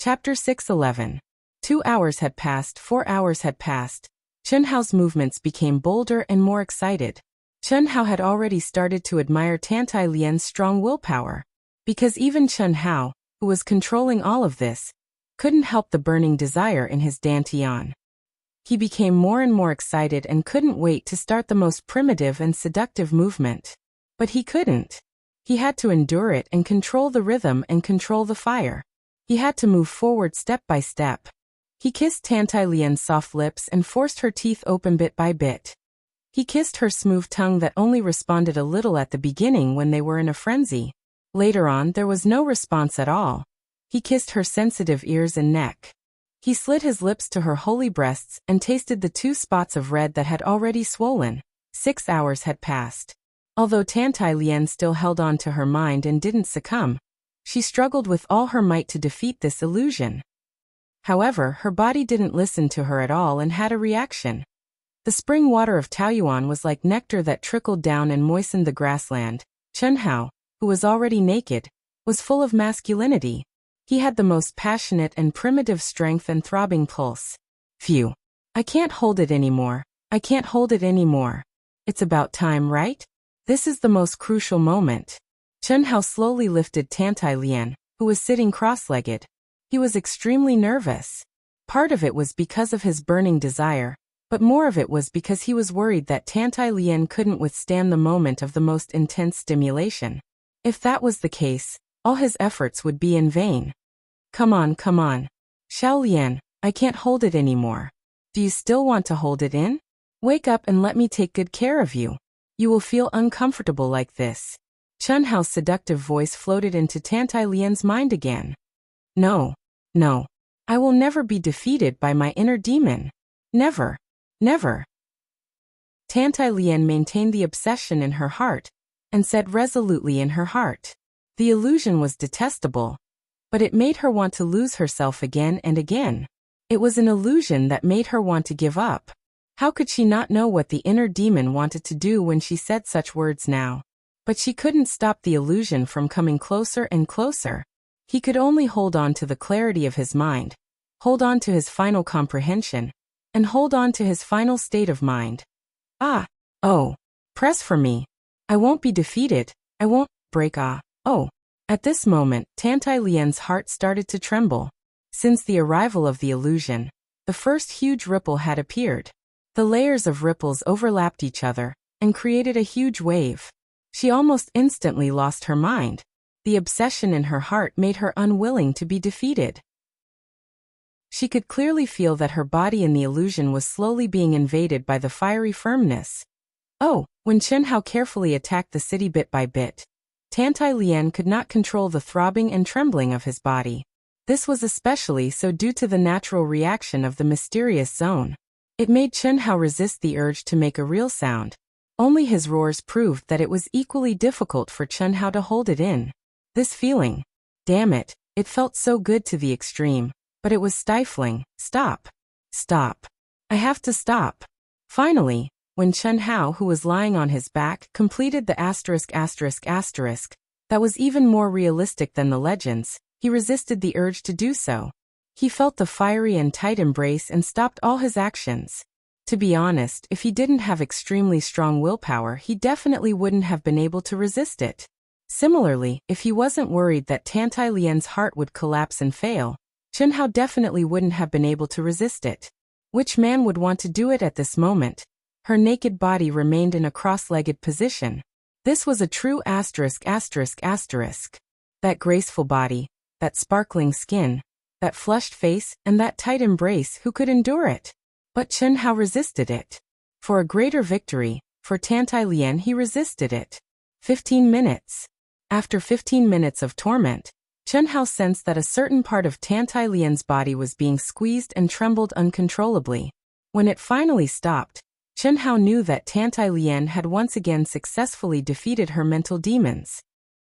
Chapter 611. 2 hours had passed, 4 hours had passed. Chen Hao's movements became bolder and more excited. Chen Hao had already started to admire Tantai Lian's strong willpower. Because even Chen Hao, who was controlling all of this, couldn't help the burning desire in his dantian. He became more and more excited and couldn't wait to start the most primitive and seductive movement. But he couldn't. He had to endure it and control the rhythm and control the fire. He had to move forward step by step. He kissed Tantai Lian's soft lips and forced her teeth open bit by bit. He kissed her smooth tongue that only responded a little at the beginning when they were in a frenzy. Later on, there was no response at all. He kissed her sensitive ears and neck. He slid his lips to her holy breasts and tasted the 2 spots of red that had already swollen. 6 hours had passed. Although Tantai Lian still held on to her mind and didn't succumb, she struggled with all her might to defeat this illusion. However, her body didn't listen to her at all and had a reaction. The spring water of Taoyuan was like nectar that trickled down and moistened the grassland. Chen Hao, who was already naked, was full of masculinity. He had the most passionate and primitive strength and throbbing pulse. Phew. I can't hold it anymore. I can't hold it anymore. It's about time, right? This is the most crucial moment. Chen Hao slowly lifted Tantai Lian, who was sitting cross-legged. He was extremely nervous. Part of it was because of his burning desire, but more of it was because he was worried that Tantai Lian couldn't withstand the moment of the most intense stimulation. If that was the case, all his efforts would be in vain. Come on, come on. Xiao Lian, I can't hold it anymore. Do you still want to hold it in? Wake up and let me take good care of you. You will feel uncomfortable like this. Chen Hao's seductive voice floated into Tantai Lian's mind again. No, no. I will never be defeated by my inner demon. Never, never. Tantai Lian maintained the obsession in her heart, and said resolutely in her heart. The illusion was detestable, but it made her want to lose herself again and again. It was an illusion that made her want to give up. How could she not know what the inner demon wanted to do when she said such words now? But she couldn't stop the illusion from coming closer and closer. He could only hold on to the clarity of his mind, hold on to his final comprehension, and hold on to his final state of mind. Oh, press for me. I won't be defeated. I won't break. Oh. At this moment, Tantai Lian's heart started to tremble. Since the arrival of the illusion, the first huge ripple had appeared. The layers of ripples overlapped each other and created a huge wave. She almost instantly lost her mind. The obsession in her heart made her unwilling to be defeated. She could clearly feel that her body in the illusion was slowly being invaded by the fiery firmness. When Chen Hao carefully attacked the city bit by bit, Tantai Lian could not control the throbbing and trembling of his body. This was especially so due to the natural reaction of the mysterious zone. It made Chen Hao resist the urge to make a real sound. Only his roars proved that it was equally difficult for Chen Hao to hold it in. This feeling, damn it, it felt so good to the extreme, but it was stifling. Stop. Stop. I have to stop. Finally, when Chen Hao, who was lying on his back, completed the ****, that was even more realistic than the legends, he resisted the urge to do so. He felt the fiery and tight embrace and stopped all his actions. To be honest, if he didn't have extremely strong willpower, he definitely wouldn't have been able to resist it. Similarly, if he wasn't worried that Tantai Lian's heart would collapse and fail, Chen Hao definitely wouldn't have been able to resist it. Which man would want to do it at this moment? Her naked body remained in a cross-legged position. This was a true ****. That graceful body, that sparkling skin, that flushed face, and that tight embrace, who could endure it? But Chen Hao resisted it. For a greater victory, for Tantai Lian he resisted it. 15 minutes. After 15 minutes of torment, Chen Hao sensed that a certain part of Tantai Lian's body was being squeezed and trembled uncontrollably. When it finally stopped, Chen Hao knew that Tantai Lian had once again successfully defeated her mental demons.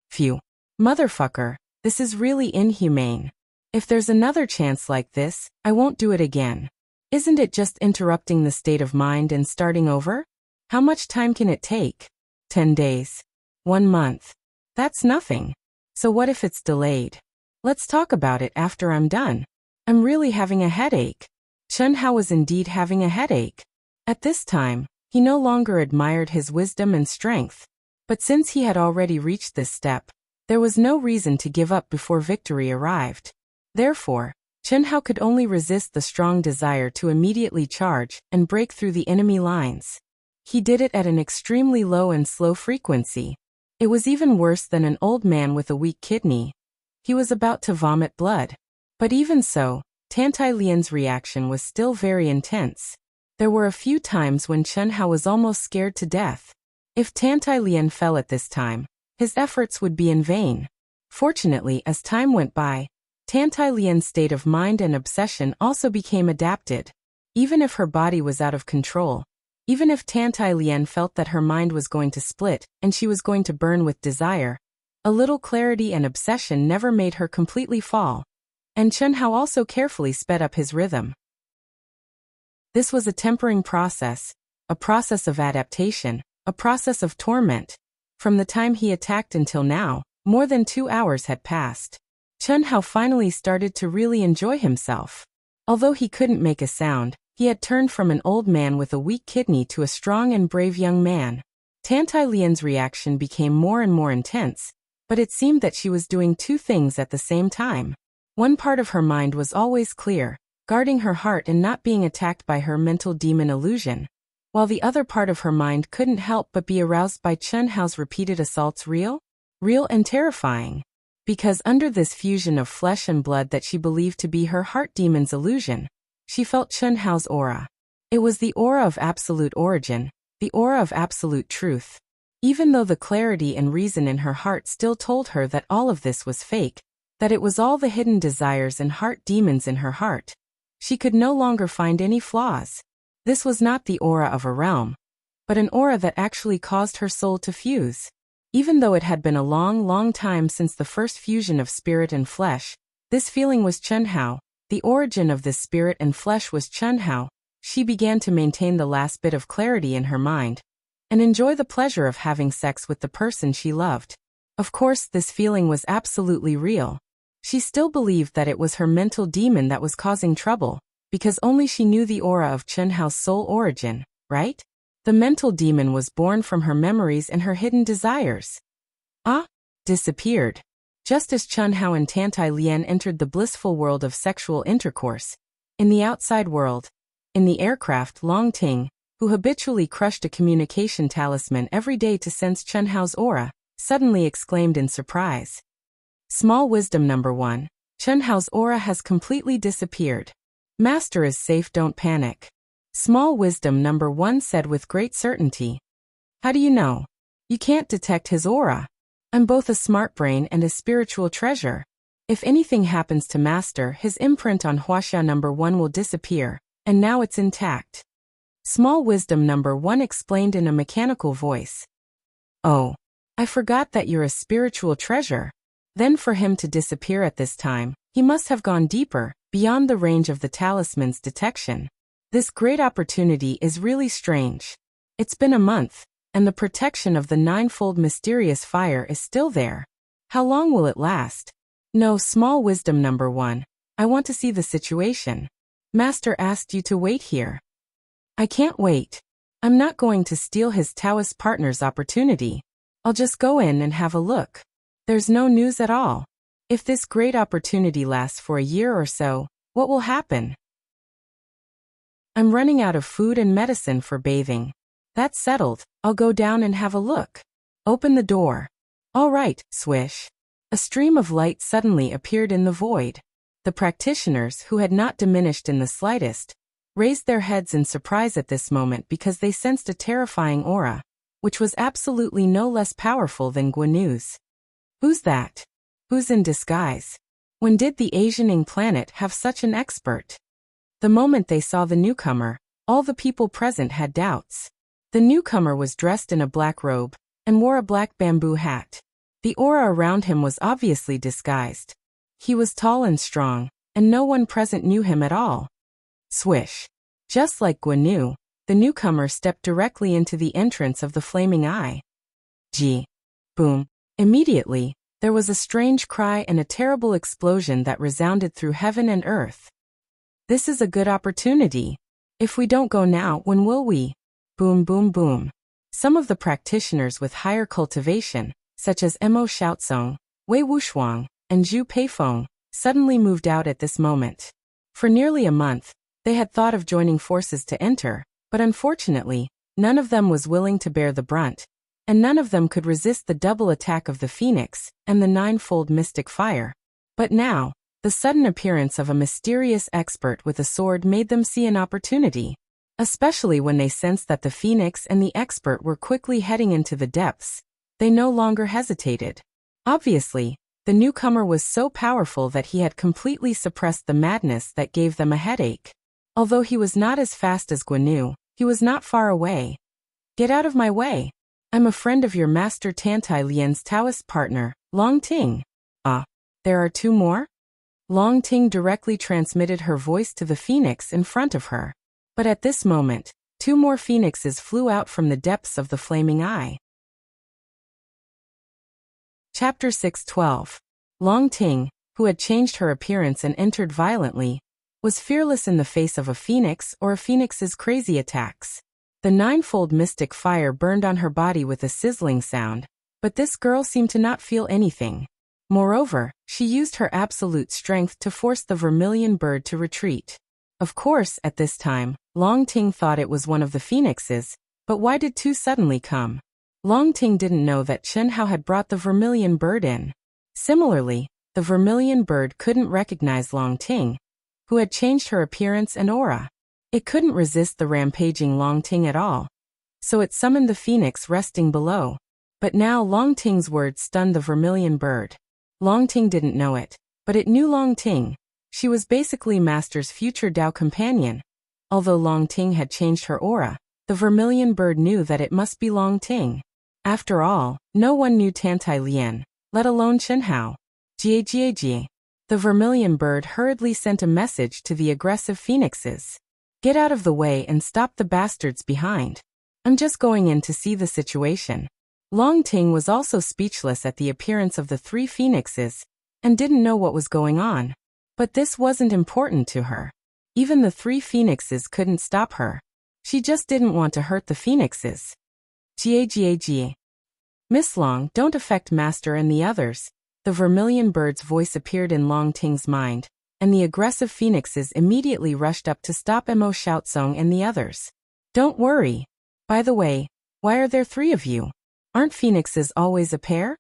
Phew. Motherfucker, this is really inhumane. If there's another chance like this, I won't do it again. Isn't it just interrupting the state of mind and starting over? How much time can it take? 10 days. 1 month. That's nothing. So what if it's delayed? Let's talk about it after I'm done. I'm really having a headache. Chen Hao was indeed having a headache. At this time, he no longer admired his wisdom and strength. But since he had already reached this step, there was no reason to give up before victory arrived. Therefore, Chen Hao could only resist the strong desire to immediately charge and break through the enemy lines. He did it at an extremely low and slow frequency. It was even worse than an old man with a weak kidney. He was about to vomit blood. But even so, Tantai Lian's reaction was still very intense. There were a few times when Chen Hao was almost scared to death. If Tantai Lian fell at this time, his efforts would be in vain. Fortunately, as time went by, Tantai Lian's state of mind and obsession also became adapted. Even if her body was out of control, even if Tantai Lian felt that her mind was going to split and she was going to burn with desire, a little clarity and obsession never made her completely fall. And Chen Hao also carefully sped up his rhythm. This was a tempering process, a process of adaptation, a process of torment. From the time he attacked until now, more than 2 hours had passed. Chen Hao finally started to really enjoy himself. Although he couldn't make a sound, he had turned from an old man with a weak kidney to a strong and brave young man. Tantai Lian's reaction became more and more intense, but it seemed that she was doing two things at the same time. One part of her mind was always clear, guarding her heart and not being attacked by her mental demon illusion, while the other part of her mind couldn't help but be aroused by Chen Hao's repeated assaults real and terrifying. Because under this fusion of flesh and blood that she believed to be her heart demon's illusion, she felt Chen Hao's aura. It was the aura of absolute origin, the aura of absolute truth. Even though the clarity and reason in her heart still told her that all of this was fake, that it was all the hidden desires and heart demons in her heart, she could no longer find any flaws. This was not the aura of a realm, but an aura that actually caused her soul to fuse. Even though it had been a long time since the first fusion of spirit and flesh, this feeling was Chen Hao. The origin of this spirit and flesh was Chen Hao. She began to maintain the last bit of clarity in her mind and enjoy the pleasure of having sex with the person she loved. Of course, this feeling was absolutely real. She still believed that it was her mental demon that was causing trouble, because only she knew the aura of Chen Hao's soul origin, right? The mental demon was born from her memories and her hidden desires. Disappeared. Just as Chen Hao and Tantai Lian entered the blissful world of sexual intercourse. In the outside world, in the aircraft, Long Ting, who habitually crushed a communication talisman every day to sense Chen Hao's aura, suddenly exclaimed in surprise. Small wisdom number 1. Chen Hao's aura has completely disappeared. Master is safe, don't panic. Small wisdom number 1 said with great certainty. How do you know? You can't detect his aura. I'm both a smart brain and a spiritual treasure. If anything happens to Master, his imprint on Wuxia number 1 will disappear, and now it's intact. Small wisdom number 1 explained in a mechanical voice. Oh, I forgot that you're a spiritual treasure. Then for him to disappear at this time, he must have gone deeper, beyond the range of the talisman's detection. This great opportunity is really strange. It's been a month, and the protection of the ninefold mysterious fire is still there. How long will it last? No, small wisdom number 1. I want to see the situation. Master asked you to wait here. I can't wait. I'm not going to steal his Taoist partner's opportunity. I'll just go in and have a look. There's no news at all. If this great opportunity lasts for a year or so, what will happen? I'm running out of food and medicine for bathing. That's settled. I'll go down and have a look. Open the door. All right, swish. A stream of light suddenly appeared in the void. The practitioners, who had not diminished in the slightest, raised their heads in surprise at this moment because they sensed a terrifying aura, which was absolutely no less powerful than Guanu's. Who's that? Who's in disguise? When did the Asianing planet have such an expert? The moment they saw the newcomer, all the people present had doubts. The newcomer was dressed in a black robe and wore a black bamboo hat. The aura around him was obviously disguised. He was tall and strong, and no one present knew him at all. Swish. Just like Guanu, the newcomer stepped directly into the entrance of the flaming eye. Boom. Immediately, There was a strange cry and a terrible explosion that resounded through heaven and earth. This is a good opportunity. If we don't go now, when will we? Boom, boom, boom. Some of the practitioners with higher cultivation, such as Mo Xiaozong, Wei Wushuang, and Zhu Peifeng, suddenly moved out at this moment. For nearly a month, they had thought of joining forces to enter, but unfortunately, none of them was willing to bear the brunt, and none of them could resist the double attack of the Phoenix and the ninefold mystic fire. But now, the sudden appearance of a mysterious expert with a sword made them see an opportunity, especially when they sensed that the Phoenix and the expert were quickly heading into the depths. They no longer hesitated. Obviously, the newcomer was so powerful that he had completely suppressed the madness that gave them a headache. Although he was not as fast as Guanu, he was not far away. Get out of my way. I'm a friend of your master Tantai Lian's Taoist partner, Long Ting. There are two more? Long Ting directly transmitted her voice to the Phoenix in front of her. But at this moment, two more Phoenixes flew out from the depths of the flaming eye. Chapter 6:12. Long Ting, who had changed her appearance and entered violently, was fearless in the face of a Phoenix or a Phoenix's crazy attacks. The ninefold mystic fire burned on her body with a sizzling sound, but this girl seemed to not feel anything. Moreover, she used her absolute strength to force the vermilion bird to retreat. Of course, at this time, Long Ting thought it was one of the Phoenixes, but why did two suddenly come? Long Ting didn't know that Chen Hao had brought the vermilion bird in. Similarly, the vermilion bird couldn't recognize Long Ting, who had changed her appearance and aura. It couldn't resist the rampaging Long Ting at all, so it summoned the Phoenix resting below. But now Long Ting's words stunned the vermilion bird. Long Ting didn't know it, but it knew Long Ting. She was basically Master's future Dao companion. Although Long Ting had changed her aura, the vermilion bird knew that it must be Long Ting. After all, no one knew Tantai Lian, let alone Chen Hao. Jie. The vermilion bird hurriedly sent a message to the aggressive Phoenixes. Get out of the way and stop the bastards behind. I'm just going in to see the situation. Long Ting was also speechless at the appearance of the three Phoenixes, and didn't know what was going on. But this wasn't important to her. Even the three Phoenixes couldn't stop her. She just didn't want to hurt the Phoenixes. Jie. Miss Long, don't affect Master and the others. The vermilion bird's voice appeared in Long Ting's mind, and the aggressive Phoenixes immediately rushed up to stop Mo Xiaozong and the others. Don't worry. By the way, why are there three of you? Aren't Phoenixes always a pair?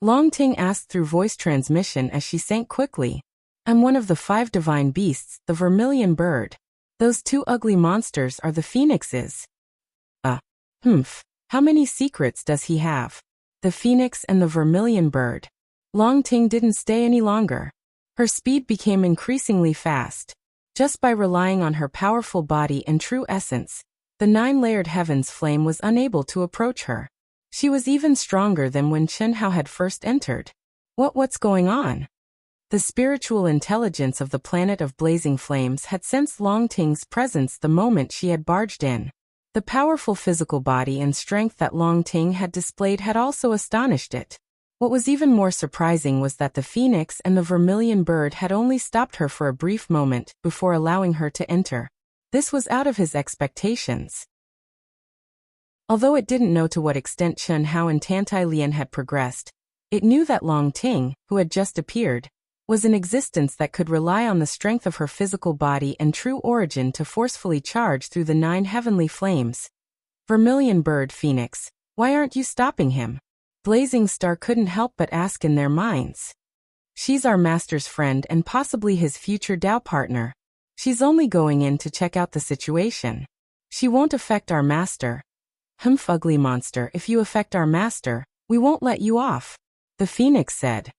Long Ting asked through voice transmission as she sank quickly. I'm one of the 5 divine beasts, the vermilion bird. Those two ugly monsters are the Phoenixes. How many secrets does he have? The Phoenix and the vermilion bird. Long Ting didn't stay any longer. Her speed became increasingly fast. Just by relying on her powerful body and true essence, the 9-layered heaven's flame was unable to approach her. She was even stronger than when Chen Hao had first entered. What's going on? The spiritual intelligence of the planet of blazing flames had sensed Long Ting's presence the moment she had barged in. The powerful physical body and strength that Long Ting had displayed had also astonished it. What was even more surprising was that the Phoenix and the vermilion bird had only stopped her for a brief moment before allowing her to enter. This was out of his expectations. Although it didn't know to what extent Chen Hao and Tantai Lian had progressed, it knew that Long Ting, who had just appeared, was an existence that could rely on the strength of her physical body and true origin to forcefully charge through the 9 heavenly flames. Vermilion bird Phoenix, why aren't you stopping him? Blazing Star couldn't help but ask in their minds. She's our master's friend and possibly his future Dao partner. She's only going in to check out the situation. She won't affect our master. Ugly monster, if you affect our master, we won't let you off. The Phoenix said.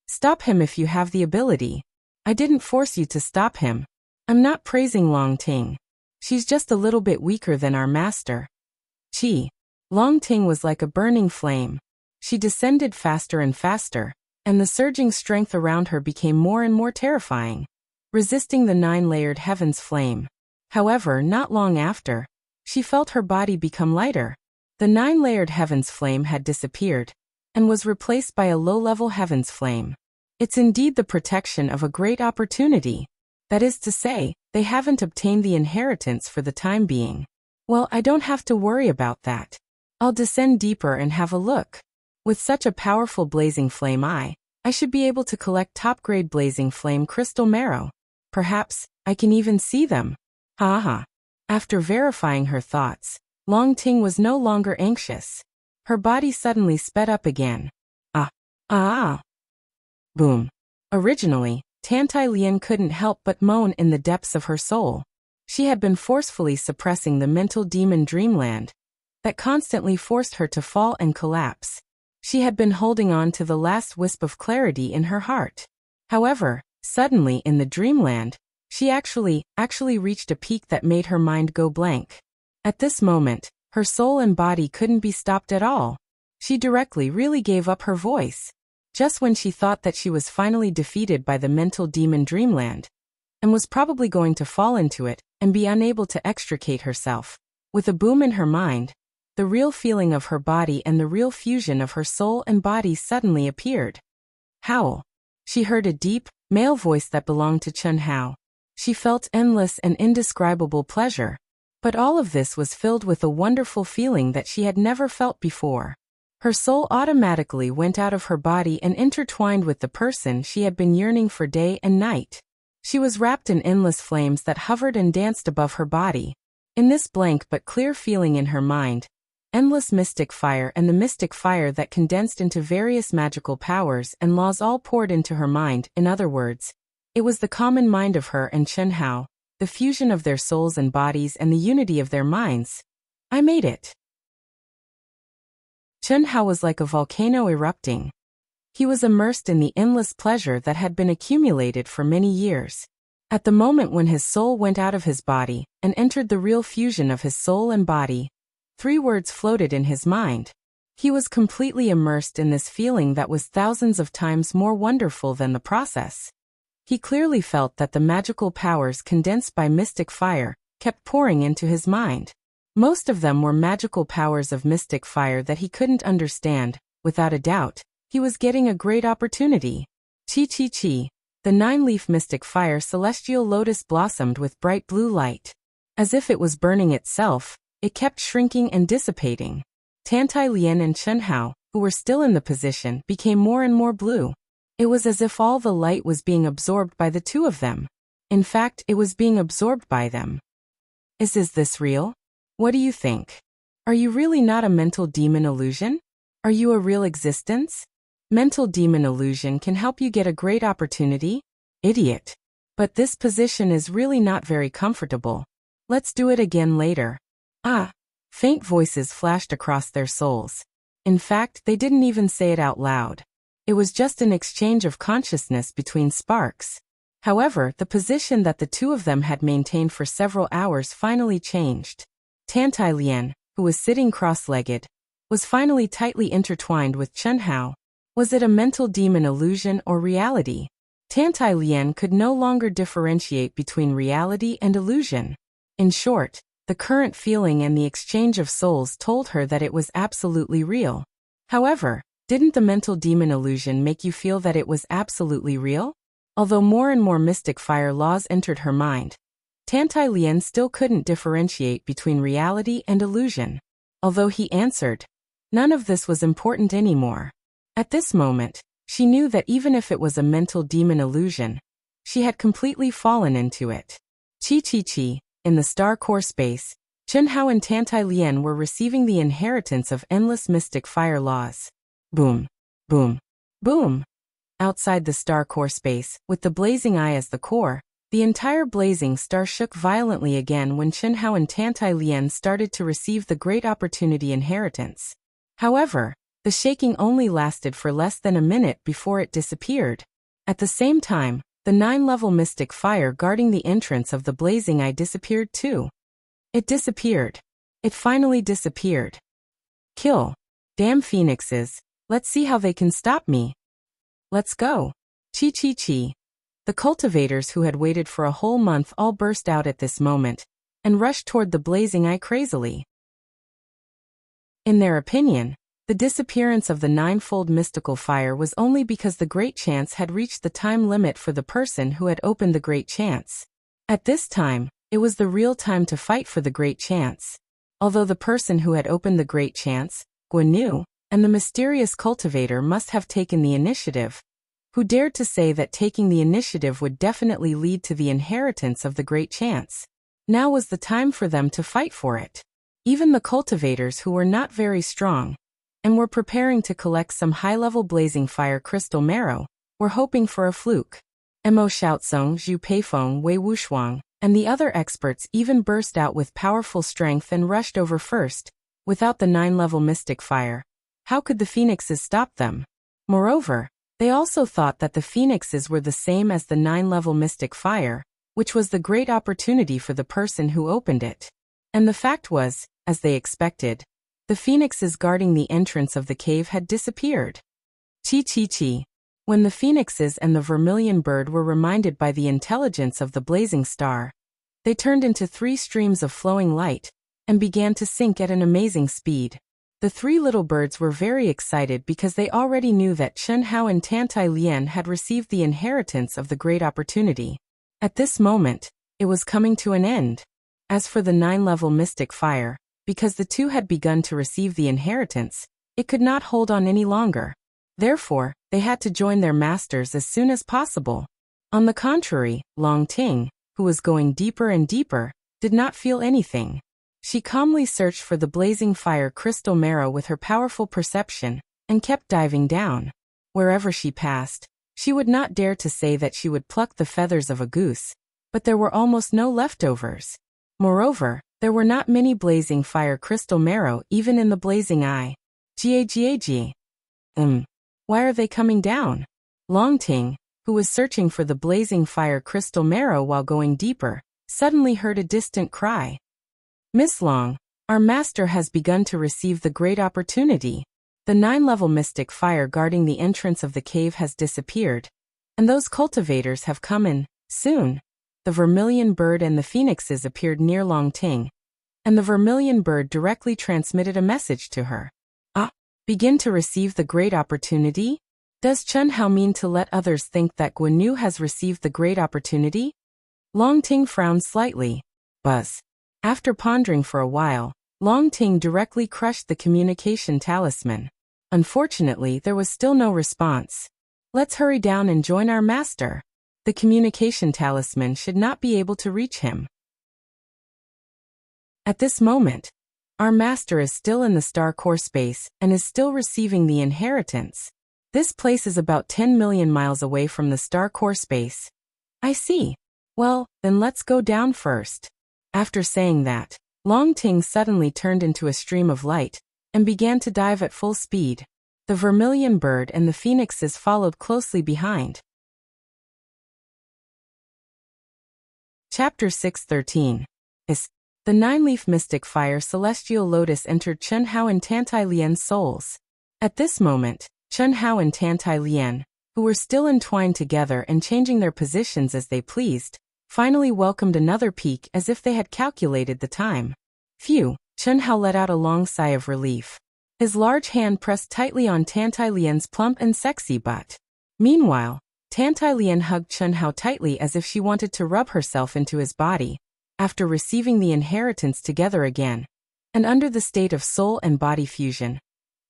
Stop him if you have the ability. I didn't force you to stop him. I'm not praising Long Ting. She's just a little bit weaker than our master. Long Ting was like a burning flame. She descended faster and faster, and the surging strength around her became more and more terrifying, resisting the 9-layered heaven's flame. However, not long after, she felt her body become lighter. The 9-layered heaven's flame had disappeared, and was replaced by a low-level heaven's flame. It's indeed the protection of a great opportunity. That is to say, they haven't obtained the inheritance for the time being. Well, I don't have to worry about that. I'll descend deeper and have a look. With such a powerful blazing flame I should be able to collect top-grade blazing flame crystal marrow. Perhaps I can even see them. Ha ha. After verifying her thoughts, Long Ting was no longer anxious. Her body suddenly sped up again. Ah. Boom. Originally, Tantai Lien couldn't help but moan in the depths of her soul. She had been forcefully suppressing the mental demon dreamland that constantly forced her to fall and collapse. She had been holding on to the last wisp of clarity in her heart. However, suddenly in the dreamland, she actually reached a peak that made her mind go blank. At this moment, her soul and body couldn't be stopped at all. She directly really gave up her voice. Just when she thought that she was finally defeated by the mental demon dreamland, and was probably going to fall into it and be unable to extricate herself, with a boom in her mind, the real feeling of her body and the real fusion of her soul and body suddenly appeared. Howl. She heard a deep, male voice that belonged to Chun Hao. She felt endless and indescribable pleasure. But all of this was filled with a wonderful feeling that she had never felt before. Her soul automatically went out of her body and intertwined with the person she had been yearning for day and night. She was wrapped in endless flames that hovered and danced above her body. In this blank but clear feeling in her mind, endless mystic fire and the mystic fire that condensed into various magical powers and laws all poured into her mind. In other words, it was the common mind of her and Chun Hao, the fusion of their souls and bodies and the unity of their minds. I made it. Chun Hao was like a volcano erupting. He was immersed in the endless pleasure that had been accumulated for many years. At the moment when his soul went out of his body and entered the real fusion of his soul and body, 3 words floated in his mind. He was completely immersed in this feeling that was thousands of times more wonderful than the process. He clearly felt that the magical powers condensed by mystic fire kept pouring into his mind. Most of them were magical powers of mystic fire that he couldn't understand. Without a doubt, he was getting a great opportunity. Chi. The 9-leaf mystic fire celestial lotus blossomed with bright blue light. As if it was burning itself, it kept shrinking and dissipating. Tantai Lien and Chun Hao, who were still in the position, became more and more blue. It was as if all the light was being absorbed by the two of them. In fact, it was being absorbed by them. Is this real? What do you think? Are you really not a mental demon illusion? Are you a real existence? Mental demon illusion can help you get a great opportunity? Idiot. But this position is really not very comfortable. Let's do it again later. Faint voices flashed across their souls. In fact, they didn't even say it out loud. It was just an exchange of consciousness between sparks. However, the position that the two of them had maintained for several hours finally changed. Tantai Lien, who was sitting cross-legged, was finally tightly intertwined with Chun Hao. Was it a mental demon illusion or reality? Tantai Lien could no longer differentiate between reality and illusion. In short, the current feeling and the exchange of souls told her that it was absolutely real. However, didn't the mental demon illusion make you feel that it was absolutely real? Although more and more mystic fire laws entered her mind, Tantai Lien still couldn't differentiate between reality and illusion. Although he answered, none of this was important anymore. At this moment, she knew that even if it was a mental demon illusion, she had completely fallen into it. Chi. In the star core space, Chun Hao and Tantai Lien were receiving the inheritance of endless mystic fire laws. Boom. Boom. Boom. Outside the star core space, with the blazing eye as the core, the entire blazing star shook violently again when Chun Hao and Tantai Lien started to receive the great opportunity inheritance. However, the shaking only lasted for less than a minute before it disappeared. At the same time, the 9-level mystic fire guarding the entrance of the blazing eye disappeared too. It disappeared. It finally disappeared. Kill. Damn phoenixes. Let's see how they can stop me. Let's go. Chi. The cultivators who had waited for a whole month all burst out at this moment and rushed toward the blazing eye crazily. In their opinion, The disappearance of the ninefold mystical fire was only because the Great Chance had reached the time limit for the person who had opened the Great Chance. At this time, it was the real time to fight for the Great Chance. Although the person who had opened the Great Chance, Guan and the mysterious cultivator must have taken the initiative, who dared to say that taking the initiative would definitely lead to the inheritance of the Great Chance. Now was the time for them to fight for it. Even the cultivators who were not very strong, and were preparing to collect some high-level blazing fire crystal marrow, were hoping for a fluke. Mo Xiaozong, Zhu Peifeng, Wei Wushuang, and the other experts even burst out with powerful strength and rushed over first. Without the 9-level mystic fire, how could the phoenixes stop them? Moreover, they also thought that the phoenixes were the same as the 9-level mystic fire, which was the great opportunity for the person who opened it. And the fact was, as they expected, the phoenixes guarding the entrance of the cave had disappeared. Chi. When the phoenixes and the vermilion bird were reminded by the intelligence of the blazing star, they turned into 3 streams of flowing light, and began to sink at an amazing speed. The 3 little birds were very excited because they already knew that Chen Hao and Tantai Lian had received the inheritance of the great opportunity. At this moment, it was coming to an end. As for the 9-level mystic fire, because the 2 had begun to receive the inheritance, it could not hold on any longer. Therefore, they had to join their masters as soon as possible. On the contrary, Long Ting, who was going deeper and deeper, did not feel anything. She calmly searched for the blazing fire crystal marrow with her powerful perception, and kept diving down. Wherever she passed, she would not dare to say that she would pluck the feathers of a goose, but there were almost no leftovers. Moreover, there were not many blazing fire crystal marrow even in the blazing eye. Gag. Why are they coming down? Long Ting, who was searching for the blazing fire crystal marrow while going deeper, suddenly heard a distant cry. Miss Long, our master has begun to receive the great opportunity. The 9-level mystic fire guarding the entrance of the cave has disappeared, and those cultivators have come in, soon. The vermilion bird and the phoenixes appeared near Long Ting, and the vermilion bird directly transmitted a message to her. Begin to receive the great opportunity? Does Chen Hao mean to let others think that Guan has received the great opportunity? Long Ting frowned slightly. Buzz. After pondering for a while, Long Ting directly crushed the communication talisman. Unfortunately, there was still no response. Let's hurry down and join our master. The communication talisman should not be able to reach him. At this moment, our master is still in the star core space and is still receiving the inheritance. This place is about 10 million miles away from the star core space. I see. Well, then let's go down first. After saying that, Long Ting suddenly turned into a stream of light and began to dive at full speed. The vermilion bird and the phoenixes followed closely behind. Chapter 613. The 9-leaf mystic fire celestial lotus entered Chen Hao and Tantai Lian's souls. At this moment, Chen Hao and Tantai Lian, who were still entwined together and changing their positions as they pleased, finally welcomed another peak as if they had calculated the time. Phew, Chen Hao let out a long sigh of relief. His large hand pressed tightly on Tantai Lian's plump and sexy butt. Meanwhile, Tantai Lian hugged Chen Hao tightly as if she wanted to rub herself into his body. After receiving the inheritance together again, and under the state of soul and body fusion,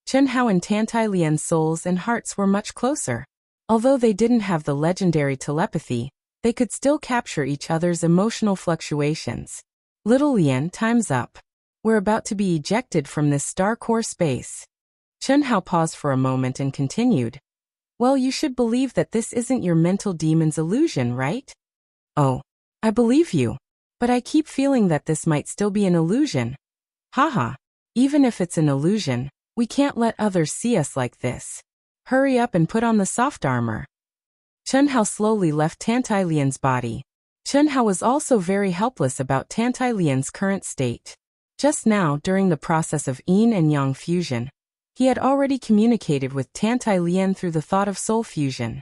Chen Hao and Tantai Lian's souls and hearts were much closer. Although they didn't have the legendary telepathy, they could still capture each other's emotional fluctuations. Little Lian, time's up. We're about to be ejected from this star core space. Chen Hao paused for a moment and continued. Well, you should believe that this isn't your mental demon's illusion, right? Oh, I believe you. But I keep feeling that this might still be an illusion. Haha. Even if it's an illusion, we can't let others see us like this. Hurry up and put on the soft armor. Chen Hao slowly left Tantai Lian's body. Chen Hao was also very helpless about Tantai Lian's current state. Just now, during the process of yin and yang fusion, he had already communicated with Tantai Lian through the thought of soul fusion.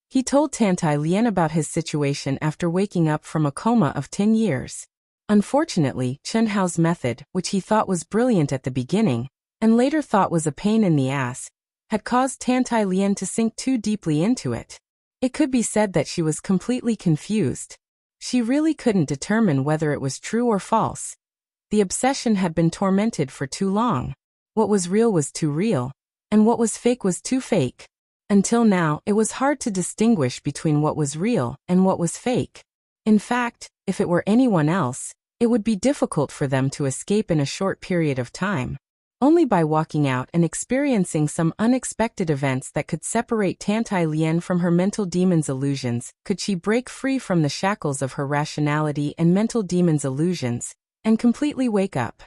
He told Tantai Lian about his situation after waking up from a coma of 10 years. Unfortunately, Chen Hao's method, which he thought was brilliant at the beginning, and later thought was a pain in the ass, had caused Tantai Lian to sink too deeply into it. It could be said that she was completely confused. She really couldn't determine whether it was true or false. The obsession had been tormented for too long. What was real was too real, and what was fake was too fake. Until now, it was hard to distinguish between what was real and what was fake. In fact, if it were anyone else, it would be difficult for them to escape in a short period of time. Only by walking out and experiencing some unexpected events that could separate Tantai Lian from her mental demon's illusions could she break free from the shackles of her rationality and mental demon's illusions, and completely wake up.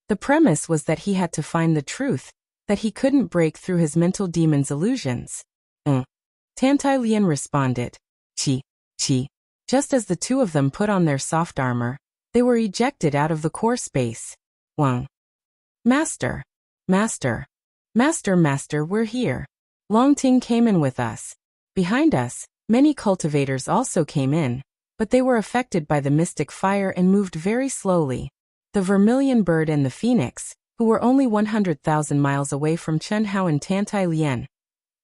The premise was that he had to find the truth, that he couldn't break through his mental demon's illusions. Tantai Lian responded. Chi. Just as the two of them put on their soft armor, they were ejected out of the core space. Wang. Master, we're here. Longting came in with us. Behind us, many cultivators also came in, but they were affected by the mystic fire and moved very slowly. The vermilion bird and the phoenix, who were only 100,000 miles away from Chenhao and Tantai Lian,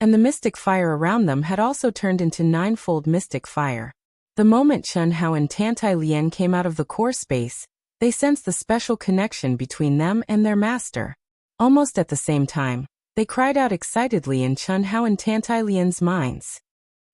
and the mystic fire around them had also turned into ninefold mystic fire. The moment Chenhao and Tantai Lian came out of the core space, they sensed the special connection between them and their master. Almost at the same time, they cried out excitedly in Chenhao and Tantai Lian's minds.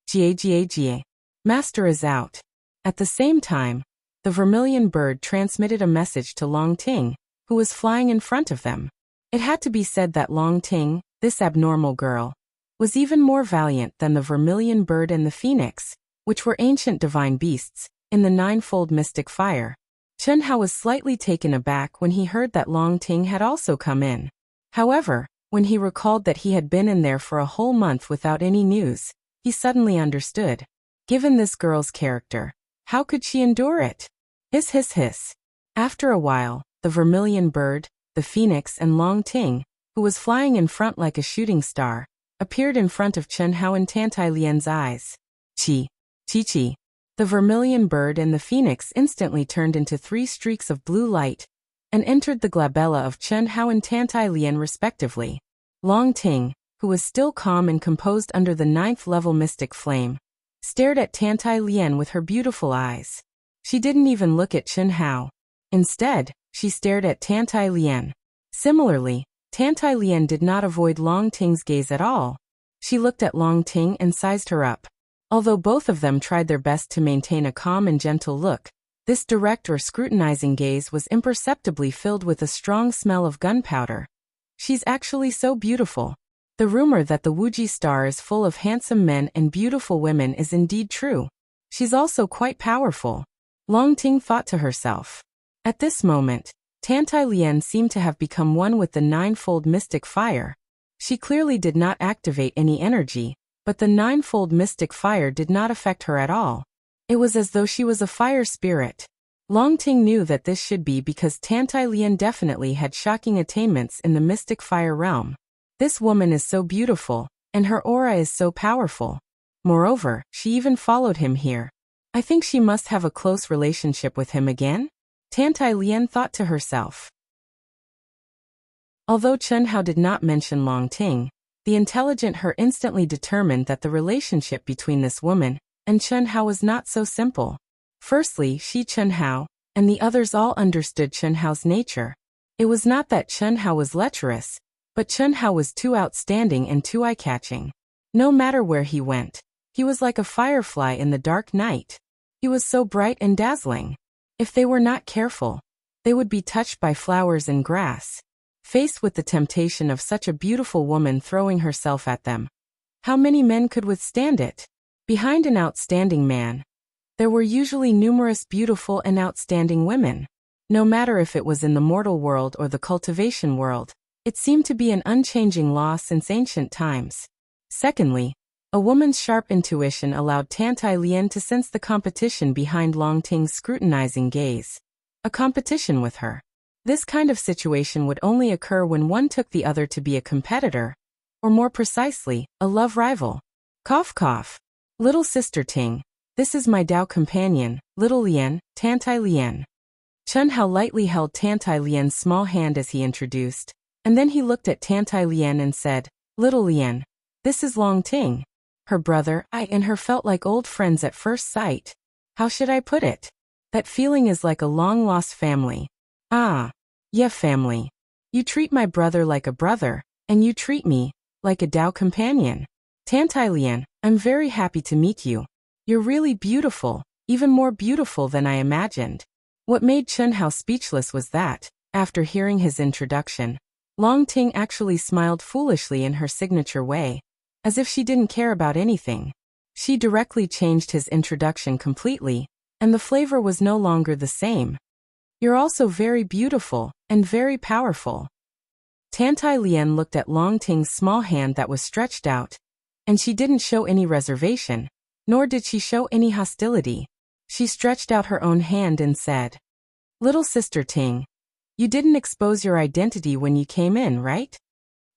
Jia, Master is out. At the same time, the vermilion bird transmitted a message to Long Ting, who was flying in front of them. It had to be said that Long Ting, this abnormal girl, was even more valiant than the vermilion bird and the phoenix, which were ancient divine beasts, in the ninefold mystic fire. Chenhao was slightly taken aback when he heard that Long Ting had also come in. However, when he recalled that he had been in there for a whole month without any news, he suddenly understood. Given this girl's character, how could she endure it? Hiss. After a while, the vermilion bird, the phoenix and Long Ting, who was flying in front like a shooting star, appeared in front of Chenhao and Tantai Lian's eyes. Chi. The vermilion bird and the phoenix instantly turned into 3 streaks of blue light and entered the glabella of Chenhao and Tantai Lian respectively. Long Ting, who was still calm and composed under the 9th level mystic flame, stared at Tantai Lian with her beautiful eyes. She didn't even look at Chenhao. Instead, she stared at Tantai Lian. Similarly, Tantai Lian did not avoid Long Ting's gaze at all. She looked at Long Ting and sized her up. Although both of them tried their best to maintain a calm and gentle look, this direct or scrutinizing gaze was imperceptibly filled with a strong smell of gunpowder. She's actually so beautiful. The rumor that the Wuxia star is full of handsome men and beautiful women is indeed true. She's also quite powerful. Long Ting thought to herself. At this moment, Tantai Lian seemed to have become one with the ninefold mystic fire. She clearly did not activate any energy, but the ninefold mystic fire did not affect her at all. It was as though she was a fire spirit. Long Ting knew that this should be because Tantai Lian definitely had shocking attainments in the mystic fire realm. This woman is so beautiful, and her aura is so powerful. Moreover, she even followed him here. I think she must have a close relationship with him again? Tantai Lian thought to herself. Although Chenhao did not mention Long Ting, the intelligent her instantly determined that the relationship between this woman and Chenhao was not so simple. Firstly, Chenhao, and the others all understood Chenhao's nature. It was not that Chenhao was lecherous, but Chenhao was too outstanding and too eye-catching. No matter where he went, he was like a firefly in the dark night. He was so bright and dazzling. If they were not careful, they would be touched by flowers and grass. Faced with the temptation of such a beautiful woman throwing herself at them, how many men could withstand it? Behind an outstanding man, there were usually numerous beautiful and outstanding women. No matter if it was in the mortal world or the cultivation world, it seemed to be an unchanging law since ancient times. Secondly, a woman's sharp intuition allowed Tantai Lian to sense the competition behind Long Ting's scrutinizing gaze. A competition with her. This kind of situation would only occur when one took the other to be a competitor, or more precisely, a love rival. Cough cough. Little sister Ting, this is my Dao companion, Little Lian, Tantai Lian. Chen Hao lightly held Tantai Lian's small hand as he introduced, and then he looked at Tantai Lian and said, "Little Lian, this is Long Ting. Her brother, I and her felt like old friends at first sight. How should I put it? That feeling is like a long-lost family. Ah, yeah, family. You treat my brother like a brother, and you treat me like a Dao companion. Tantai Lian, I'm very happy to meet you. You're really beautiful, even more beautiful than I imagined." What made Chen Hao speechless was that, after hearing his introduction, Long Ting actually smiled foolishly in her signature way, as if she didn't care about anything. She directly changed his introduction completely, and the flavor was no longer the same. "You're also very beautiful, and very powerful." Tantai Lian looked at Long Ting's small hand that was stretched out, and she didn't show any reservation, nor did she show any hostility. She stretched out her own hand and said, "Little sister Ting, you didn't expose your identity when you came in, right?"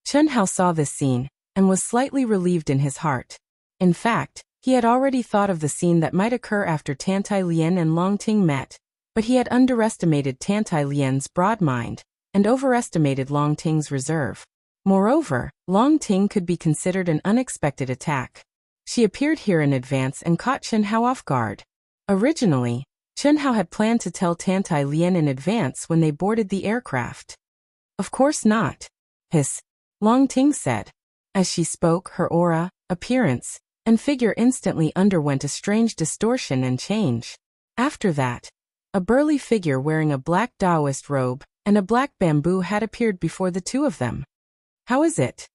Chen Hao saw this scene, and was slightly relieved in his heart. In fact, he had already thought of the scene that might occur after Tantai Lian and Long Ting met, but he had underestimated Tantai Lian's broad mind, and overestimated Long Ting's reserve. Moreover, Long Ting could be considered an unexpected attack. She appeared here in advance and caught Chen Hao off guard. Originally, Chen Hao had planned to tell Tantai Lian in advance when they boarded the aircraft. "Of course not. Hiss," Long Ting said. As she spoke, her aura, appearance, and figure instantly underwent a strange distortion and change. After that, a burly figure wearing a black Taoist robe and a black bamboo hat appeared before the two of them. "How is it?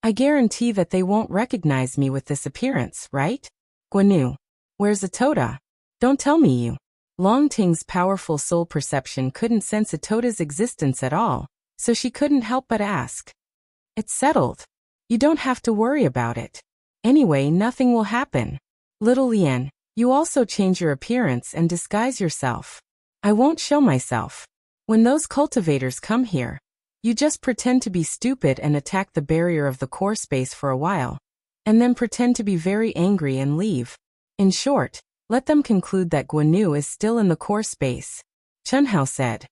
I guarantee that they won't recognize me with this appearance, right? Guanu. Where's Atoda? Don't tell me you." Long Ting's powerful soul perception couldn't sense Atoda's existence at all, so she couldn't help but ask. "It's settled. You don't have to worry about it. Anyway, nothing will happen. Little Lian, you also change your appearance and disguise yourself. I won't show myself. When those cultivators come here, you just pretend to be stupid and attack the barrier of the core space for a while, and then pretend to be very angry and leave. In short, let them conclude that Guanu is still in the core space." Chen Hao said.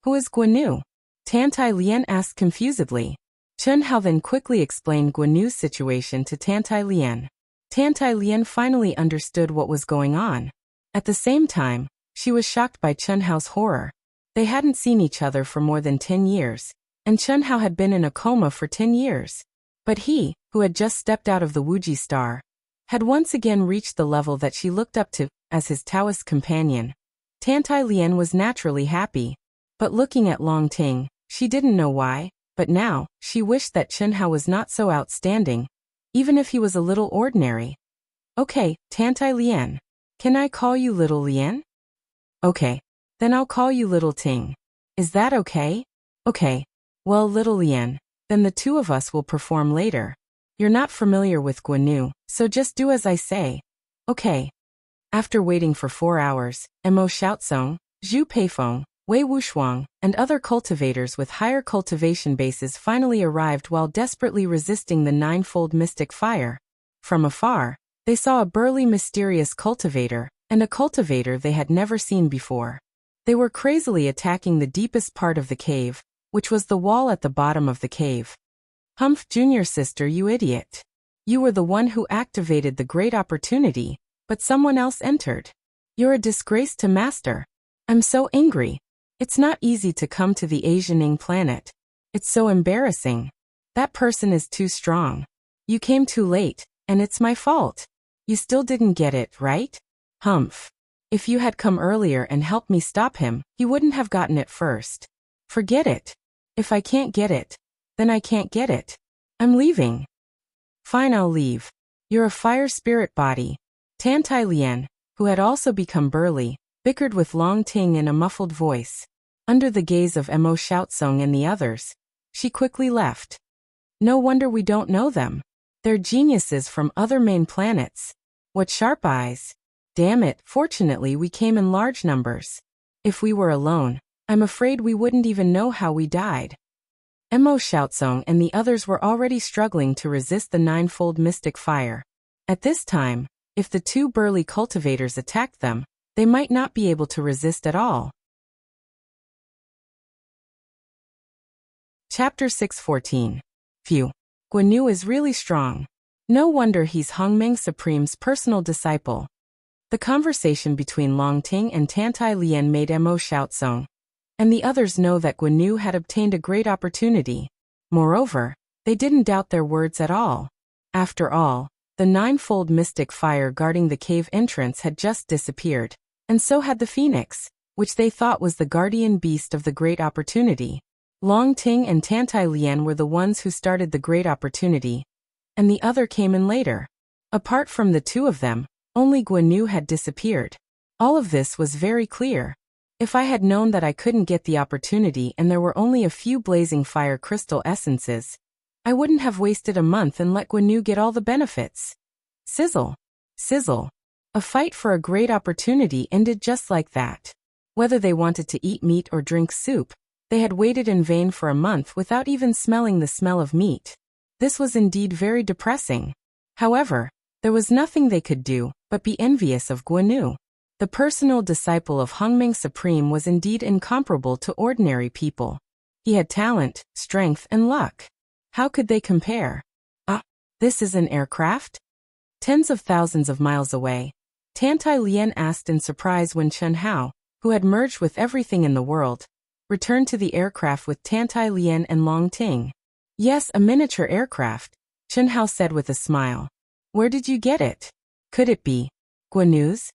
"Who is Guanu?" Tantai Lian asked confusedly. Chen Hao then quickly explained Guanu's situation to Tantai Lian. Tantai Lian finally understood what was going on. At the same time, she was shocked by Chen Hao's horror. They hadn't seen each other for more than 10 years, and Chen Hao had been in a coma for 10 years. But he, who had just stepped out of the Wuji star, had once again reached the level that she looked up to as his Taoist companion. Tantai Lian was naturally happy. But looking at Long Ting, she didn't know why, but now, she wished that Chen Hao was not so outstanding, even if he was a little ordinary. "Okay, Tantai Lian. Can I call you Little Lian?" "Okay. Then I'll call you Little Ting. Is that okay?" "Okay. Well, Little Lian, then the two of us will perform later. You're not familiar with Guanu, so just do as I say. Okay." After waiting for 4 hours, Mo Xiaozong, Zhu Peifeng, Wei Wushuang, and other cultivators with higher cultivation bases finally arrived while desperately resisting the ninefold mystic fire. From afar, they saw a burly mysterious cultivator, and a cultivator they had never seen before. They were crazily attacking the deepest part of the cave, which was the wall at the bottom of the cave. "Humph, junior sister, you idiot. You were the one who activated the great opportunity, but someone else entered. You're a disgrace to master. I'm so angry. It's not easy to come to the Asianing planet. It's so embarrassing. That person is too strong. You came too late, and it's my fault. You still didn't get it, right? Humph. If you had come earlier and helped me stop him, he wouldn't have gotten it first. Forget it. If I can't get it, then I can't get it. I'm leaving." "Fine, I'll leave. You're a fire spirit body." Tantai Lian, who had also become burly, bickered with Long Ting in a muffled voice. Under the gaze of Mo Xiaozong and the others, she quickly left. "No wonder we don't know them. They're geniuses from other main planets. What sharp eyes. Damn it, fortunately we came in large numbers. If we were alone, I'm afraid we wouldn't even know how we died." Mo Xiaozong and the others were already struggling to resist the ninefold mystic fire. At this time, if the two burly cultivators attacked them, they might not be able to resist at all. Chapter 614. Phew. Guan is really strong. No wonder he's Hongmeng Supreme's personal disciple. The conversation between Long Ting and Tantai Lian made Mo Xiaozong and the others know that Guan had obtained a great opportunity. Moreover, they didn't doubt their words at all. After all, the ninefold mystic fire guarding the cave entrance had just disappeared, and so had the phoenix, which they thought was the guardian beast of the great opportunity. Long Ting and Tantai Lian were the ones who started the great opportunity, and the other came in later. Apart from the two of them, only Guan had disappeared. All of this was very clear. If I had known that I couldn't get the opportunity and there were only a few blazing fire crystal essences, I wouldn't have wasted a month and let Guan get all the benefits. Sizzle. Sizzle. A fight for a great opportunity ended just like that. Whether they wanted to eat meat or drink soup, they had waited in vain for a month without even smelling the smell of meat. This was indeed very depressing. However, there was nothing they could do but be envious of Guan. The personal disciple of Hongmeng Supreme was indeed incomparable to ordinary people. He had talent, strength, and luck. How could they compare? This is an aircraft? Tens of thousands of miles away. Tantai Lian asked in surprise when Chen Hao, who had merged with everything in the world, returned to the aircraft with Tantai Lian and Long Ting. Yes, a miniature aircraft, Chen Hao said with a smile. Where did you get it? Could it be Guan's?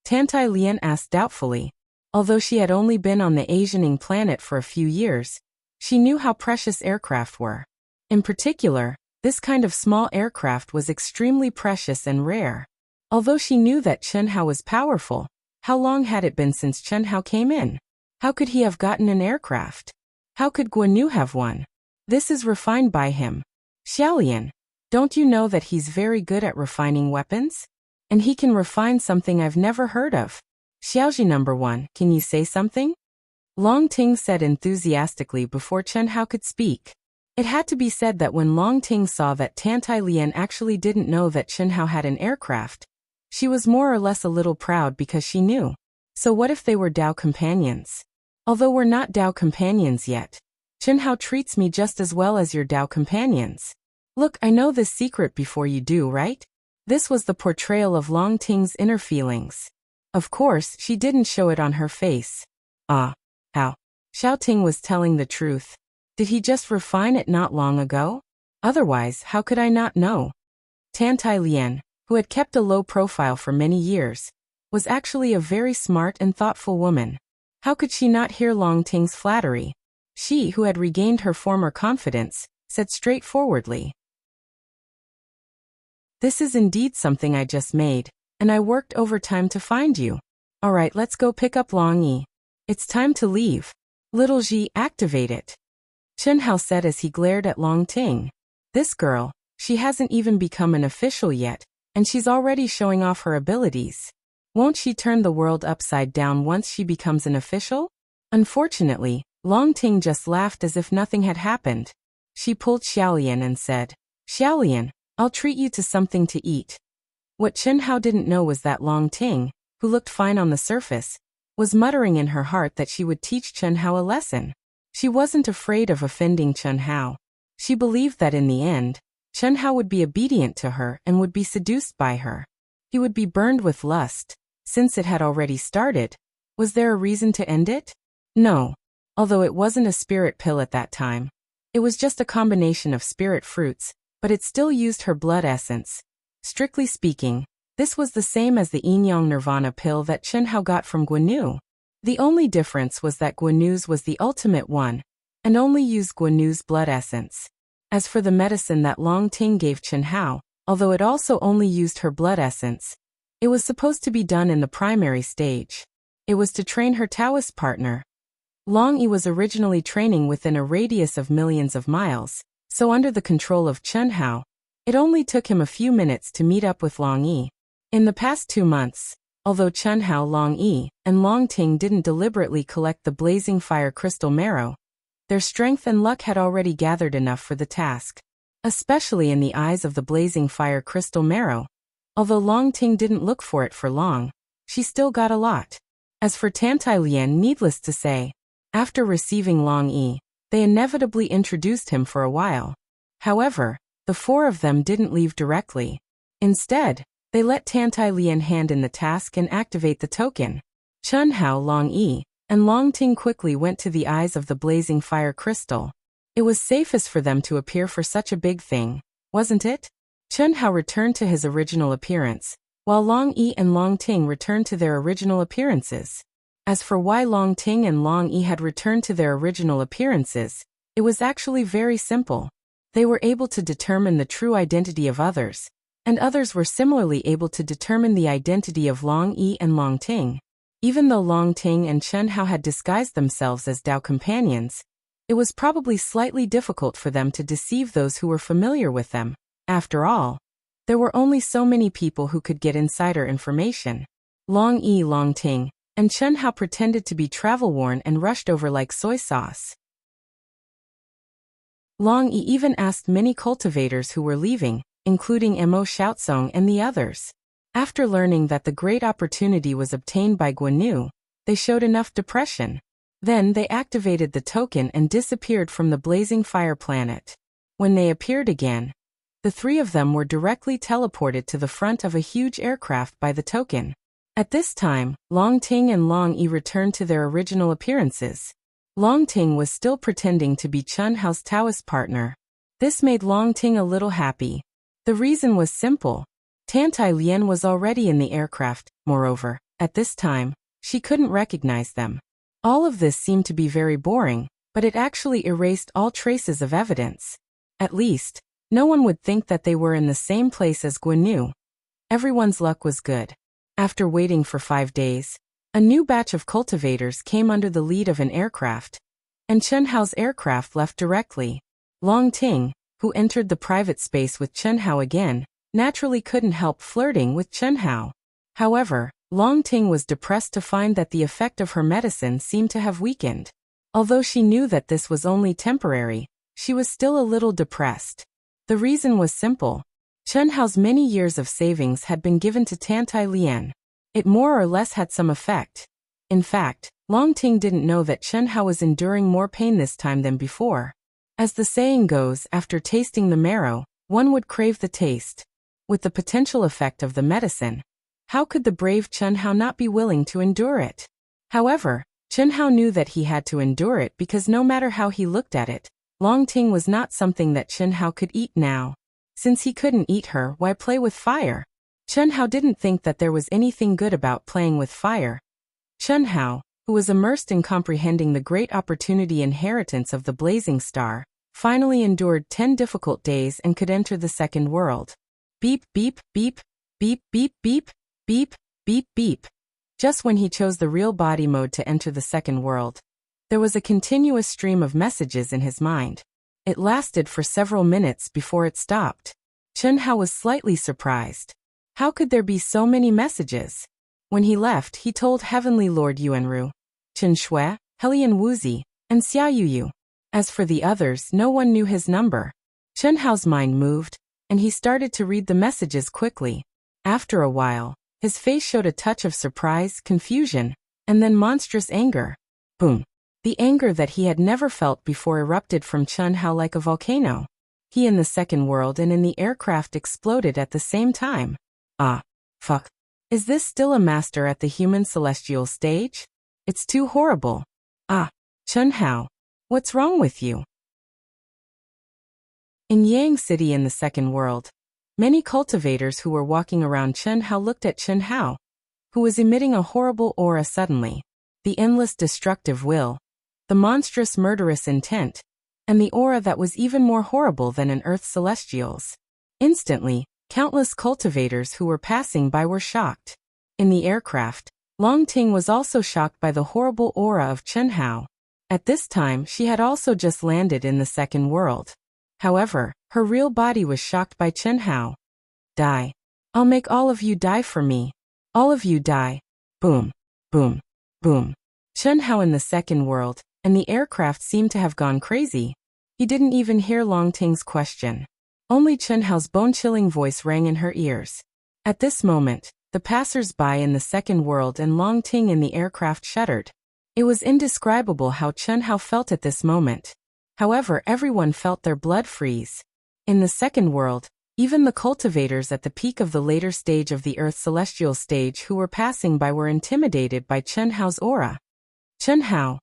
Tantai Lian asked doubtfully. Although she had only been on the Asianing planet for a few years, she knew how precious aircraft were. In particular, this kind of small aircraft was extremely precious and rare. Although she knew that Chen Hao was powerful, how long had it been since Chen Hao came in? How could he have gotten an aircraft? How could Guan have one? This is refined by him. Xiaolian, don't you know that he's very good at refining weapons? And he can refine something I've never heard of. Xiaoji number 1, can you say something? Long Ting said enthusiastically before Chen Hao could speak. It had to be said that when Long Ting saw that Tantai Lian actually didn't know that Chen Hao had an aircraft, she was more or less a little proud because she knew. So what if they were Dao companions? Although we're not Dao companions yet, Chen Hao treats me just as well as your Dao companions. Look, I know this secret before you do, right? This was the portrayal of Long Ting's inner feelings. Of course, she didn't show it on her face. How? Xiao Ting was telling the truth. Did he just refine it not long ago? Otherwise, how could I not know? Tantai Lian, who had kept a low profile for many years, was actually a very smart and thoughtful woman. How could she not hear Long Ting's flattery? She, who had regained her former confidence, said straightforwardly. This is indeed something I just made, and I worked overtime to find you. Alright, let's go pick up Long Yi. It's time to leave. Little Ji, activate it. Chen Hao said as he glared at Long Ting. This girl, she hasn't even become an official yet, and she's already showing off her abilities. Won't she turn the world upside down once she becomes an official? Unfortunately, Long Ting just laughed as if nothing had happened. She pulled Xiaolian and said, Xiaolian, I'll treat you to something to eat. What Chen Hao didn't know was that Long Ting, who looked fine on the surface, was muttering in her heart that she would teach Chen Hao a lesson. She wasn't afraid of offending Chen Hao. She believed that in the end, Chen Hao would be obedient to her and would be seduced by her. He would be burned with lust. Since it had already started, was there a reason to end it? No. Although it wasn't a spirit pill at that time. It was just a combination of spirit fruits, but it still used her blood essence. Strictly speaking, this was the same as the Yin-Yang Nirvana pill that Chen Hao got from Guan. The only difference was that Guan's was the ultimate one, and only used Guan's blood essence. As for the medicine that Long Ting gave Chen Hao, although it also only used her blood essence, it was supposed to be done in the primary stage. It was to train her Taoist partner. Long Yi was originally training within a radius of millions of miles, so under the control of Chen Hao, it only took him a few minutes to meet up with Long Yi. In the past 2 months, although Chen Hao, Long Yi, and Long Ting didn't deliberately collect the blazing fire crystal marrow, their strength and luck had already gathered enough for the task. Especially in the eyes of the blazing fire crystal marrow. Although Long Ting didn't look for it for long, she still got a lot. As for Tantai Lian, needless to say, after receiving Long Yi, they inevitably introduced him for a while. However, the four of them didn't leave directly. Instead, they let Tantai Lian hand in the task and activate the token. Chen Hao, Long Yi, and Long Ting quickly went to the eyes of the blazing fire crystal. It was safest for them to appear for such a big thing, wasn't it? Chen Hao returned to his original appearance, while Long Yi and Long Ting returned to their original appearances. As for why Long Ting and Long Yi had returned to their original appearances, it was actually very simple. They were able to determine the true identity of others, and others were similarly able to determine the identity of Long Yi and Long Ting. Even though Long Ting and Chen Hao had disguised themselves as Dao companions, it was probably slightly difficult for them to deceive those who were familiar with them. After all, there were only so many people who could get insider information. Long Yi, Long Ting, and Chen Hao pretended to be travel-worn and rushed over like soy sauce. Long Yi even asked many cultivators who were leaving, including Mo Xiaozong and the others. After learning that the great opportunity was obtained by Guanyu, they showed enough depression. Then they activated the token and disappeared from the blazing fire planet. When they appeared again, the three of them were directly teleported to the front of a huge aircraft by the token. At this time, Long Ting and Long Yi returned to their original appearances. Long Ting was still pretending to be Chen Hao's Taoist partner. This made Long Ting a little happy. The reason was simple. Tantai Lian was already in the aircraft. Moreover, at this time, she couldn't recognize them. All of this seemed to be very boring, but it actually erased all traces of evidence. At least, no one would think that they were in the same place as Guanyu. Everyone's luck was good. After waiting for 5 days, a new batch of cultivators came under the lead of an aircraft, and Chen Hao's aircraft left directly. Long Ting, who entered the private space with Chen Hao again, naturally couldn't help flirting with Chen Hao. However, Long Ting was depressed to find that the effect of her medicine seemed to have weakened. Although she knew that this was only temporary, she was still a little depressed. The reason was simple. Chen Hao's many years of savings had been given to Tantai Lian. It more or less had some effect. In fact, Long Ting didn't know that Chen Hao was enduring more pain this time than before. As the saying goes, after tasting the marrow, one would crave the taste. With the potential effect of the medicine, how could the brave Chen Hao not be willing to endure it? However, Chen Hao knew that he had to endure it because no matter how he looked at it, Long Ting was not something that Chen Hao could eat now. Since he couldn't eat her, why play with fire? Chen Hao didn't think that there was anything good about playing with fire. Chen Hao, who was immersed in comprehending the great opportunity inheritance of the blazing star, finally endured 10 difficult days and could enter the second world. Beep, beep, beep, beep, beep, beep, beep, beep, beep. Just when he chose the real body mode to enter the second world, there was a continuous stream of messages in his mind. It lasted for several minutes before it stopped. Chen Hao was slightly surprised. How could there be so many messages? When he left, he told Heavenly Lord Yuanru, Chen Shui, Helian Wuzi, and Xia Yuyu. As for the others, no one knew his number. Chen Hao's mind moved, and he started to read the messages quickly. After a while, his face showed a touch of surprise, confusion, and then monstrous anger. Boom! The anger that he had never felt before erupted from Chen Hao like a volcano. He in the second world and in the aircraft exploded at the same time. Ah, fuck. Is this still a master at the human celestial stage? It's too horrible. Ah, Chen Hao, what's wrong with you? In Yang City in the second world, many cultivators who were walking around Chen Hao looked at Chen Hao, who was emitting a horrible aura suddenly. The endless destructive will, the monstrous murderous intent, and the aura that was even more horrible than an Earth Celestial's. Instantly, countless cultivators who were passing by were shocked. In the aircraft, Long Ting was also shocked by the horrible aura of Chen Hao. At this time, she had also just landed in the second world. However, her real body was shocked by Chen Hao. Die. I'll make all of you die for me. All of you die. Boom. Boom. Boom. Chen Hao in the second world, and the aircraft seemed to have gone crazy. He didn't even hear Long Ting's question. Only Chen Hao's bone-chilling voice rang in her ears. At this moment, the passers-by in the second world and Long Ting in the aircraft shuddered. It was indescribable how Chen Hao felt at this moment. However, everyone felt their blood freeze. In the second world, even the cultivators at the peak of the later stage of the Earth's celestial stage who were passing by were intimidated by Chen Hao's aura. Chen Hao.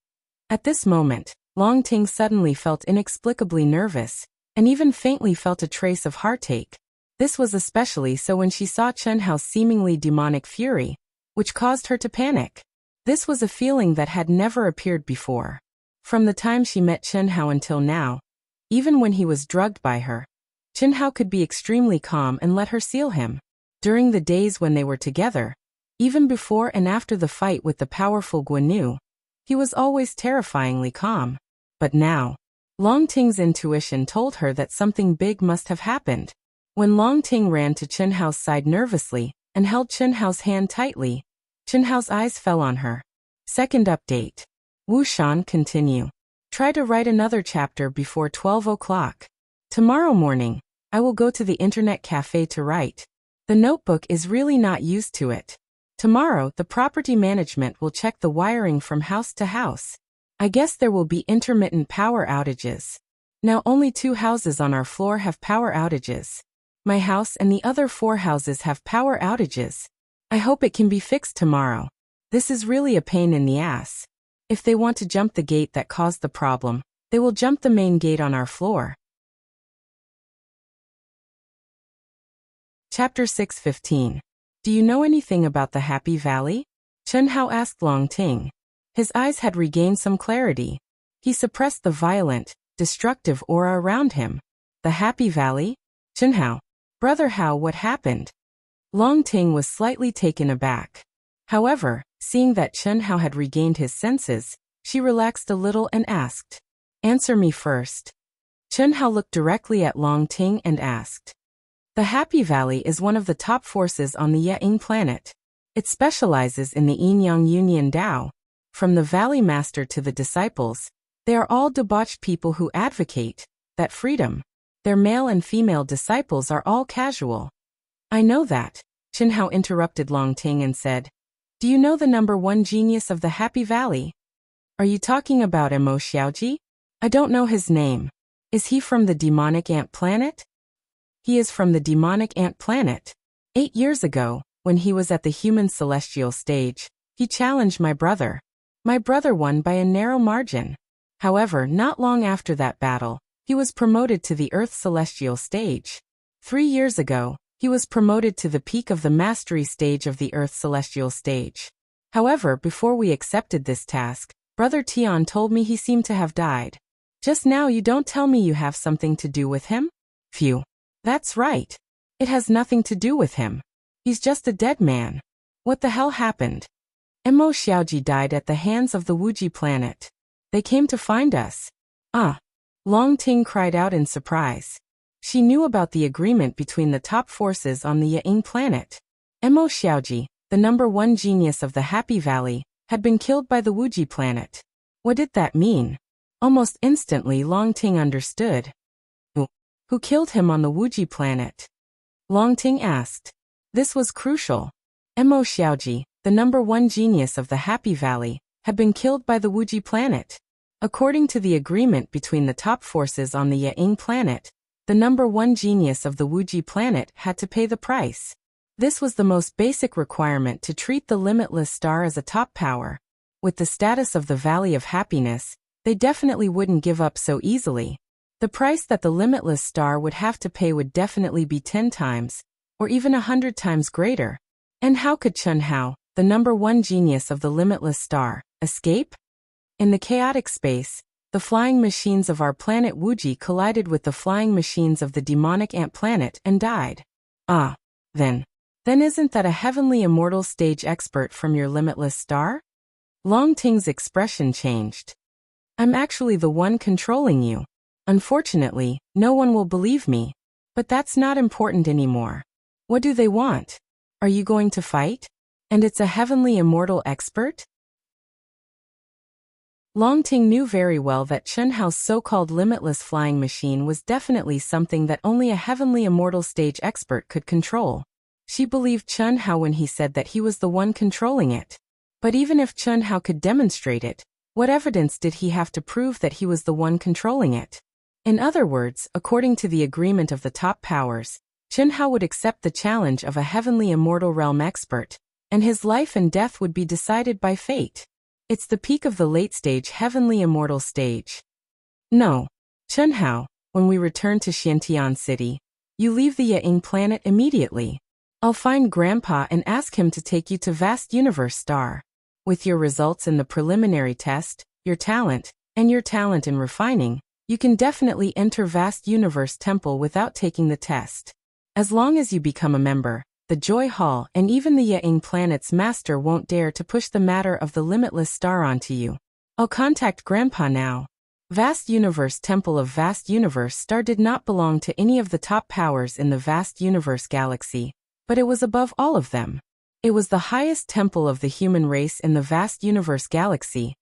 At this moment, Long Ting suddenly felt inexplicably nervous, and even faintly felt a trace of heartache. This was especially so when she saw Chen Hao's seemingly demonic fury, which caused her to panic. This was a feeling that had never appeared before. From the time she met Chen Hao until now, even when he was drugged by her, Chen Hao could be extremely calm and let her seal him. During the days when they were together, even before and after the fight with the powerful Guan, he was always terrifyingly calm. But now, Long Ting's intuition told her that something big must have happened. When Long Ting ran to Chen Hao's side nervously and held Chen Hao's hand tightly, Chen Hao's eyes fell on her. Second update. Wuxian continue. Try to write another chapter before 12 o'clock. Tomorrow morning, I will go to the internet cafe to write. The notebook is really not used to it. Tomorrow, the property management will check the wiring from house to house. I guess there will be intermittent power outages. Now only 2 houses on our floor have power outages. My house and the other 4 houses have power outages. I hope it can be fixed tomorrow. This is really a pain in the ass. If they want to jump the gate that caused the problem, they will jump the main gate on our floor. Chapter 6:15. Do you know anything about the Happy Valley? Chen Hao asked Long Ting. His eyes had regained some clarity. He suppressed the violent, destructive aura around him. The Happy Valley? Chen Hao. Brother Hao, what happened? Long Ting was slightly taken aback. However, seeing that Chen Hao had regained his senses, she relaxed a little and asked, "Answer me first." Chen Hao looked directly at Long Ting and asked, "The Happy Valley is one of the top forces on the Ying planet. It specializes in the Yin-Yang Union Dao. From the Valley Master to the disciples, they are all debauched people who advocate that freedom. Their male and female disciples are all casual." "I know that," Chen Hao interrupted Long Ting and said, "Do you know the number 1 genius of the Happy Valley? Are you talking about Mo Xiaoji? I don't know his name. Is he from the demonic ant planet?" "He is from the demonic ant planet. 8 years ago, when he was at the human celestial stage, he challenged my brother. My brother won by a narrow margin. However, not long after that battle, he was promoted to the Earth celestial stage. 3 years ago, he was promoted to the peak of the mastery stage of the Earth celestial stage. However, before we accepted this task, Brother Tian told me he seemed to have died. Just now you don't tell me you have something to do with him? Phew. That's right. It has nothing to do with him. He's just a dead man. What the hell happened? Mo Xiaoji died at the hands of the Wuxia planet. They came to find us." "Ah." Long Ting cried out in surprise. She knew about the agreement between the top forces on the Ying planet. Mo Xiaoji, the number 1 genius of the Happy Valley, had been killed by the Wuxia planet. What did that mean? Almost instantly Long Ting understood. Who killed him on the Wuxia planet? Long Ting asked. This was crucial. Mo Xiaoji, the number 1 genius of the Happy Valley, had been killed by the Wuxia planet. According to the agreement between the top forces on the Ying planet, the number 1 genius of the Wuxia planet had to pay the price. This was the most basic requirement to treat the limitless star as a top power. With the status of the Valley of Happiness, they definitely wouldn't give up so easily. The price that the limitless star would have to pay would definitely be 10 times, or even 100 times greater. And how could Chen Hao, the number 1 genius of the limitless star, escape? In the chaotic space, the flying machines of our planet Wuxia collided with the flying machines of the demonic ant planet and died. Ah, then isn't that a heavenly immortal stage expert from your limitless star? Long Ting's expression changed. I'm actually the one controlling you. Unfortunately, no one will believe me. But that's not important anymore. What do they want? Are you going to fight? And it's a heavenly immortal expert? Long Ting knew very well that Chen Hao's so-called limitless flying machine was definitely something that only a heavenly immortal stage expert could control. She believed Chun Hao when he said that he was the one controlling it. But even if Chun Hao could demonstrate it, what evidence did he have to prove that he was the one controlling it? In other words, according to the agreement of the top powers, Chun Hao would accept the challenge of a heavenly immortal realm expert, and his life and death would be decided by fate. It's the peak of the late-stage heavenly immortal stage. No. Chun Hao, when we return to Xiantian City, you leave the Ying planet immediately. I'll find Grandpa and ask him to take you to Vast Universe Star. With your results in the preliminary test, your talent in refining, you can definitely enter Vast Universe Temple without taking the test. As long as you become a member, the Joy Hall and even the Ying planet's master won't dare to push the matter of the limitless star onto you. I'll contact Grandpa now. Vast Universe Temple of Vast Universe Star did not belong to any of the top powers in the Vast Universe Galaxy, but it was above all of them. It was the highest temple of the human race in the Vast Universe Galaxy,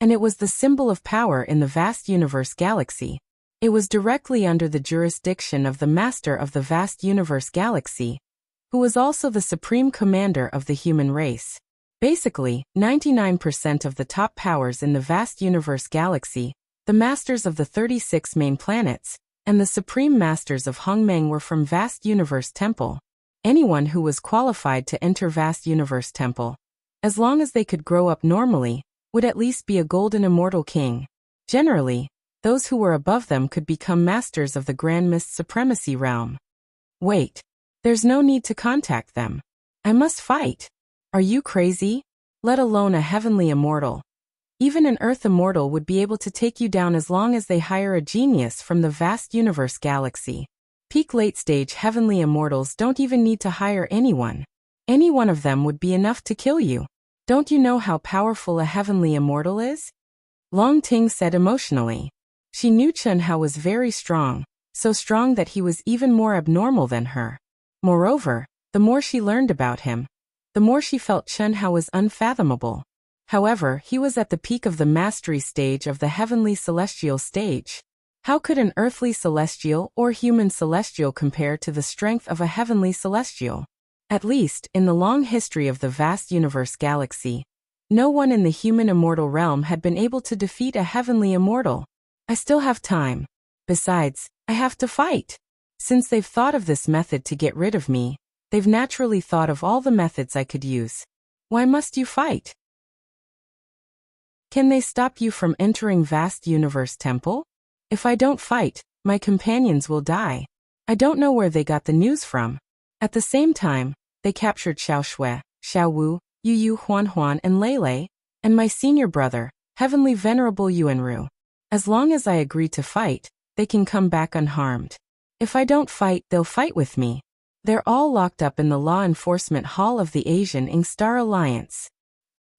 and it was the symbol of power in the Vast Universe Galaxy. It was directly under the jurisdiction of the Master of the Vast Universe Galaxy, who was also the supreme commander of the human race. Basically, 99% of the top powers in the Vast Universe Galaxy, the masters of the 36 main planets, and the supreme masters of Hongmeng were from Vast Universe Temple. Anyone who was qualified to enter Vast Universe Temple, as long as they could grow up normally, would at least be a golden immortal king. Generally, those who were above them could become masters of the Grand Mist Supremacy realm. Wait. There's no need to contact them. I must fight. Are you crazy? Let alone a heavenly immortal. Even an earth immortal would be able to take you down as long as they hire a genius from the Vast Universe Galaxy. Peak late-stage heavenly immortals don't even need to hire anyone. Any one of them would be enough to kill you. Don't you know how powerful a heavenly immortal is? Long Ting said emotionally. She knew Chun Hao was very strong, so strong that he was even more abnormal than her. Moreover, the more she learned about him, the more she felt Chun Hao was unfathomable. However, he was at the peak of the mastery stage of the heavenly celestial stage. How could an earthly celestial or human celestial compare to the strength of a heavenly celestial? At least, in the long history of the Vast Universe Galaxy, no one in the human immortal realm had been able to defeat a heavenly immortal. I still have time. Besides, I have to fight. Since they've thought of this method to get rid of me, they've naturally thought of all the methods I could use. Why must you fight? Can they stop you from entering Vast Universe Temple? If I don't fight, my companions will die. I don't know where they got the news from. At the same time, they captured Xiao Shui, Xiao Wu, Yu Yu Huan Huan and Lei Lei, and my senior brother, Heavenly Venerable Yuanru. As long as I agree to fight, they can come back unharmed. If I don't fight, they'll fight with me. They're all locked up in the Law Enforcement Hall of the Asian Ing Star Alliance.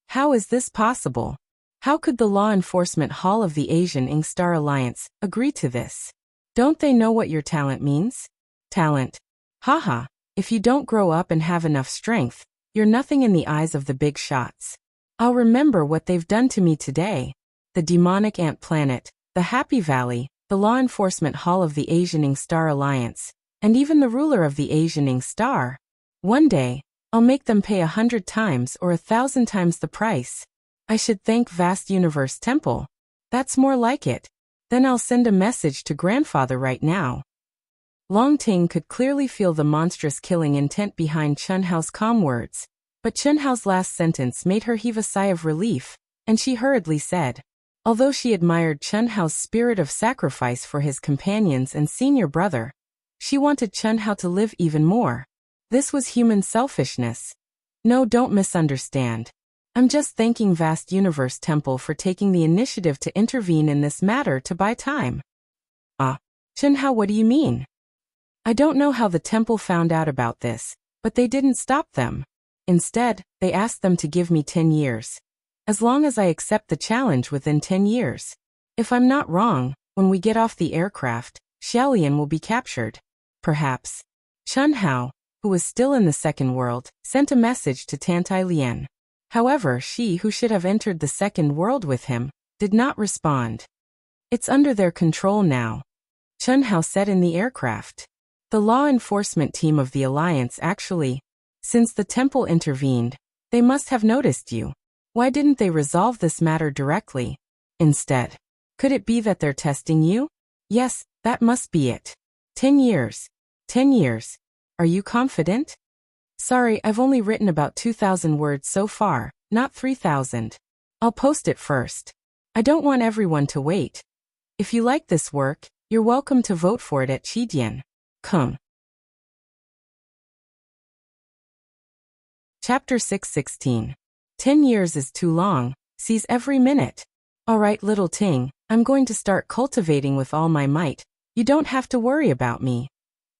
How is this possible? How could the Law Enforcement Hall of the Asian Ing Star Alliance agree to this? Don't they know what your talent means? Talent. Haha, if you don't grow up and have enough strength, you're nothing in the eyes of the big shots. I'll remember what they've done to me today. The demonic ant planet, the Happy Valley, the Law Enforcement Hall of the Asian Ing Star Alliance, and even the ruler of the Asian Ing Star. One day, I'll make them pay 100 times or 1,000 times the price. I should thank Vast Universe Temple. That's more like it. Then I'll send a message to Grandfather right now. Long Ting could clearly feel the monstrous killing intent behind Chun Hao's calm words, but Chun Hao's last sentence made her heave a sigh of relief, and she hurriedly said, although she admired Chun Hao's spirit of sacrifice for his companions and senior brother, she wanted Chun Hao to live even more. This was human selfishness. No, don't misunderstand. I'm just thanking Vast Universe Temple for taking the initiative to intervene in this matter to buy time. Chun Hao, what do you mean? I don't know how the temple found out about this, but they didn't stop them. Instead, they asked them to give me 10 years. As long as I accept the challenge within 10 years. If I'm not wrong, when we get off the aircraft, Xiaolian will be captured. Perhaps. Chun Hao, who was still in the second world, sent a message to Tantai Lian. However, she who should have entered the second world with him, did not respond. It's under their control now. Chun Hao said in the aircraft. The law enforcement team of the Alliance actually, Since the temple intervened, they must have noticed you. Why didn't they resolve this matter directly? Instead, could it be that they're testing you? Yes, that must be it. 10 years. 10 years. Are you confident? Sorry, I've only written about 2,000 words so far, not 3,000. I'll post it first. I don't want everyone to wait. If you like this work, you're welcome to vote for it at Chidian. Come. Chapter 6:16. 10 years is too long, seize every minute. Alright, little Ting, I'm going to start cultivating with all my might. You don't have to worry about me.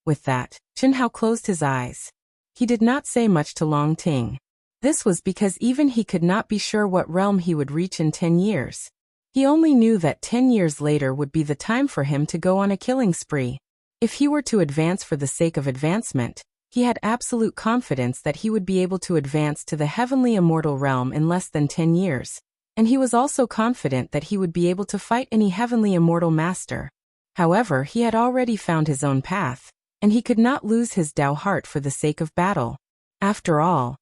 With that, Chenhao closed his eyes. He did not say much to Long Ting. This was because even he could not be sure what realm he would reach in 10 years. He only knew that 10 years later would be the time for him to go on a killing spree. If he were to advance for the sake of advancement, he had absolute confidence that he would be able to advance to the heavenly immortal realm in less than 10 years. And he was also confident that he would be able to fight any heavenly immortal master. However, he had already found his own path, and he could not lose his Dao heart for the sake of battle. After all,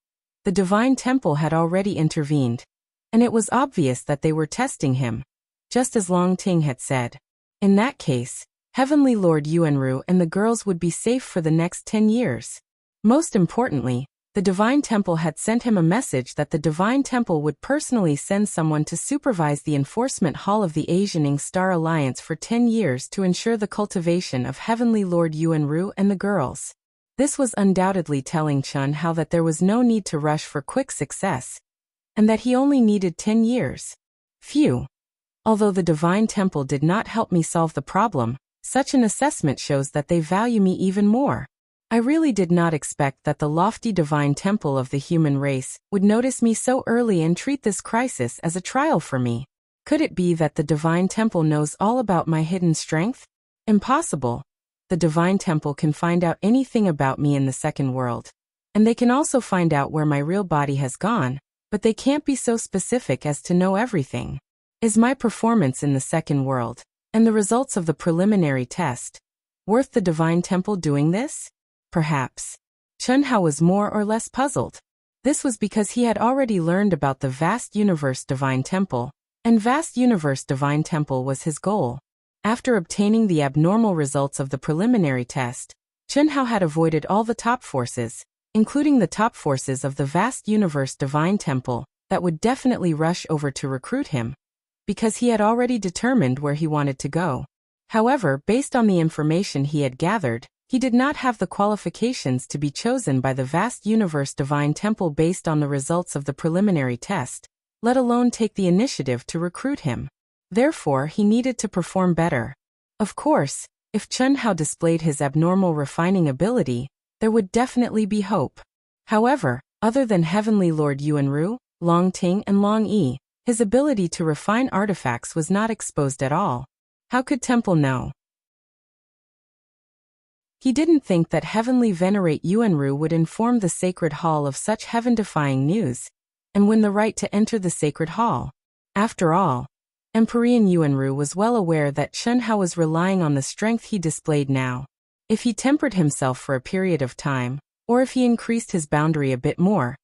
the Divine Temple had already intervened, and it was obvious that they were testing him, just as Long Ting had said. In that case, Heavenly Lord Yuanru and the girls would be safe for the next 10 years. Most importantly, the Divine Temple had sent him a message that the Divine Temple would personally send someone to supervise the enforcement hall of the Asianing Star Alliance for 10 years to ensure the cultivation of Heavenly Lord Yuanru and the girls. This was undoubtedly telling Chenhao that there was no need to rush for quick success, and that he only needed 10 years. Phew. Although the Divine Temple did not help me solve the problem, such an assessment shows that they value me even more. I really did not expect that the lofty Divine Temple of the human race would notice me so early and treat this crisis as a trial for me. Could it be that the Divine Temple knows all about my hidden strength? Impossible. The Divine Temple can find out anything about me in the second world. And they can also find out where my real body has gone, but they can't be so specific as to know everything. Is my performance in the second world, and the results of the preliminary test, worth the Divine Temple doing this? Perhaps. Chenhao was more or less puzzled. This was because he had already learned about the Vast Universe Divine Temple, and Vast Universe Divine Temple was his goal. After obtaining the abnormal results of the preliminary test, Chenhao had avoided all the top forces, including the top forces of the Vast Universe Divine Temple, that would definitely rush over to recruit him, because he had already determined where he wanted to go. However, based on the information he had gathered, he did not have the qualifications to be chosen by the Vast Universe Divine Temple based on the results of the preliminary test, let alone take the initiative to recruit him. Therefore, he needed to perform better. Of course, if Chenhao displayed his abnormal refining ability, there would definitely be hope. However, other than Heavenly Lord Yuanru, Long Ting and Long Yi, his ability to refine artifacts was not exposed at all. How could Temple know? He didn't think that Heavenly Venerate Yuanru would inform the Sacred Hall of such heaven-defying news, and win the right to enter the Sacred Hall. After all, Empyrean Yuanru was well aware that Chenhao was relying on the strength he displayed now. If he tempered himself for a period of time, or if he increased his boundary a bit more,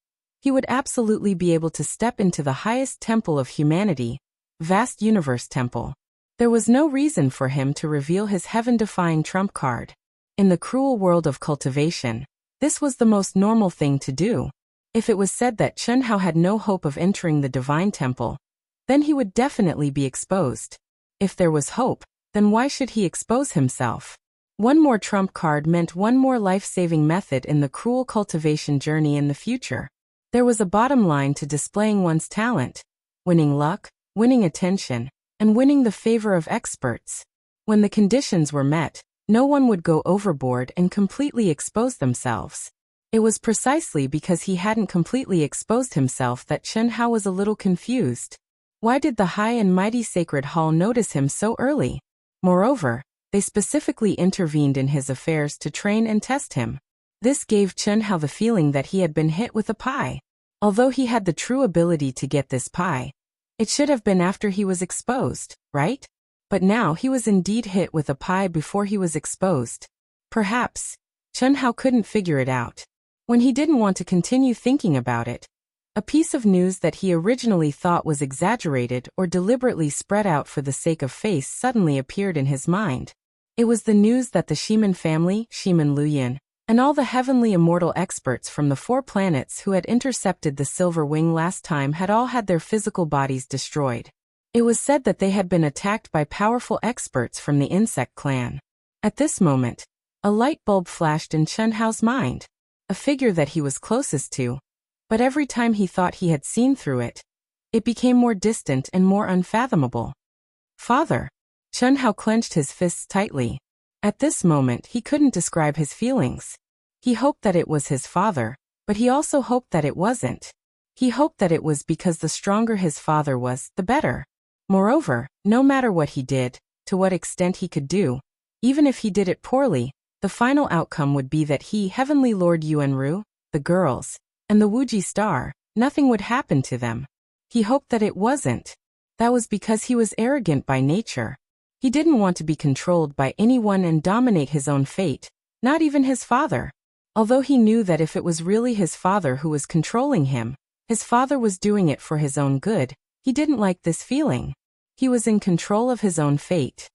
he would absolutely be able to step into the highest temple of humanity, Vast Universe Temple. There was no reason for him to reveal his heaven-defying trump card. In the cruel world of cultivation, this was the most normal thing to do. If it was said that Chenhao had no hope of entering the Divine Temple, then he would definitely be exposed. If there was hope, then why should he expose himself? One more trump card meant one more life-saving method in the cruel cultivation journey in the future. There was a bottom line to displaying one's talent, winning luck, winning attention, and winning the favor of experts. When the conditions were met, no one would go overboard and completely expose themselves. It was precisely because he hadn't completely exposed himself that Chenhao was a little confused. Why did the High and Mighty Sacred Hall notice him so early? Moreover, they specifically intervened in his affairs to train and test him. This gave Chenhao the feeling that he had been hit with a pie. Although he had the true ability to get this pie, it should have been after he was exposed, right? But now he was indeed hit with a pie before he was exposed. Perhaps Chenhao couldn't figure it out. When he didn't want to continue thinking about it, a piece of news that he originally thought was exaggerated or deliberately spread out for the sake of face suddenly appeared in his mind. It was the news that the Shiman family, Shiman Luyin, and all the heavenly immortal experts from the 4 planets who had intercepted the Silver Wing last time had all had their physical bodies destroyed. It was said that they had been attacked by powerful experts from the insect clan. At this moment, a light bulb flashed in Chen Hao's mind, a figure that he was closest to, but every time he thought he had seen through it, it became more distant and more unfathomable. Father. Chen Hao clenched his fists tightly. At this moment he couldn't describe his feelings. He hoped that it was his father, but he also hoped that it wasn't. He hoped that it was because the stronger his father was, the better. Moreover, no matter what he did, to what extent he could do, even if he did it poorly, the final outcome would be that he, Heavenly Lord Yuanru, the girls, and the Wuji star, nothing would happen to them. He hoped that it wasn't. That was because he was arrogant by nature. He didn't want to be controlled by anyone and dominate his own fate, not even his father. Although he knew that if it was really his father who was controlling him, his father was doing it for his own good, he didn't like this feeling. He was in control of his own fate.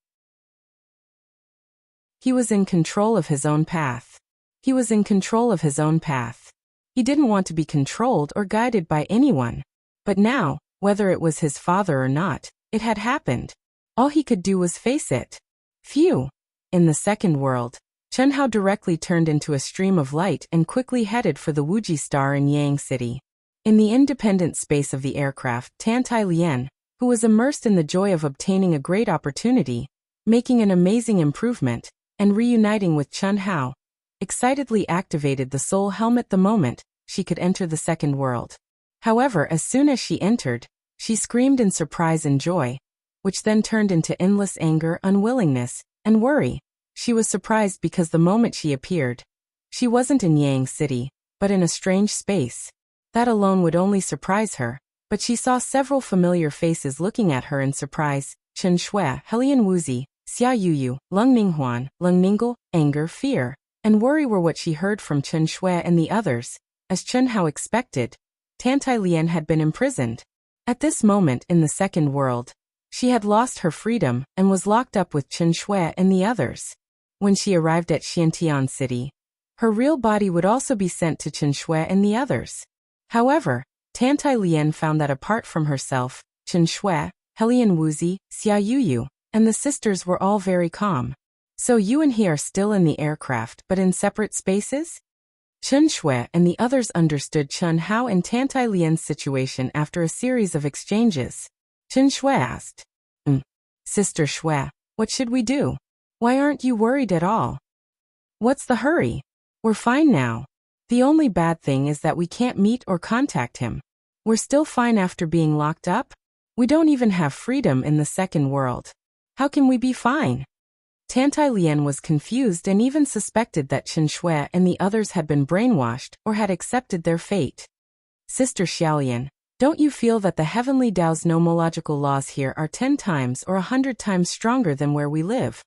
He was in control of his own path. He was in control of his own path. He didn't want to be controlled or guided by anyone. But now, whether it was his father or not, it had happened. All he could do was face it. Phew! In the second world, Chen Hao directly turned into a stream of light and quickly headed for the Wuji star in Yang City. In the independent space of the aircraft, Tantai Lian, who was immersed in the joy of obtaining a great opportunity, making an amazing improvement, and reuniting with Chen Hao, excitedly activated the soul helmet the moment she could enter the second world. However, as soon as she entered, she screamed in surprise and joy, which then turned into endless anger, unwillingness, and worry. She was surprised because the moment she appeared, she wasn't in Yang City, but in a strange space. That alone would only surprise her, but she saw several familiar faces looking at her in surprise: Chen Shui, Helian Wuzi, Xia Yuyu, Lung Ninghuan, Lung Ninggle. Anger, fear, and worry were what she heard from Chen Shui and the others. As Chen Hao expected, Tantai Lian had been imprisoned. At this moment in the second world, she had lost her freedom and was locked up with Chen Shui and the others. When she arrived at Xiantian City, her real body would also be sent to Chen Shui and the others. However, Tantai Lian found that apart from herself, Chen Shui, Helian Wuzi, Xia Yuyu, and the sisters were all very calm. So you and he are still in the aircraft but in separate spaces? Chen Shui and the others understood Chen Hao and Tantai Lian's situation after a series of exchanges. Chen Shui asked, Sister Shui, what should we do? Why aren't you worried at all? What's the hurry? We're fine now. The only bad thing is that we can't meet or contact him. We're still fine after being locked up. We don't even have freedom in the second world. How can we be fine? Tantai Lian was confused and even suspected that Chen Shui and the others had been brainwashed or had accepted their fate. Sister Xiaolian, don't you feel that the heavenly Tao's nomological laws here are 10 times or 100 times stronger than where we live?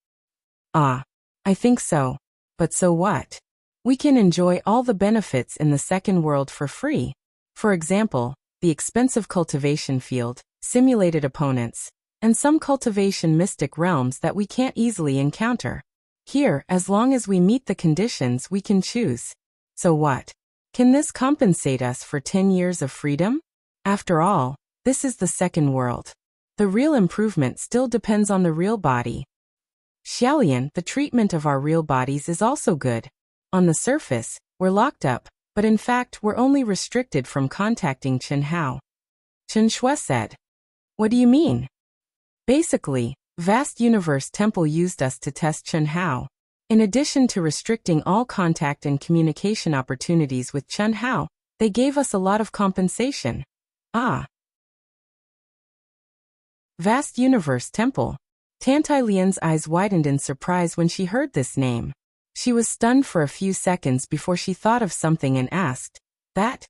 Ah, I think so. But so what? We can enjoy all the benefits in the second world for free. For example, the expensive cultivation field, simulated opponents, and some cultivation mystic realms that we can't easily encounter. Here, as long as we meet the conditions, we can choose. So what? Can this compensate us for 10 years of freedom? After all, this is the second world. The real improvement still depends on the real body. Xiaolian, the treatment of our real bodies is also good. On the surface, we're locked up, but in fact we're only restricted from contacting Chen Hao. Chen Shui said. What do you mean? Basically, Vast Universe Temple used us to test Chen Hao. In addition to restricting all contact and communication opportunities with Chen Hao, they gave us a lot of compensation. Ah. Vast Universe Temple. Tantai Lian's eyes widened in surprise when she heard this name. She was stunned for a few seconds before she thought of something and asked, That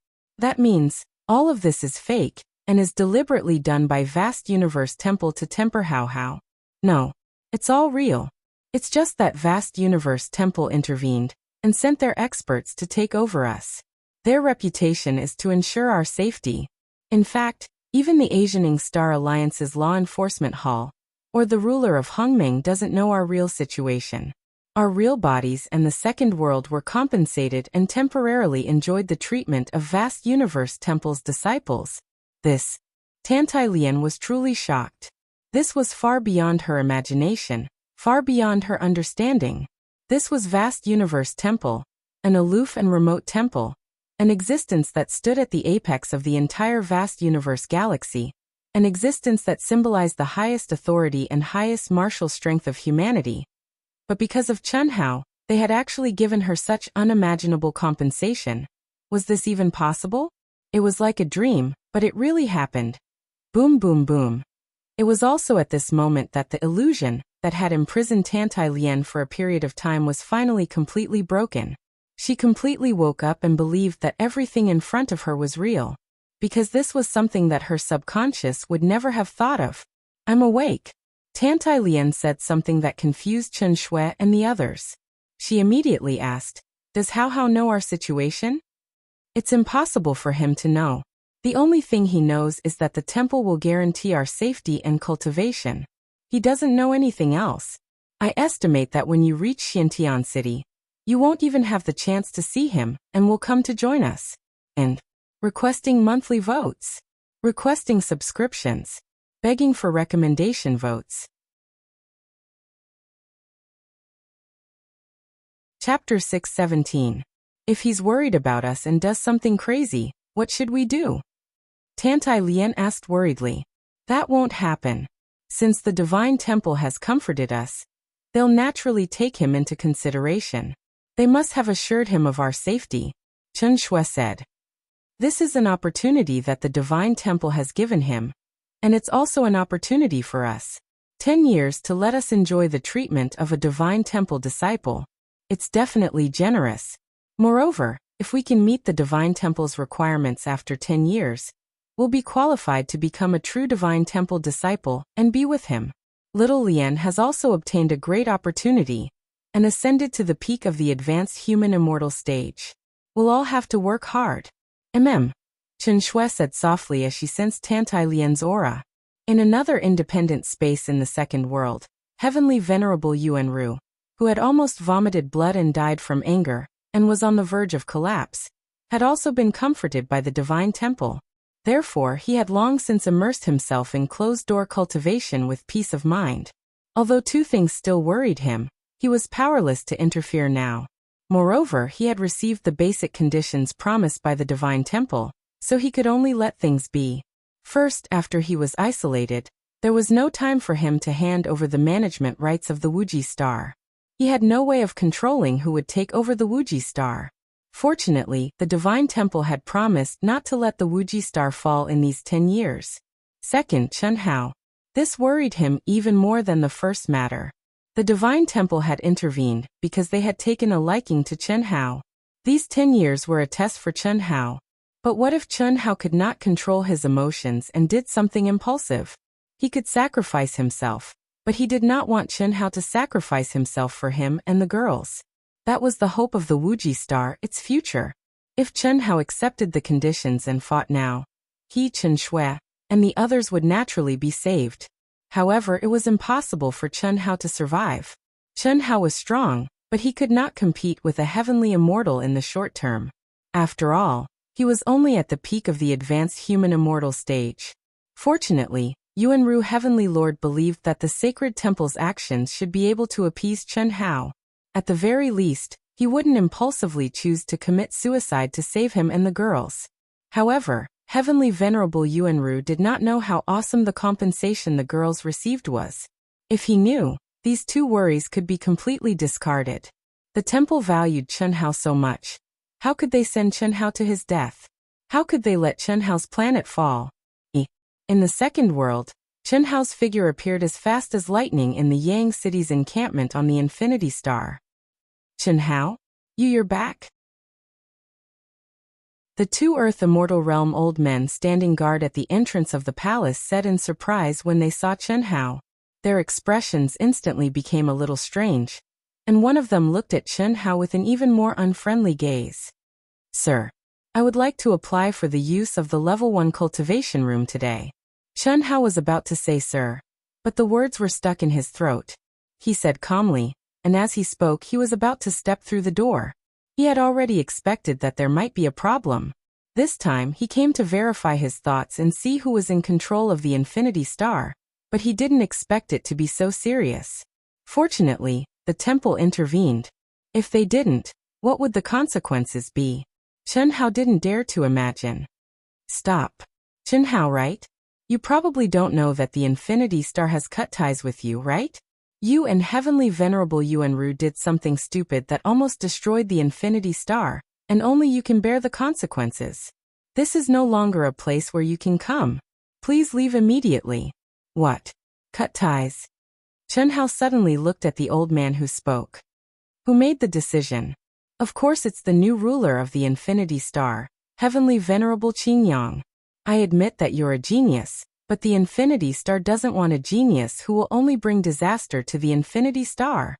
means, all of this is fake, and is deliberately done by Vast Universe Temple to temper Hao Hao. No, it's all real. It's just that Vast Universe Temple intervened, and sent their experts to take over us. Their reputation is to ensure our safety. In fact, even the Asianing Star Alliance's law enforcement hall, or the ruler of Hongming, doesn't know our real situation. Our real bodies and the second world were compensated and temporarily enjoyed the treatment of vast universe temple's disciples. This. Tantai Lian was truly shocked. This was far beyond her imagination, far beyond her understanding. This was vast universe temple, an aloof and remote temple, an existence that stood at the apex of the entire vast universe galaxy, an existence that symbolized the highest authority and highest martial strength of humanity. But because of Chen Hao, they had actually given her such unimaginable compensation. Was this even possible? It was like a dream, but it really happened. Boom, boom, boom. It was also at this moment that the illusion that had imprisoned Tantai Lian for a period of time was finally completely broken. She completely woke up and believed that everything in front of her was real. Because this was something that her subconscious would never have thought of. I'm awake. Tantai Lian said something that confused Chen Shui and the others. She immediately asked, "Does Hao Hao know our situation?" It's impossible for him to know. The only thing he knows is that the temple will guarantee our safety and cultivation. He doesn't know anything else. I estimate that when you reach Xintian City, you won't even have the chance to see him and will come to join us. And requesting monthly votes, requesting subscriptions, begging for recommendation votes. Chapter 617. If he's worried about us and does something crazy, what should we do? Tantai Lian asked worriedly. That won't happen. Since the Divine Temple has comforted us, they'll naturally take him into consideration. They must have assured him of our safety, Chen Shui said. This is an opportunity that the Divine Temple has given him, and it's also an opportunity for us. 10 years to let us enjoy the treatment of a Divine Temple disciple. It's definitely generous. Moreover, if we can meet the Divine Temple's requirements after 10 years, we'll be qualified to become a true Divine Temple disciple and be with him. Little Lian has also obtained a great opportunity and ascended to the peak of the advanced human immortal stage. We'll all have to work hard. Chen Shui said softly as she sensed Tantai Lian's aura. In another independent space in the second world, Heavenly Venerable Yuanru, who had almost vomited blood and died from anger, and was on the verge of collapse, had also been comforted by the Divine Temple. Therefore, he had long since immersed himself in closed-door cultivation with peace of mind. Although two things still worried him, he was powerless to interfere now. Moreover, he had received the basic conditions promised by the Divine Temple, so he could only let things be. First, after he was isolated, there was no time for him to hand over the management rights of the Wuxia Star. He had no way of controlling who would take over the Wuxia Star. Fortunately, the Divine Temple had promised not to let the Wuxia Star fall in these 10 years. Second, Chen Hao. This worried him even more than the first matter. The Divine Temple had intervened because they had taken a liking to Chen Hao. These 10 years were a test for Chen Hao. But what if Chen Hao could not control his emotions and did something impulsive? He could sacrifice himself, but he did not want Chen Hao to sacrifice himself for him and the girls. That was the hope of the Wuxia Star, its future. If Chen Hao accepted the conditions and fought now, he, Chen Shui, and the others would naturally be saved. However, it was impossible for Chen Hao to survive. Chen Hao was strong, but he could not compete with a heavenly immortal in the short term. After all, he was only at the peak of the advanced human immortal stage. Fortunately, Yuanru Heavenly Lord believed that the sacred temple's actions should be able to appease Chen Hao. At the very least, he wouldn't impulsively choose to commit suicide to save him and the girls. However, Heavenly Venerable Yuanru did not know how awesome the compensation the girls received was. If he knew, these two worries could be completely discarded. The temple valued Chen Hao so much. How could they send Chen Hao to his death? How could they let Chen Hao's planet fall? In the second world, Chen Hao's figure appeared as fast as lightning in the Yang City's encampment on the Infinity Star. Chen Hao? You're back? The two Earth Immortal Realm old men standing guard at the entrance of the palace said in surprise when they saw Chen Hao. Their expressions instantly became a little strange. and one of them looked at Chen Hao with an even more unfriendly gaze. Sir, I would like to apply for the use of the level 1 cultivation room today. Chen Hao was about to say sir, but the words were stuck in his throat. He said calmly, and as he spoke he was about to step through the door. He had already expected that there might be a problem. This time he came to verify his thoughts and see who was in control of the Infinity Star, but he didn't expect it to be so serious. Fortunately, the temple intervened. If they didn't, what would the consequences be? Chen Hao didn't dare to imagine. Stop. Chen Hao, right? You probably don't know that the Infinity Star has cut ties with you, right? You and Heavenly Venerable Yuanru did something stupid that almost destroyed the Infinity Star, and only you can bear the consequences. This is no longer a place where you can come. Please leave immediately. What? Cut ties? Chen Hao suddenly looked at the old man who spoke. Who made the decision? Of course it's the new ruler of the Infinity Star, Heavenly Venerable Qingyang. I admit that you're a genius, but the Infinity Star doesn't want a genius who will only bring disaster to the Infinity Star.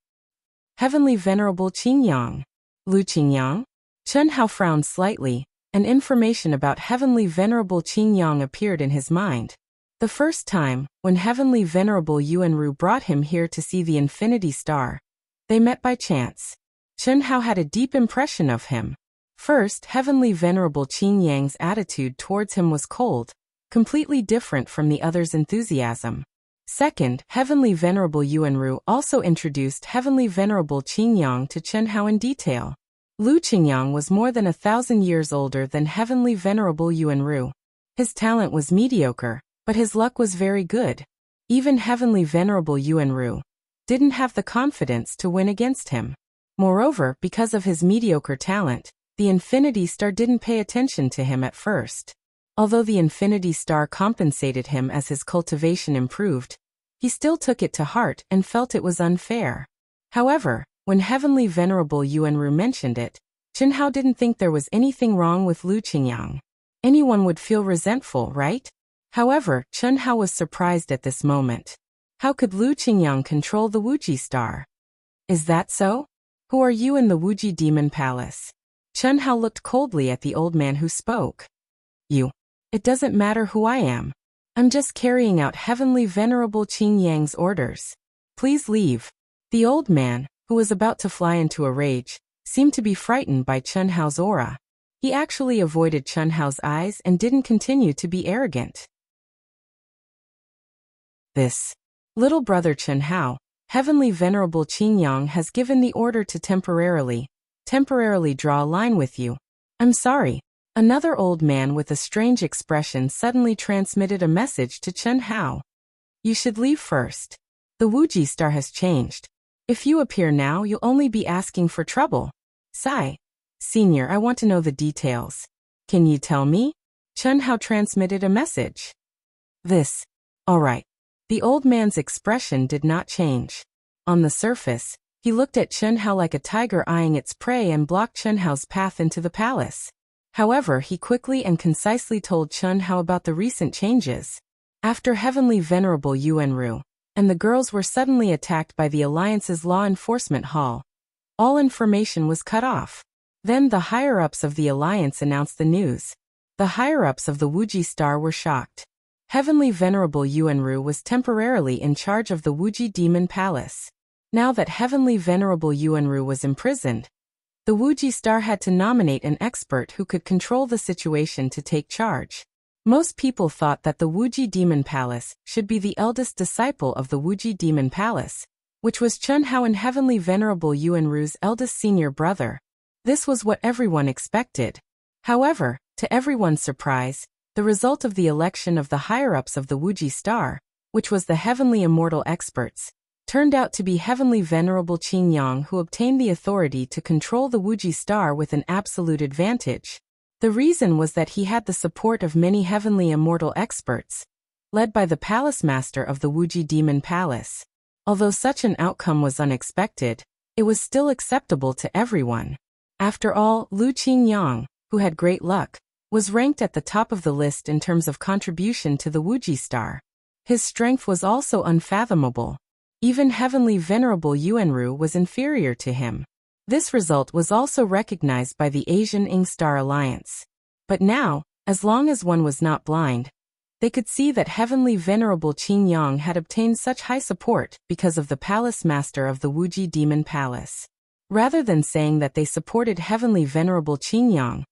Heavenly Venerable Qingyang. Lu Qingyang? Chen Hao frowned slightly, and information about Heavenly Venerable Qingyang appeared in his mind. The first time, when Heavenly Venerable Yuanru brought him here to see the Infinity Star, they met by chance. Chen Hao had a deep impression of him. First, Heavenly Venerable Qingyang's attitude towards him was cold, completely different from the other's enthusiasm. Second, Heavenly Venerable Yuanru also introduced Heavenly Venerable Qingyang to Chen Hao in detail. Lu Qingyang was more than 1,000 years older than Heavenly Venerable Yuanru. His talent was mediocre, but his luck was very good. Even Heavenly Venerable Yuanru didn't have the confidence to win against him. Moreover, because of his mediocre talent, the Infinity Star didn't pay attention to him at first. Although the Infinity Star compensated him as his cultivation improved, he still took it to heart and felt it was unfair. However, when Heavenly Venerable Yuanru mentioned it, Chen Hao didn't think there was anything wrong with Lu Qingyang. Anyone would feel resentful, right? However, Chen Hao was surprised at this moment. How could Lu Qingyang control the Wuxia Star? Is that so? Who are you in the Wuxia Demon Palace? Chen Hao looked coldly at the old man who spoke. You. It doesn't matter who I am. I'm just carrying out Heavenly Venerable Qingyang's orders. Please leave. The old man, who was about to fly into a rage, seemed to be frightened by Chen Hao's aura. He actually avoided Chen Hao's eyes and didn't continue to be arrogant. This little brother Chen Hao, Heavenly Venerable Qingyang has given the order to temporarily draw a line with you. I'm sorry. Another old man with a strange expression suddenly transmitted a message to Chen Hao. You should leave first. The Wuxia Star has changed. If you appear now, you'll only be asking for trouble. Sigh. Senior, I want to know the details. Can you tell me? Chen Hao transmitted a message. This. All right. The old man's expression did not change. On the surface, he looked at Chen Hao like a tiger eyeing its prey and blocked Chen Hao's path into the palace. However, he quickly and concisely told Chen Hao about the recent changes. After Heavenly Venerable Yuanru and the girls were suddenly attacked by the Alliance's law enforcement hall, all information was cut off. Then the higher-ups of the Alliance announced the news. The higher-ups of the Wuxia Star were shocked. Heavenly Venerable Yuanru was temporarily in charge of the Wuxia Demon Palace. Now that Heavenly Venerable Yuanru was imprisoned, the Wuxia Star had to nominate an expert who could control the situation to take charge. Most people thought that the Wuxia Demon Palace should be the eldest disciple of the Wuxia Demon Palace, which was Chen Hao and Heavenly Venerable Yuanru's eldest senior brother. This was what everyone expected. However, to everyone's surprise, the result of the election of the higher-ups of the Wuxia Star, which was the Heavenly Immortal Experts, turned out to be Heavenly Venerable Qingyang, who obtained the authority to control the Wuxia Star with an absolute advantage. The reason was that he had the support of many Heavenly Immortal Experts, led by the Palace Master of the Wuxia Demon Palace. Although such an outcome was unexpected, it was still acceptable to everyone. After all, Lu Qingyang, who had great luck, was ranked at the top of the list in terms of contribution to the Wuxia Star. His strength was also unfathomable. Even heavenly venerable Yuanru was inferior to him. This result was also recognized by the Asian Ing Star Alliance. But now, as long as one was not blind, they could see that heavenly venerable Qin Yang had obtained such high support because of the palace master of the Wuji Demon Palace. Rather than saying that they supported heavenly venerable Qin Yang,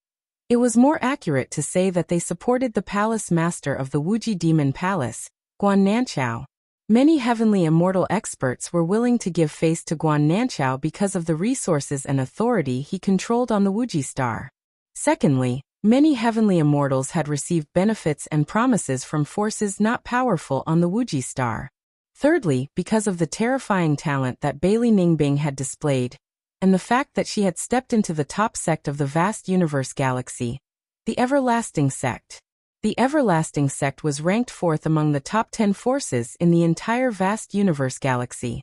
it was more accurate to say that they supported the palace master of the Wuji Demon Palace, Guan Nanchao. Many heavenly immortal experts were willing to give face to Guan Nanchao because of the resources and authority he controlled on the Wuji star. Secondly, many heavenly immortals had received benefits and promises from forces not powerful on the Wuji star. Thirdly, because of the terrifying talent that Bailey Ningbing had displayed, and the fact that she had stepped into the top sect of the vast universe galaxy, the Everlasting Sect. The Everlasting Sect was ranked 4th among the top 10 forces in the entire vast universe galaxy.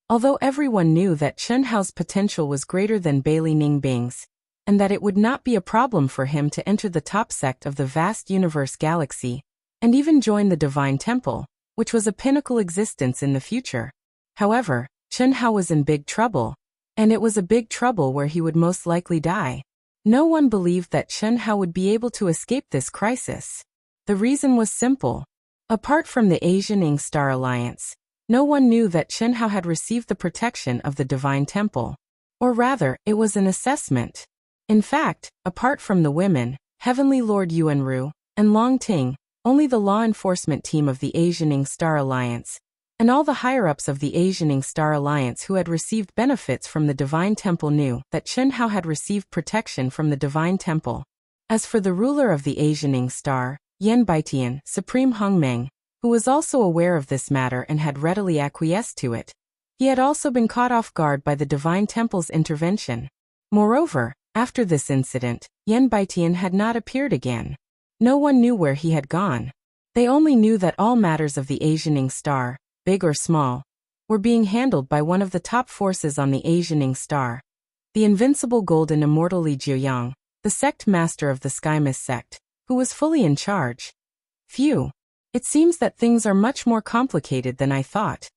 Although everyone knew that Chen Hao's potential was greater than Bailey Ningbing's, and that it would not be a problem for him to enter the top sect of the vast universe galaxy, and even join the Divine Temple, which was a pinnacle existence in the future. However, Chen Hao was in big trouble, and it was a big trouble where he would most likely die. No one believed that Chen Hao would be able to escape this crisis. The reason was simple. Apart from the Asian Ing Star Alliance, no one knew that Chen Hao had received the protection of the Divine Temple. Or rather, it was an assessment. In fact, apart from the women, Heavenly Lord Yuanru, and Long Ting, only the law enforcement team of the Asian Ing Star Alliance, and all the higher-ups of the Asian Ing Star Alliance who had received benefits from the Divine Temple knew that Chen Hao had received protection from the Divine Temple. As for the ruler of the Asian Ing Star, Yan Baitian, Supreme Hongmeng, who was also aware of this matter and had readily acquiesced to it, he had also been caught off guard by the Divine Temple's intervention. Moreover, after this incident, Yan Baitian had not appeared again. No one knew where he had gone. They only knew that all matters of the Asian Ing Star, big or small, were being handled by one of the top forces on the Asian Ing Star, the invincible golden immortal Li Jiuyang, the sect master of the Sky Mist sect, who was fully in charge. Phew. It seems that things are much more complicated than I thought.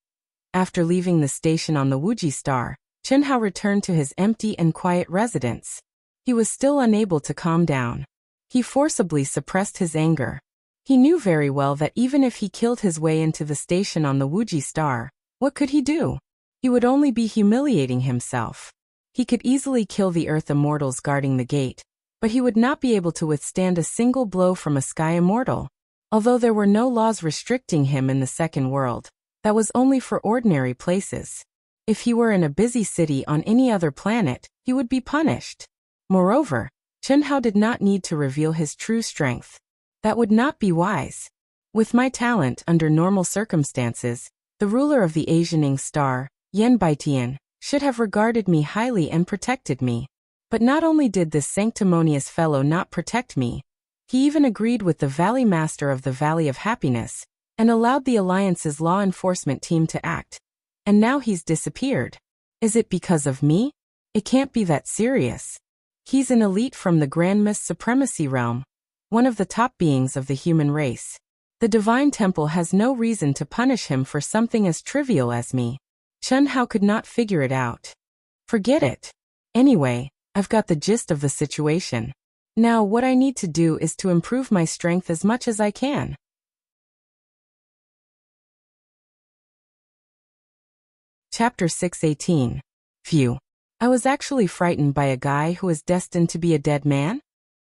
After leaving the station on the Wuji star, Chen Hao returned to his empty and quiet residence. He was still unable to calm down. He forcibly suppressed his anger. He knew very well that even if he killed his way into the station on the Wuji star, what could he do? He would only be humiliating himself. He could easily kill the Earth Immortals guarding the gate, but he would not be able to withstand a single blow from a Sky Immortal. Although there were no laws restricting him in the second world, that was only for ordinary places. If he were in a busy city on any other planet, he would be punished. Moreover, Chen Hao did not need to reveal his true strength. That would not be wise. With my talent under normal circumstances, the ruler of the Asian Ing Star, Yan Baitian, should have regarded me highly and protected me. But not only did this sanctimonious fellow not protect me, he even agreed with the Valley Master of the Valley of Happiness, and allowed the Alliance's law enforcement team to act. And now he's disappeared. Is it because of me? It can't be that serious. He's an elite from the Grand Mist Supremacy realm, one of the top beings of the human race. The Divine Temple has no reason to punish him for something as trivial as me. Chen Hao could not figure it out. Forget it. Anyway, I've got the gist of the situation. Now what I need to do is to improve my strength as much as I can. Chapter 618. Phew. I was actually frightened by a guy who is destined to be a dead man?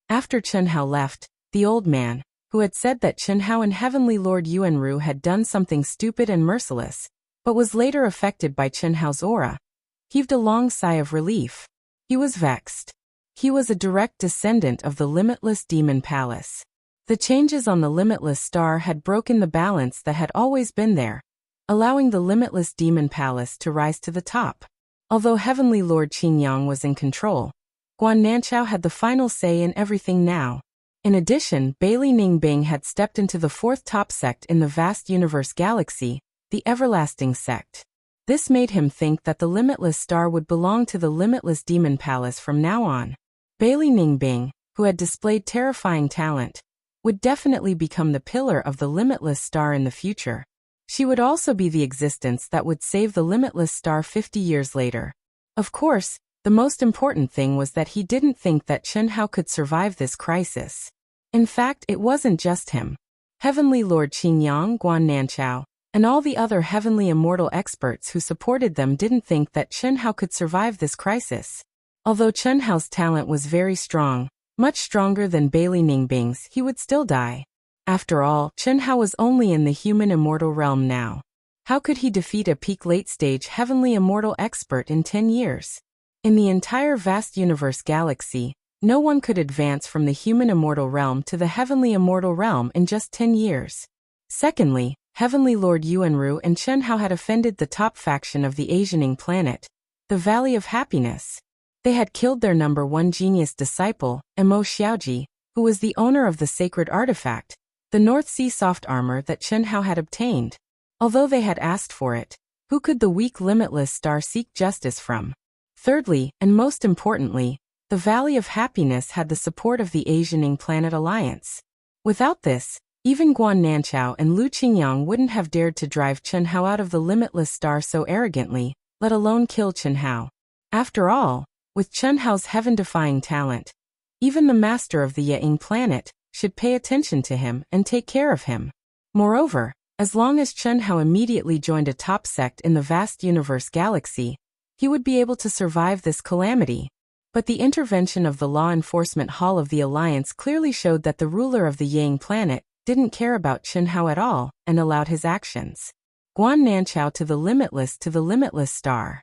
After Chen Hao left, the old man, who had said that Chen Hao and Heavenly Lord Yuanru had done something stupid and merciless, but was later affected by Chen Hao's aura, heaved a long sigh of relief. He was vexed. He was a direct descendant of the Limitless Demon Palace. The changes on the Limitless Star had broken the balance that had always been there, allowing the Limitless Demon Palace to rise to the top. Although Heavenly Lord Qin Yang was in control, Guan Nanchao had the final say in everything now. In addition, Bailey Ningbing had stepped into the 4th top sect in the vast universe galaxy, the Everlasting Sect. This made him think that the Limitless Star would belong to the Limitless Demon Palace from now on. Bailey Ningbing, who had displayed terrifying talent, would definitely become the pillar of the Limitless Star in the future. She would also be the existence that would save the limitless star 50 years later. Of course, the most important thing was that he didn't think that Chen Hao could survive this crisis. In fact, it wasn't just him. Heavenly Lord Qingyang, Guan Nanchao, and all the other heavenly immortal experts who supported them didn't think that Chen Hao could survive this crisis. Although Chen Hao's talent was very strong, much stronger than Bailey Ningbing's, he would still die. After all, Chen Hao was only in the human immortal realm now. How could he defeat a peak late-stage heavenly immortal expert in 10 years? In the entire vast universe galaxy, no one could advance from the human immortal realm to the heavenly immortal realm in just 10 years. Secondly, Heavenly Lord Yuanru and Chen Hao had offended the top faction of the Asianing planet, the Valley of Happiness. They had killed their number one genius disciple, Mo Xiaoji, who was the owner of the sacred artifact, the North Sea soft armor that Chen Hao had obtained. Although they had asked for it, who could the weak limitless star seek justice from? Thirdly, and most importantly, the Valley of Happiness had the support of the Asianing Planet Alliance. Without this, even Guan Nanchao and Lu Qingyang wouldn't have dared to drive Chen Hao out of the limitless star so arrogantly, let alone kill Chen Hao. After all, with Chen Hao's heaven-defying talent, even the master of the Ying planet should pay attention to him and take care of him. Moreover, as long as Chen Hao immediately joined a top sect in the vast universe galaxy, he would be able to survive this calamity. But the intervention of the Law Enforcement Hall of the Alliance clearly showed that the ruler of the Yang planet didn't care about Chen Hao at all and allowed his actions. Guan Nanchao to the limitless star.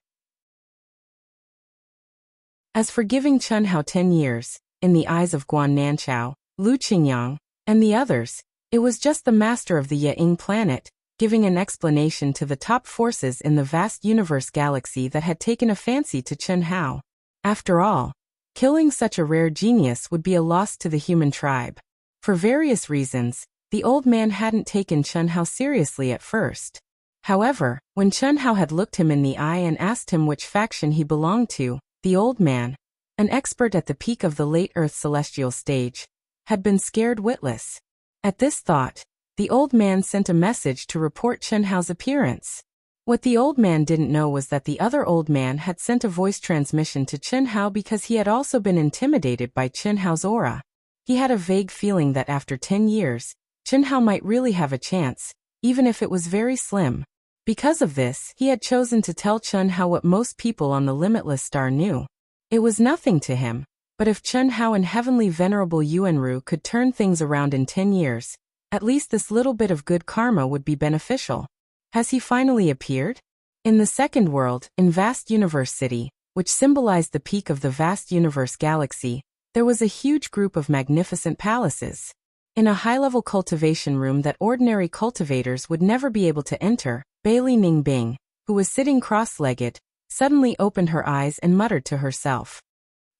As for giving Chen Hao 10 years, in the eyes of Guan Nanchao, Lu Qingyang, and the others, it was just the master of the Ying planet, giving an explanation to the top forces in the vast universe galaxy that had taken a fancy to Chen Hao. After all, killing such a rare genius would be a loss to the human tribe. For various reasons, the old man hadn't taken Chen Hao seriously at first. However, when Chen Hao had looked him in the eye and asked him which faction he belonged to, the old man, an expert at the peak of the late Earth celestial stage, had been scared witless. At this thought, the old man sent a message to report Chen Hao's appearance. What the old man didn't know was that the other old man had sent a voice transmission to Chen Hao because he had also been intimidated by Chen Hao's aura. He had a vague feeling that after 10 years, Chen Hao might really have a chance, even if it was very slim. Because of this, he had chosen to tell Chen Hao what most people on the limitless star knew. It was nothing to him, but if Chen Hao and Heavenly Venerable Yuanru could turn things around in 10 years, at least this little bit of good karma would be beneficial. Has he finally appeared? In the second world, in Vast Universe City, which symbolized the peak of the vast universe galaxy, there was a huge group of magnificent palaces. In a high-level cultivation room that ordinary cultivators would never be able to enter, Bailey Ningbing, who was sitting cross-legged, suddenly opened her eyes and muttered to herself.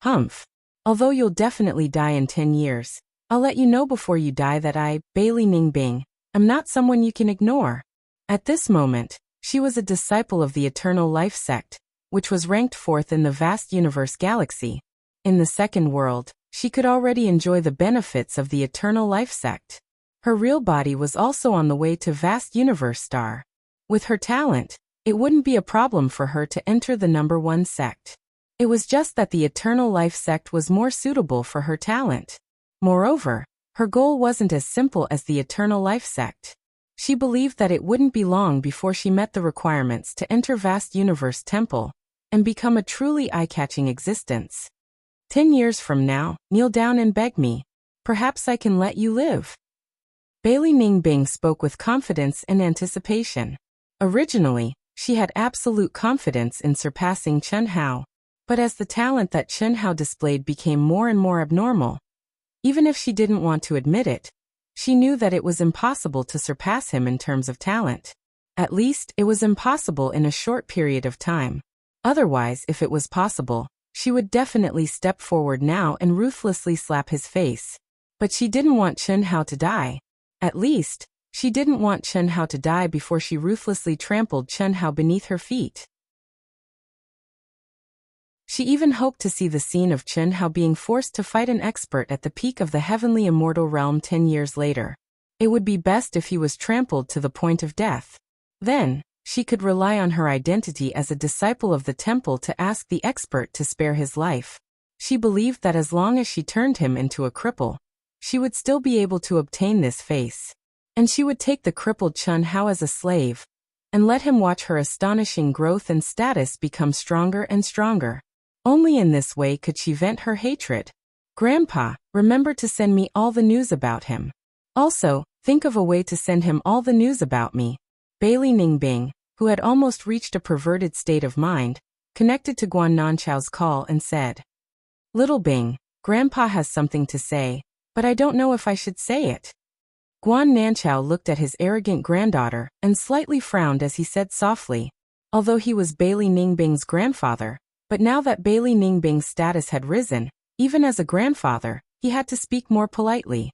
Humph. Although you'll definitely die in 10 years, I'll let you know before you die that I, Bailey Ningbing, am not someone you can ignore. At this moment, she was a disciple of the Eternal Life sect, which was ranked 4th in the vast universe galaxy. In the second world, she could already enjoy the benefits of the Eternal Life sect. Her real body was also on the way to vast universe star. With her talent, it wouldn't be a problem for her to enter the number 1 sect. It was just that the Eternal Life sect was more suitable for her talent. Moreover, her goal wasn't as simple as the Eternal Life sect. She believed that it wouldn't be long before she met the requirements to enter Vast Universe Temple and become a truly eye-catching existence. 10 years from now, kneel down and beg me. Perhaps I can let you live. Bailey Ningbing spoke with confidence and anticipation. Originally, she had absolute confidence in surpassing Chen Hao, but as the talent that Chen Hao displayed became more and more abnormal, even if she didn't want to admit it, she knew that it was impossible to surpass him in terms of talent. At least, it was impossible in a short period of time. Otherwise, if it was possible, she would definitely step forward now and ruthlessly slap his face. But she didn't want Chen Hao to die. At least, she didn't want Chen Hao to die before she ruthlessly trampled Chen Hao beneath her feet. She even hoped to see the scene of Chen Hao being forced to fight an expert at the peak of the heavenly immortal realm 10 years later. It would be best if he was trampled to the point of death. Then, she could rely on her identity as a disciple of the temple to ask the expert to spare his life. She believed that as long as she turned him into a cripple, she would still be able to obtain this face. And she would take the crippled Chun Hao as a slave, and let him watch her astonishing growth and status become stronger and stronger. Only in this way could she vent her hatred. Grandpa, remember to send me all the news about him. Also, think of a way to send him all the news about me. Bailey Ningbing, who had almost reached a perverted state of mind, connected to Guan Nanchao's call and said, "Little Bing, Grandpa has something to say, but I don't know if I should say it." Guan Nanchao looked at his arrogant granddaughter and slightly frowned as he said softly, although he was Bailey Ningbing's grandfather, but now that Bailey Ningbing's status had risen, even as a grandfather, he had to speak more politely.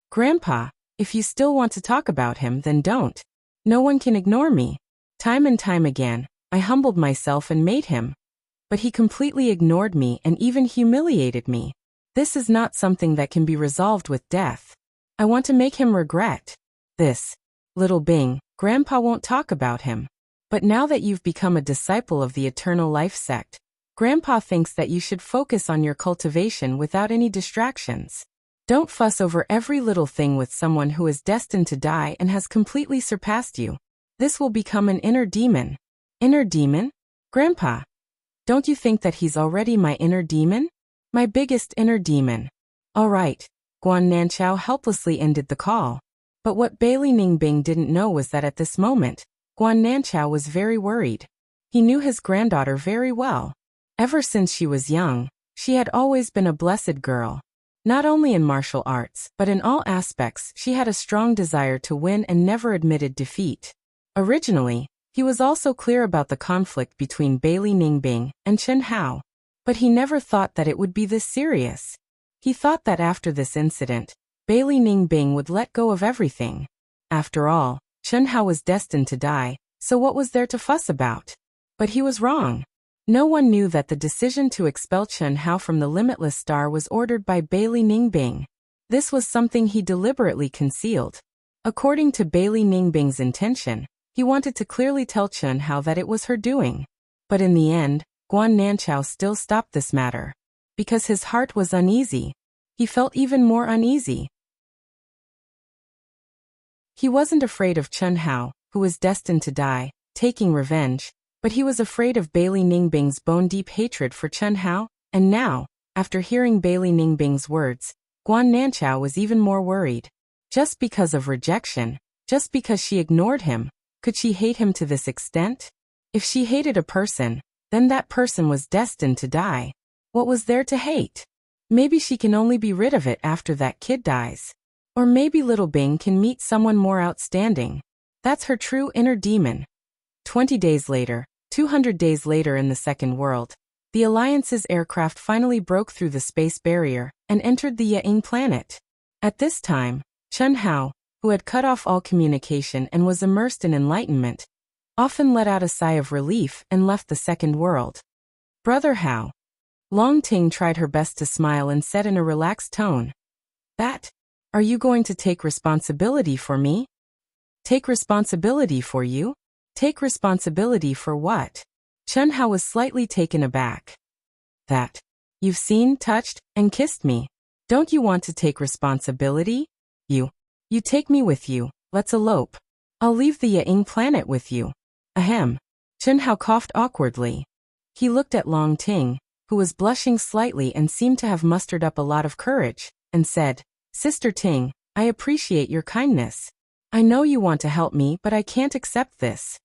"Grandpa, if you still want to talk about him, then don't. No one can ignore me. Time and time again, I humbled myself and made him. But he completely ignored me and even humiliated me. This is not something that can be resolved with death. I want to make him regret this. Little Bing, Grandpa won't talk about him. But now that you've become a disciple of the Eternal Life sect, Grandpa thinks that you should focus on your cultivation without any distractions. Don't fuss over every little thing with someone who is destined to die and has completely surpassed you. This will become an inner demon." "Inner demon? Grandpa, don't you think that he's already my inner demon? My biggest inner demon." "All right." Guan Nanchao helplessly ended the call. But what Bailey Ningbing didn't know was that at this moment, Guan Nanchao was very worried. He knew his granddaughter very well. Ever since she was young, she had always been a blessed girl. Not only in martial arts, but in all aspects she had a strong desire to win and never admitted defeat. Originally, he was also clear about the conflict between Bailey Ningbing and Chun Hao. But he never thought that it would be this serious. He thought that after this incident, Bailey Ningbing would let go of everything. After all, Chun Hao was destined to die, so what was there to fuss about? But he was wrong. No one knew that the decision to expel Chun Hao from the Limitless Star was ordered by Bailey Ningbing. This was something he deliberately concealed. According to Bailey Ningbing's intention, he wanted to clearly tell Chun Hao that it was her doing. But in the end, Guan Nanchao still stopped this matter. Because his heart was uneasy. He felt even more uneasy. He wasn't afraid of Chun Hao, who was destined to die, taking revenge, but he was afraid of Bailey Ningbing's bone-deep hatred for Chun Hao, and now, after hearing Bailey Ningbing's words, Guan Nanchao was even more worried. Just because of rejection, just because she ignored him, could she hate him to this extent? If she hated a person, then that person was destined to die. What was there to hate? Maybe she can only be rid of it after that kid dies. Or maybe Little Bing can meet someone more outstanding. That's her true inner demon. 20 days later, 200 days later in the second world, the Alliance's aircraft finally broke through the space barrier and entered the Ya'ing planet. At this time, Chun Hao, who had cut off all communication and was immersed in enlightenment, often let out a sigh of relief and left the second world. "Brother Hao." Long Ting tried her best to smile and said in a relaxed tone, "That? Are you going to take responsibility for me?" "Take responsibility for you? Take responsibility for what?" Chun Hao was slightly taken aback. "That. You've seen, touched, and kissed me. Don't you want to take responsibility? You take me with you, let's elope. I'll leave the Ya'ing planet with you." Ahem. Chun Hao coughed awkwardly. He looked at Long Ting, who was blushing slightly and seemed to have mustered up a lot of courage, and said, "Sister Ting, I appreciate your kindness. I know you want to help me, but I can't accept this."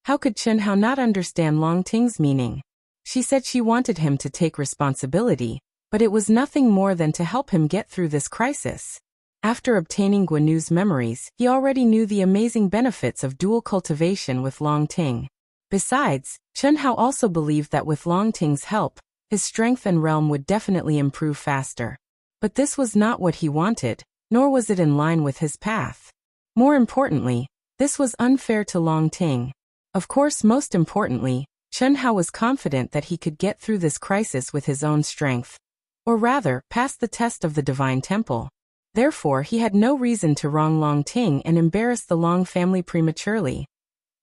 How could Chun Hao not understand Long Ting's meaning? She said she wanted him to take responsibility, but it was nothing more than to help him get through this crisis. After obtaining Guanu's memories, he already knew the amazing benefits of dual cultivation with Long Ting. Besides, Chun Hao also believed that with Long Ting's help, his strength and realm would definitely improve faster. But this was not what he wanted, nor was it in line with his path. More importantly, this was unfair to Long Ting. Of course, most importantly, Chun Hao was confident that he could get through this crisis with his own strength. Or rather, pass the test of the Divine Temple. Therefore, he had no reason to wrong Long Ting and embarrass the Long family prematurely.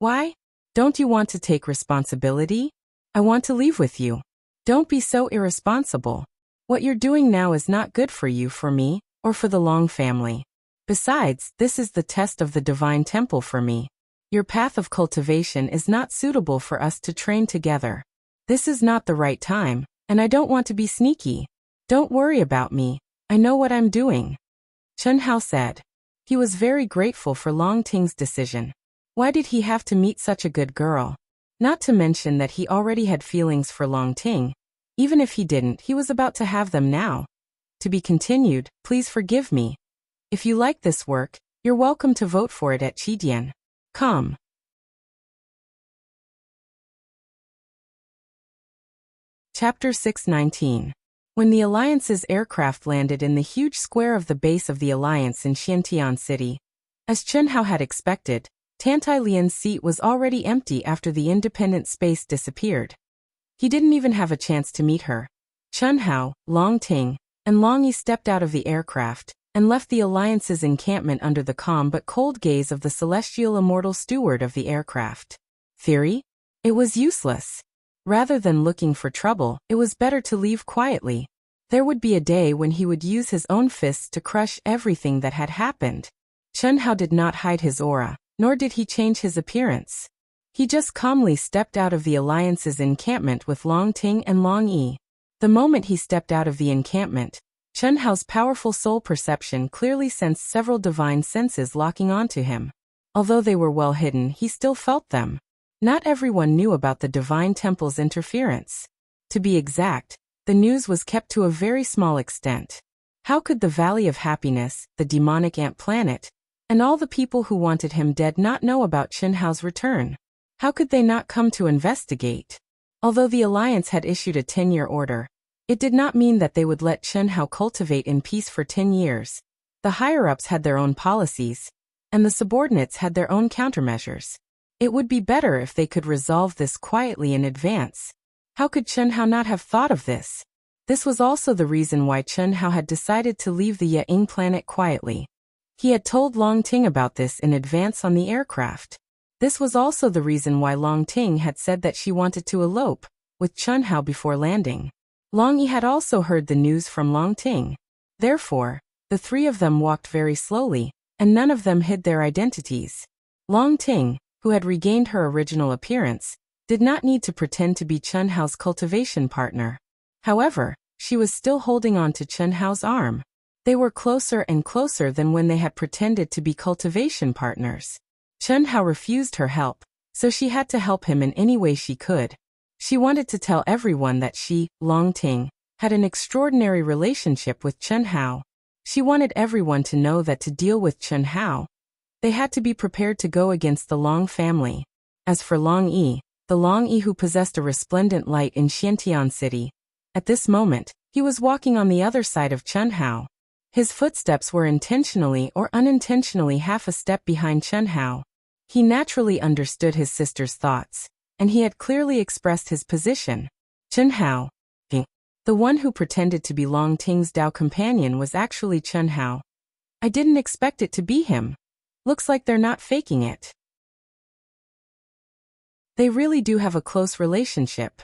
Why? Don't you want to take responsibility? I want to leave with you. Don't be so irresponsible. What you're doing now is not good for you, for me, or for the Long family. Besides, this is the test of the divine temple for me. Your path of cultivation is not suitable for us to train together. This is not the right time, and I don't want to be sneaky. Don't worry about me. I know what I'm doing. Chen Hao said. He was very grateful for Long Ting's decision. Why did he have to meet such a good girl? Not to mention that he already had feelings for Long Ting. Even if he didn't, he was about to have them now. To be continued, please forgive me. If you like this work, you're welcome to vote for it at Qidian. Come. Chapter 619. When the Alliance's aircraft landed in the huge square of the base of the Alliance in Xiantian City, as Chen Hao had expected, Tantai Lian's seat was already empty after the independent space disappeared. He didn't even have a chance to meet her. Chen Hao, Long Ting, and Long Yi stepped out of the aircraft and left the Alliance's encampment under the calm but cold gaze of the celestial immortal steward of the aircraft. Theory? It was useless. Rather than looking for trouble, it was better to leave quietly. There would be a day when he would use his own fists to crush everything that had happened. Chen Hao did not hide his aura, nor did he change his appearance. He just calmly stepped out of the Alliance's encampment with Long Ting and Long Yi. The moment he stepped out of the encampment, Chen Hao's powerful soul perception clearly sensed several divine senses locking onto him. Although they were well hidden, he still felt them. Not everyone knew about the Divine Temple's interference. To be exact, the news was kept to a very small extent. How could the Valley of Happiness, the demonic ant planet, and all the people who wanted him dead not know about Chen Hao's return? How could they not come to investigate? Although the Alliance had issued a 10-year order, it did not mean that they would let Chen Hao cultivate in peace for 10 years. The higher-ups had their own policies, and the subordinates had their own countermeasures. It would be better if they could resolve this quietly in advance. How could Chen Hao not have thought of this? This was also the reason why Chen Hao had decided to leave the Ying planet quietly. He had told Long Ting about this in advance on the aircraft. This was also the reason why Long Ting had said that she wanted to elope with Chen Hao before landing. Long Yi had also heard the news from Long Ting. Therefore, the three of them walked very slowly, and none of them hid their identities. Long Ting, who had regained her original appearance, did not need to pretend to be Chen Hao's cultivation partner. However, she was still holding on to Chen Hao's arm. They were closer and closer than when they had pretended to be cultivation partners. Chen Hao refused her help, so she had to help him in any way she could. She wanted to tell everyone that she, Long Ting, had an extraordinary relationship with Chen Hao. She wanted everyone to know that to deal with Chen Hao, they had to be prepared to go against the Long family. As for Long Yi, the Long Yi who possessed a resplendent light in Xiantian City, at this moment, he was walking on the other side of Chen Hao. His footsteps were intentionally or unintentionally half a step behind Chen Hao. He naturally understood his sister's thoughts, and he had clearly expressed his position. Chen Hao, the one who pretended to be Long Ting's Dao companion, was actually Chen Hao. I didn't expect it to be him. Looks like they're not faking it. They really do have a close relationship.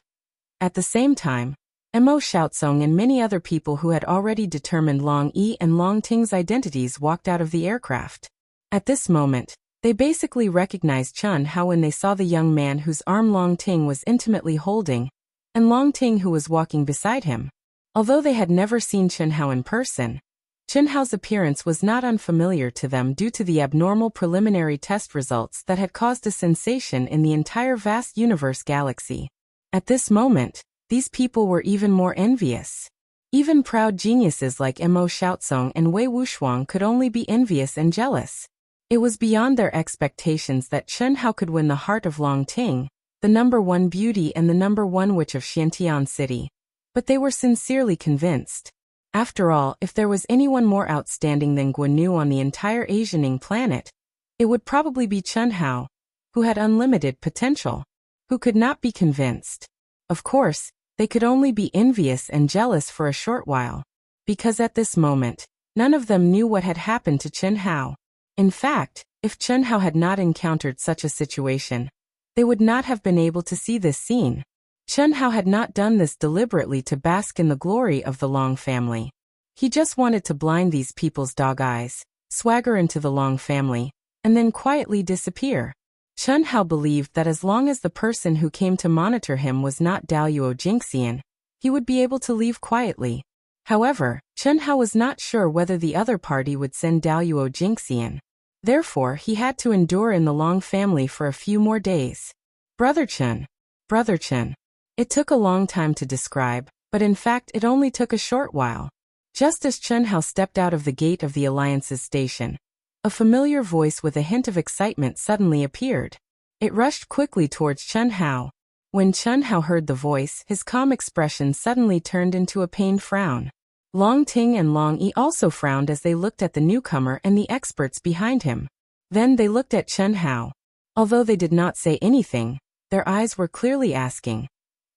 At the same time, Mo Xiaozong and many other people who had already determined Long Yi and Long Ting's identities walked out of the aircraft. At this moment, they basically recognized Chen Hao when they saw the young man whose arm Long Ting was intimately holding, and Long Ting who was walking beside him. Although they had never seen Chen Hao in person, Chen Hao's appearance was not unfamiliar to them due to the abnormal preliminary test results that had caused a sensation in the entire vast universe galaxy. At this moment, these people were even more envious. Even proud geniuses like Mo Xiaozong and Wei Wushuang could only be envious and jealous. It was beyond their expectations that Chen Hao could win the heart of Long Ting, the #1 beauty and the #1 witch of Xiantian City. But they were sincerely convinced. After all, if there was anyone more outstanding than Guanyu on the entire Asianing planet, it would probably be Chen Hao, who had unlimited potential. Who could not be convinced? Of course, they could only be envious and jealous for a short while, because at this moment, none of them knew what had happened to Chen Hao. In fact, If Chen Hao had not encountered such a situation, they would not have been able to see this scene. Chen Hao had not done this deliberately to bask in the glory of the Long family. He just wanted to blind these people's dog eyes, swagger into the Long family, and then quietly disappear. Chen Hao believed that as long as the person who came to monitor him was not Daluo Jingxian, he would be able to leave quietly. However, Chen Hao was not sure whether the other party would send Daluo Jingxian. Therefore, he had to endure in the Long family for a few more days. Brother Chen. Brother Chen. It took a long time to describe, but in fact it only took a short while. Just as Chen Hao stepped out of the gate of the Alliance's station, a familiar voice with a hint of excitement suddenly appeared. It rushed quickly towards Chen Hao. When Chen Hao heard the voice, his calm expression suddenly turned into a pained frown. Long Ting and Long Yi also frowned as they looked at the newcomer and the experts behind him. Then they looked at Chen Hao. Although they did not say anything, their eyes were clearly asking,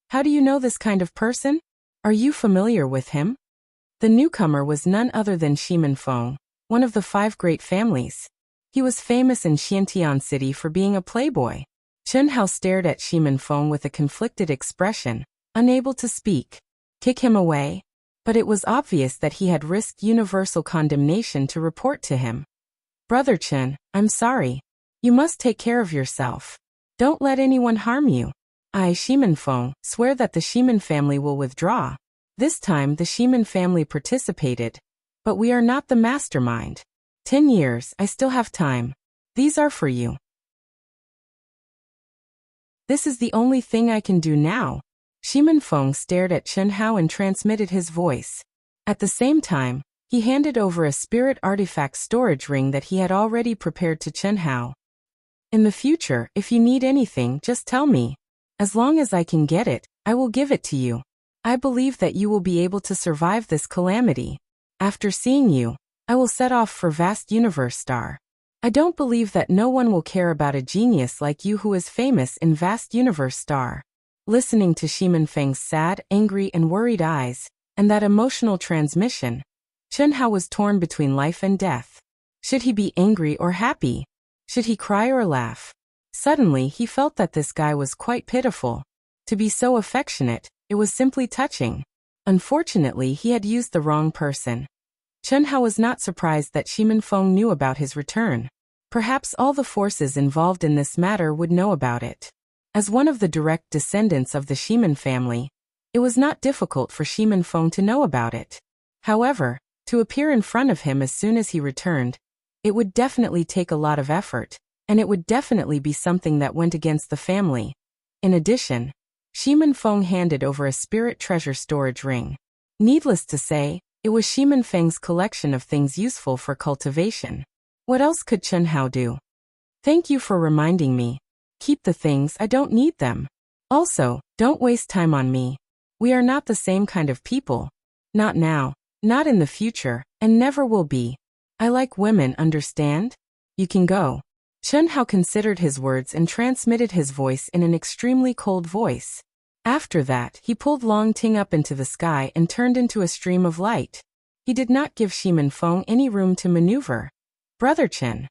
"How do you know this kind of person? Are you familiar with him?" The newcomer was none other than Shimin Feng, one of the 5 great families. He was famous in Xiantian City for being a playboy. Chen Hao stared at Shimin Feng with a conflicted expression, unable to speak. Kick him away? But it was obvious that he had risked universal condemnation to report to him. Brother Chen, I'm sorry. You must take care of yourself. Don't let anyone harm you. I, Shimin Feng, swear that the Shimin family will withdraw. This time the Shimin family participated, but we are not the mastermind. 10 years, I still have time. These are for you. This is the only thing I can do now. Shimin Feng stared at Chen Hao and transmitted his voice. At the same time, he handed over a spirit artifact storage ring that he had already prepared to Chen Hao. In the future, if you need anything, just tell me. As long as I can get it, I will give it to you. I believe that you will be able to survive this calamity. After seeing you, I will set off for Vast Universe Star. I don't believe that no one will care about a genius like you who is famous in Vast Universe Star. Listening to Shimin Feng's sad, angry and worried eyes, and that emotional transmission, Chen Hao was torn between life and death. Should he be angry or happy? Should he cry or laugh? Suddenly he felt that this guy was quite pitiful. To be so affectionate, it was simply touching. Unfortunately, he had used the wrong person. Chen Hao was not surprised that Shimin Feng knew about his return. Perhaps all the forces involved in this matter would know about it. As one of the direct descendants of the Shimin family, it was not difficult for Shimin Feng to know about it. However, to appear in front of him as soon as he returned, it would definitely take a lot of effort, and it would definitely be something that went against the family. In addition, Shimin Feng handed over a spirit treasure storage ring. Needless to say, it was Shimin Feng's collection of things useful for cultivation. What else could Chen Hao do? Thank you for reminding me. Keep the things, I don't need them. Also, don't waste time on me. We are not the same kind of people. Not now, not in the future, and never will be. I like women, understand? You can go. Chen Hao considered his words and transmitted his voice in an extremely cold voice. After that, he pulled Long Ting up into the sky and turned into a stream of light. He did not give Shimin Feng any room to maneuver. Brother Chen.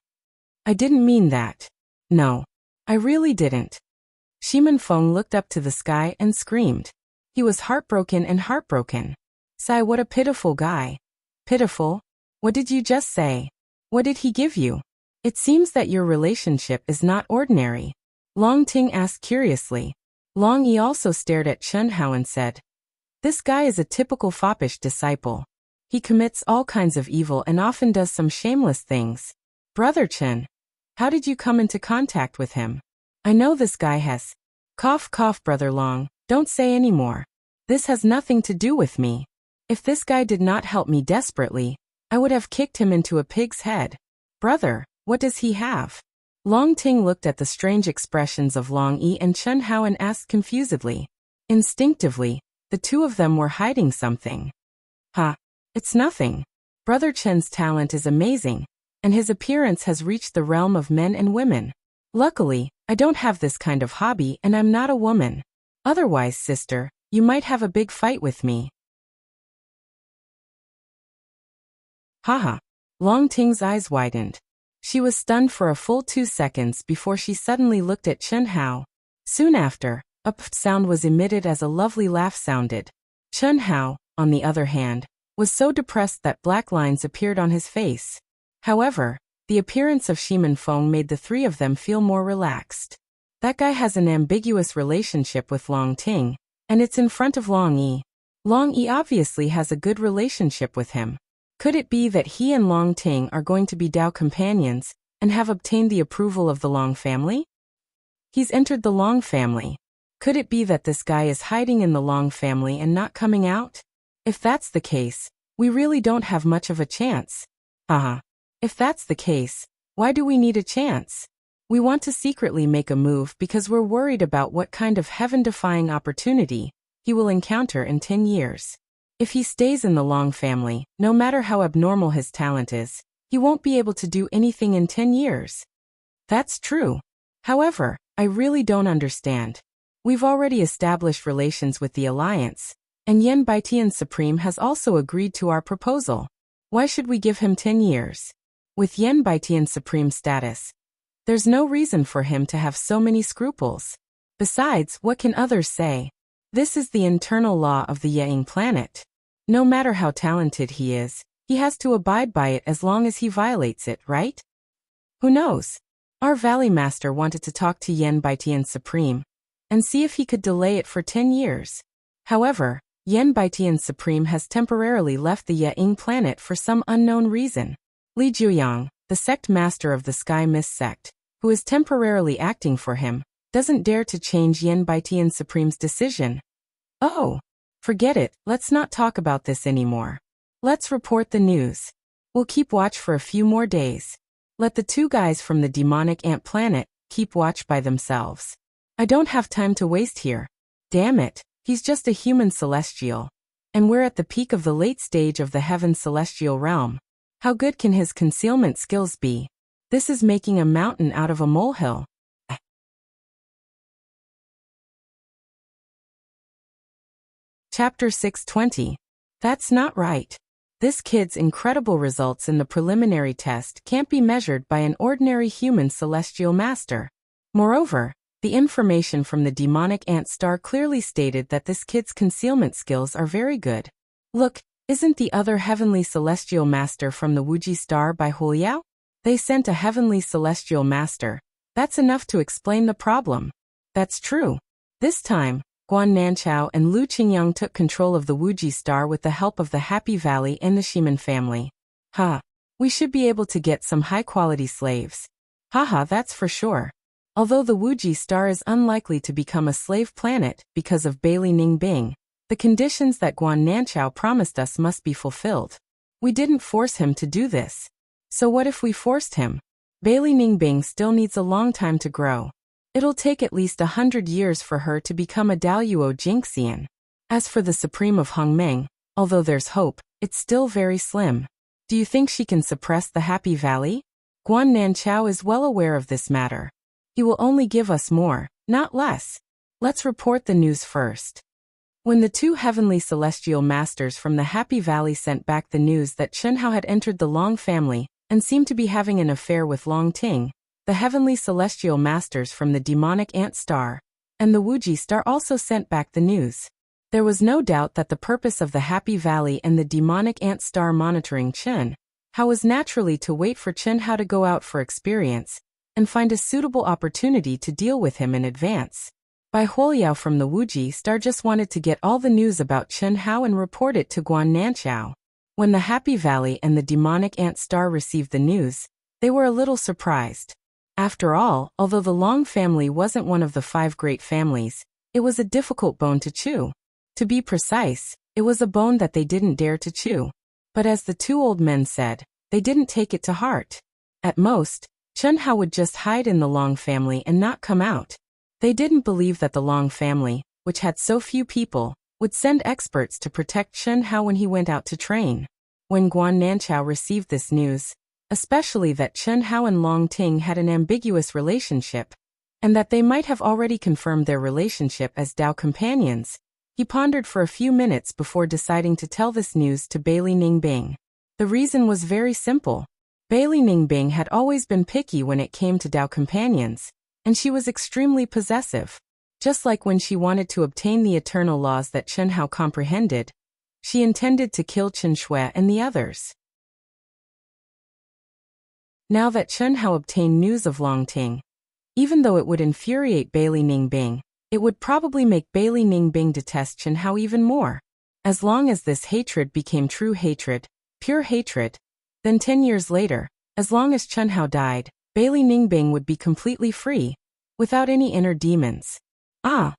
I didn't mean that. No. I really didn't. Shimin Feng looked up to the sky and screamed. He was heartbroken. Sigh, what a pitiful guy. Pitiful? What did you just say? What did he give you? It seems that your relationship is not ordinary. Long Ting asked curiously. Long Yi also stared at Chen Hao and said, "This guy is a typical foppish disciple. He commits all kinds of evil and often does some shameless things. Brother Chen, how did you come into contact with him? I know this guy has..." Cough, cough, Brother Long, don't say any more. This has nothing to do with me. If this guy did not help me desperately, I would have kicked him into a pig's head. Brother, what does he have? Long Ting looked at the strange expressions of Long Yi and Chen Hao and asked confusedly. Instinctively, the two of them were hiding something. It's nothing. Brother Chen's talent is amazing, and his appearance has reached the realm of men and women. Luckily, I don't have this kind of hobby and I'm not a woman. Otherwise, sister, you might have a big fight with me. Haha. Long Ting's eyes widened. She was stunned for a full 2 seconds before she suddenly looked at Chen Hao. Soon after, a pft sound was emitted as a lovely laugh sounded. Chen Hao, on the other hand, was so depressed that black lines appeared on his face. However, the appearance of Shimen Feng made the three of them feel more relaxed. That guy has an ambiguous relationship with Long Ting, and it's in front of Long Yi. Long Yi obviously has a good relationship with him. Could it be that he and Long Ting are going to be Dao companions, and have obtained the approval of the Long family? He's entered the Long family. Could it be that this guy is hiding in the Long family and not coming out? If that's the case, we really don't have much of a chance. Haha. If that's the case, why do we need a chance? We want to secretly make a move because we're worried about what kind of heaven-defying opportunity he will encounter in 10 years. If he stays in the Long family, no matter how abnormal his talent is, he won't be able to do anything in 10 years. That's true. However, I really don't understand. We've already established relations with the Alliance, and Yan Baitian Supreme has also agreed to our proposal. Why should we give him 10 years? With Yan Baitian Supreme status, there's no reason for him to have so many scruples. Besides, what can others say? This is the internal law of the Ying planet. No matter how talented he is, he has to abide by it as long as he violates it, right? Who knows? Our Valley Master wanted to talk to Yan Baitian Supreme and see if he could delay it for 10 years. However, Yan Baitian Supreme has temporarily left the Ying planet for some unknown reason. Li Juyang, the sect master of the Sky Mist sect, who is temporarily acting for him, doesn't dare to change Yan Baitian Supreme's decision. Oh, forget it, let's not talk about this anymore. Let's report the news. We'll keep watch for a few more days. Let the two guys from the demonic ant planet keep watch by themselves. I don't have time to waste here. Damn it, he's just a human celestial. And we're at the peak of the late stage of the heaven celestial realm. How good can his concealment skills be? This is making a mountain out of a molehill. Chapter 620. That's not right. This kid's incredible results in the preliminary test can't be measured by an ordinary human celestial master. Moreover, the information from the demonic ant star clearly stated that this kid's concealment skills are very good. Look, isn't the other heavenly celestial master from the Wuxia star by Wuxia? They sent a heavenly celestial master. That's enough to explain the problem. That's true. This time, Guan Nanchao and Lu Qingyang took control of the Wuxia star with the help of the Happy Valley and the Shimen family. We should be able to get some high-quality slaves. That's for sure. Although the Wuxia star is unlikely to become a slave planet because of Bailey Ningbing, the conditions that Guan Nanchao promised us must be fulfilled. We didn't force him to do this. So what if we forced him? Bailey Ningbing still needs a long time to grow. It'll take at least 100 years for her to become a Daoyuo Jinxian. As for the Supreme of Hongmeng, although there's hope, it's still very slim. Do you think she can suppress the Happy Valley? Guan Nanchao is well aware of this matter. He will only give us more, not less. Let's report the news first. When the two heavenly celestial masters from the Happy Valley sent back the news that Chen Hao had entered the Long family and seemed to be having an affair with Long Ting, the heavenly celestial masters from the demonic ant star and the Wuxia star also sent back the news. There was no doubt that the purpose of the Happy Valley and the demonic ant star monitoring Chen Hao was naturally to wait for Chen Hao to go out for experience and find a suitable opportunity to deal with him in advance. Bai Huoliao from the Wuxia star just wanted to get all the news about Chen Hao and report it to Guan Nanchao. When the Happy Valley and the demonic ant star received the news, they were a little surprised. After all, although the Long family wasn't one of the 5 great families, it was a difficult bone to chew. To be precise, it was a bone that they didn't dare to chew. But as the two old men said, they didn't take it to heart. At most, Chen Hao would just hide in the Long family and not come out. They didn't believe that the Long family, which had so few people, would send experts to protect Chen Hao when he went out to train. When Guan Nanchao received this news, especially that Chen Hao and Long Ting had an ambiguous relationship, and that they might have already confirmed their relationship as Dao companions, he pondered for a few minutes before deciding to tell this news to Bailey Ningbing. The reason was very simple. Bailey Ningbing had always been picky when it came to Dao companions, and she was extremely possessive. Just like when she wanted to obtain the eternal laws that Chen Hao comprehended, she intended to kill Chen Shui and the others. Now that Chen Hao obtained news of Long Ting, even though it would infuriate Bailey Ningbing, it would probably make Bailey Ningbing detest Chen Hao even more. As long as this hatred became true hatred, pure hatred, then 10 years later, as long as Chen Hao died, Bailey Ningbing would be completely free, without any inner demons. Ah!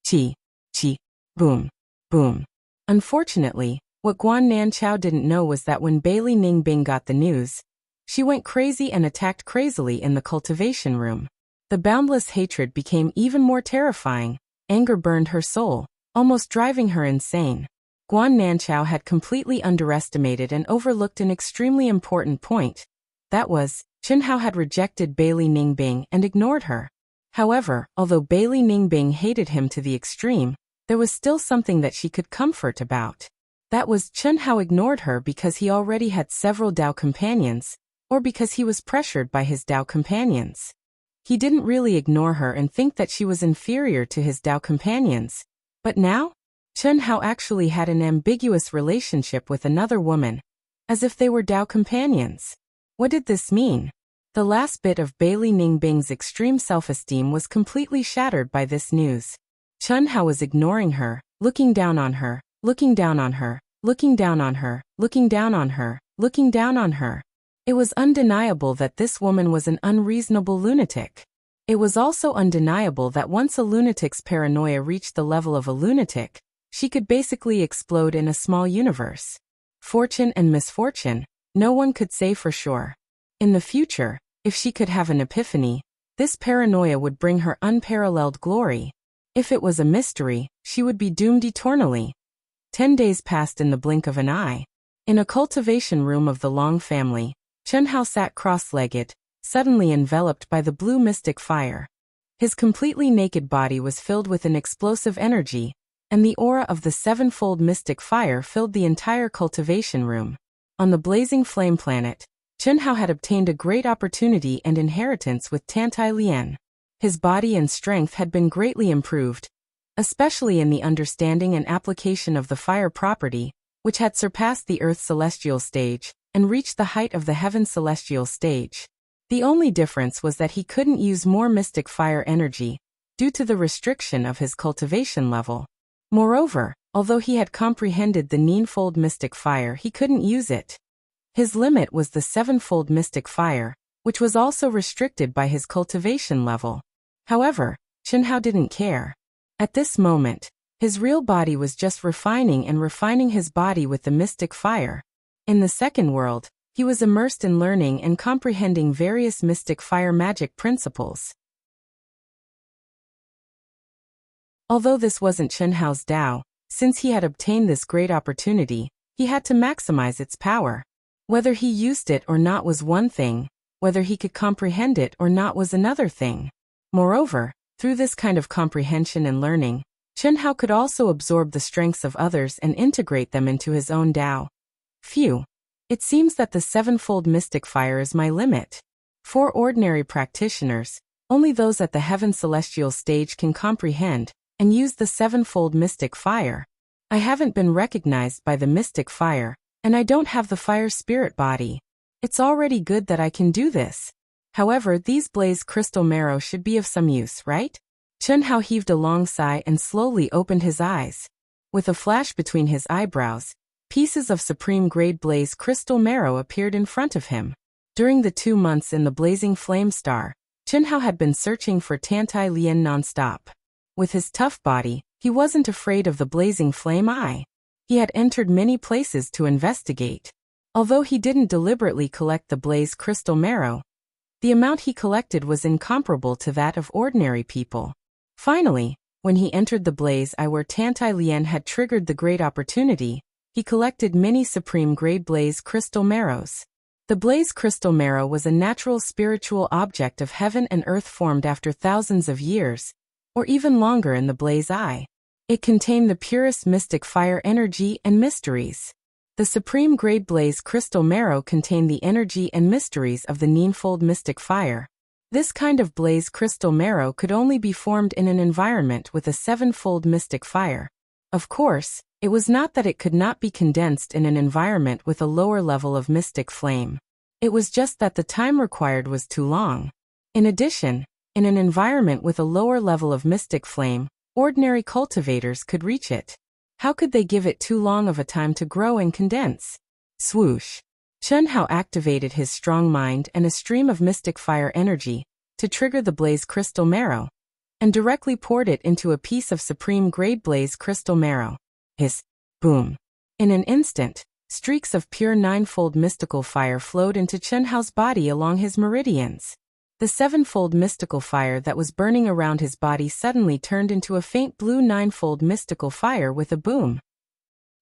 Chi! Chi! Boom! Boom! Unfortunately, what Guan Nanchao didn't know was that when Bailey Ningbing got the news, she went crazy and attacked crazily in the cultivation room. The boundless hatred became even more terrifying. Anger burned her soul, almost driving her insane. Guan Nanchao had completely underestimated and overlooked an extremely important point. That was, Chen Hao had rejected Bailey Ningbing and ignored her. However, although Bailey Ningbing hated him to the extreme, there was still something that she could comfort about. That was Chen Hao ignored her because he already had several Dao companions, or because he was pressured by his Dao companions. He didn't really ignore her and think that she was inferior to his Dao companions. But now, Chen Hao actually had an ambiguous relationship with another woman, as if they were Dao companions. What did this mean? The last bit of Bailey Ningbing's extreme self-esteem was completely shattered by this news. Chen Hao was ignoring her, looking down on her, looking down on her, looking down on her, looking down on her, looking down on her. It was undeniable that this woman was an unreasonable lunatic. It was also undeniable that once a lunatic's paranoia reached the level of a lunatic, she could basically explode in a small universe. Fortune and misfortune, no one could say for sure. In the future, if she could have an epiphany, this paranoia would bring her unparalleled glory. If it was a mystery, she would be doomed eternally. 10 days passed in the blink of an eye. In a cultivation room of the Long family, Chen Hao sat cross-legged, suddenly enveloped by the blue mystic fire. His completely naked body was filled with an explosive energy, and the aura of the sevenfold mystic fire filled the entire cultivation room. On the blazing flame planet, Chen Hao had obtained a great opportunity and inheritance with Tantai Lian. His body and strength had been greatly improved, especially in the understanding and application of the fire property, which had surpassed the Earth celestial stage and reached the height of the Heaven celestial stage. The only difference was that he couldn't use more mystic fire energy, due to the restriction of his cultivation level. Moreover, although he had comprehended the ninefold mystic fire, he couldn't use it. His limit was the sevenfold mystic fire, which was also restricted by his cultivation level. However, Chen Hao didn't care. At this moment, his real body was just refining his body with the mystic fire. In the second world, he was immersed in learning and comprehending various mystic fire magic principles. Although this wasn't Chen Hao's Dao, since he had obtained this great opportunity, he had to maximize its power. Whether he used it or not was one thing, whether he could comprehend it or not was another thing. Moreover, through this kind of comprehension and learning, Chen Hao could also absorb the strengths of others and integrate them into his own Dao. Phew! It seems that the sevenfold mystic fire is my limit. For ordinary practitioners, only those at the Heaven celestial stage can comprehend and use the sevenfold mystic fire. I haven't been recognized by the mystic fire, and I don't have the fire spirit body. It's already good that I can do this. However, these blaze crystal marrow should be of some use, right? Chen Hao heaved a long sigh and slowly opened his eyes. With a flash between his eyebrows, pieces of supreme-grade blaze crystal marrow appeared in front of him. During the 2 months in the blazing flame star, Chen Hao had been searching for Tantai Lian non-stop. With his tough body, he wasn't afraid of the blazing flame eye. He had entered many places to investigate. Although he didn't deliberately collect the blaze crystal marrow, the amount he collected was incomparable to that of ordinary people. Finally, when he entered the blaze eye where Tantai Lian had triggered the great opportunity, he collected many supreme-grade blaze crystal marrows. The blaze crystal marrow was a natural spiritual object of heaven and earth formed after thousands of years, or even longer in the blaze eye. It contained the purest mystic fire energy and mysteries. The supreme grade blaze crystal marrow contained the energy and mysteries of the ninefold mystic fire. This kind of blaze crystal marrow could only be formed in an environment with a sevenfold mystic fire. Of course, it was not that it could not be condensed in an environment with a lower level of mystic flame. It was just that the time required was too long. In addition, in an environment with a lower level of mystic flame, ordinary cultivators could reach it. How could they give it too long of a time to grow and condense? Swoosh! Chen Hao activated his strong mind and a stream of mystic fire energy to trigger the blaze crystal marrow, and directly poured it into a piece of supreme grade blaze crystal marrow. Hiss! Boom! In an instant, streaks of pure ninefold mystical fire flowed into Chen Hao's body along his meridians. The sevenfold mystical fire that was burning around his body suddenly turned into a faint blue ninefold mystical fire with a boom.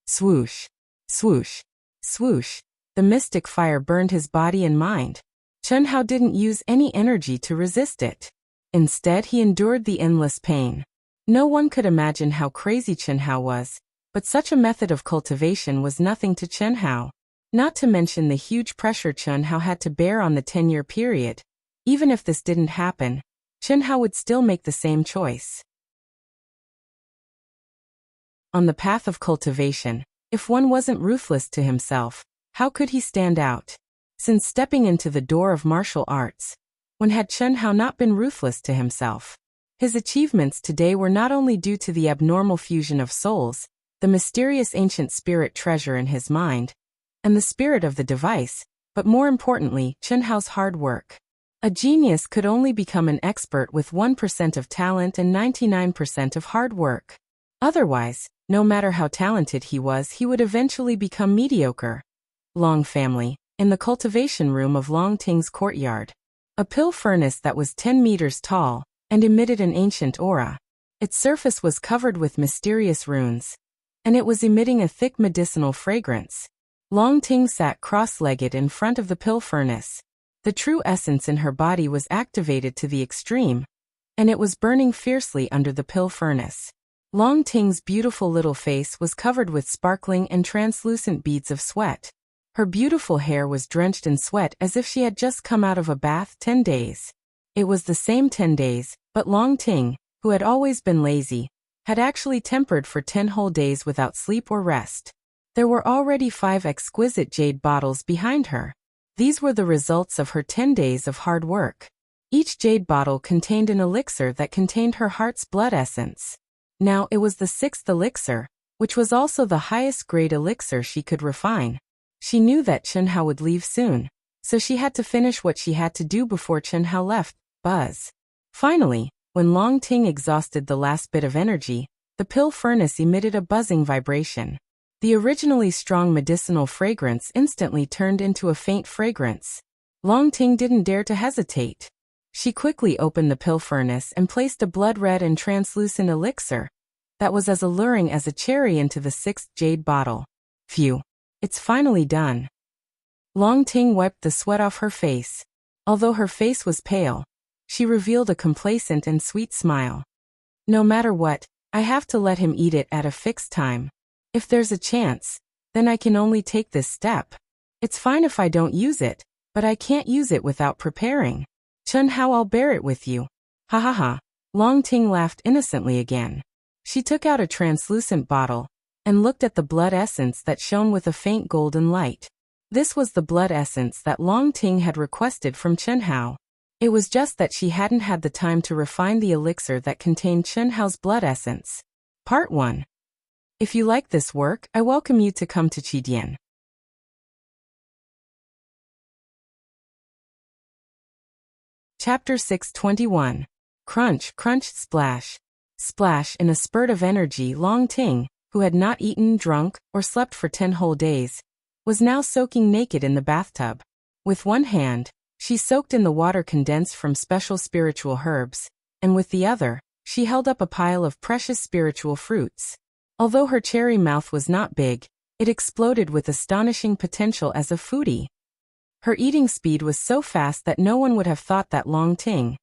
Swoosh! Swoosh! Swoosh! The mystic fire burned his body and mind. Chen Hao didn't use any energy to resist it. Instead, he endured the endless pain. No one could imagine how crazy Chen Hao was, but such a method of cultivation was nothing to Chen Hao. Not to mention the huge pressure Chen Hao had to bear on the 10-year period. Even if this didn't happen, Chen Hao would still make the same choice. On the path of cultivation, if one wasn't ruthless to himself, how could he stand out? Since stepping into the door of martial arts, when had Chen Hao not been ruthless to himself? His achievements today were not only due to the abnormal fusion of souls, the mysterious ancient spirit treasure in his mind, and the spirit of the device, but more importantly, Chen Hao's hard work. A genius could only become an expert with 1% of talent and 99% of hard work. Otherwise, no matter how talented he was, he would eventually become mediocre. Long family, in the cultivation room of Long Ting's courtyard. A pill furnace that was 10 meters tall and emitted an ancient aura. Its surface was covered with mysterious runes, and it was emitting a thick medicinal fragrance. Long Ting sat cross-legged in front of the pill furnace. The true essence in her body was activated to the extreme, and it was burning fiercely under the pill furnace. Long Ting's beautiful little face was covered with sparkling and translucent beads of sweat. Her beautiful hair was drenched in sweat as if she had just come out of a bath 10 days. It was the same 10 days, but Long Ting, who had always been lazy, had actually tempered for 10 whole days without sleep or rest. There were already 5 exquisite jade bottles behind her. These were the results of her 10 days of hard work. Each jade bottle contained an elixir that contained her heart's blood essence. Now it was the 6th elixir, which was also the highest grade elixir she could refine. She knew that Chen Hao would leave soon, so she had to finish what she had to do before Chen Hao left. Buzz. Finally, when Long Ting exhausted the last bit of energy, the pill furnace emitted a buzzing vibration. The originally strong medicinal fragrance instantly turned into a faint fragrance. Long Ting didn't dare to hesitate. She quickly opened the pill furnace and placed a blood-red and translucent elixir that was as alluring as a cherry into the 6th jade bottle. Phew. It's finally done. Long Ting wiped the sweat off her face. Although her face was pale, she revealed a complacent and sweet smile. No matter what, I have to let him eat it at a fixed time. If there's a chance, then I can only take this step. It's fine if I don't use it, but I can't use it without preparing. Chen Hao, I'll bear it with you. Ha ha ha. Long Ting laughed innocently again. She took out a translucent bottle and looked at the blood essence that shone with a faint golden light. This was the blood essence that Long Ting had requested from Chen Hao. It was just that she hadn't had the time to refine the elixir that contained Chen Hao's blood essence. Part 1. If you like this work, I welcome you to come to Qidian. Chapter 621. Crunch, crunch, splash. Splash. In a spurt of energy, Long Ting, who had not eaten, drunk, or slept for 10 whole days, was now soaking naked in the bathtub. With one hand, she soaked in the water condensed from special spiritual herbs, and with the other, she held up a pile of precious spiritual fruits. Although her cherry mouth was not big, it exploded with astonishing potential as a foodie. Her eating speed was so fast that no one would have thought that Long Ting,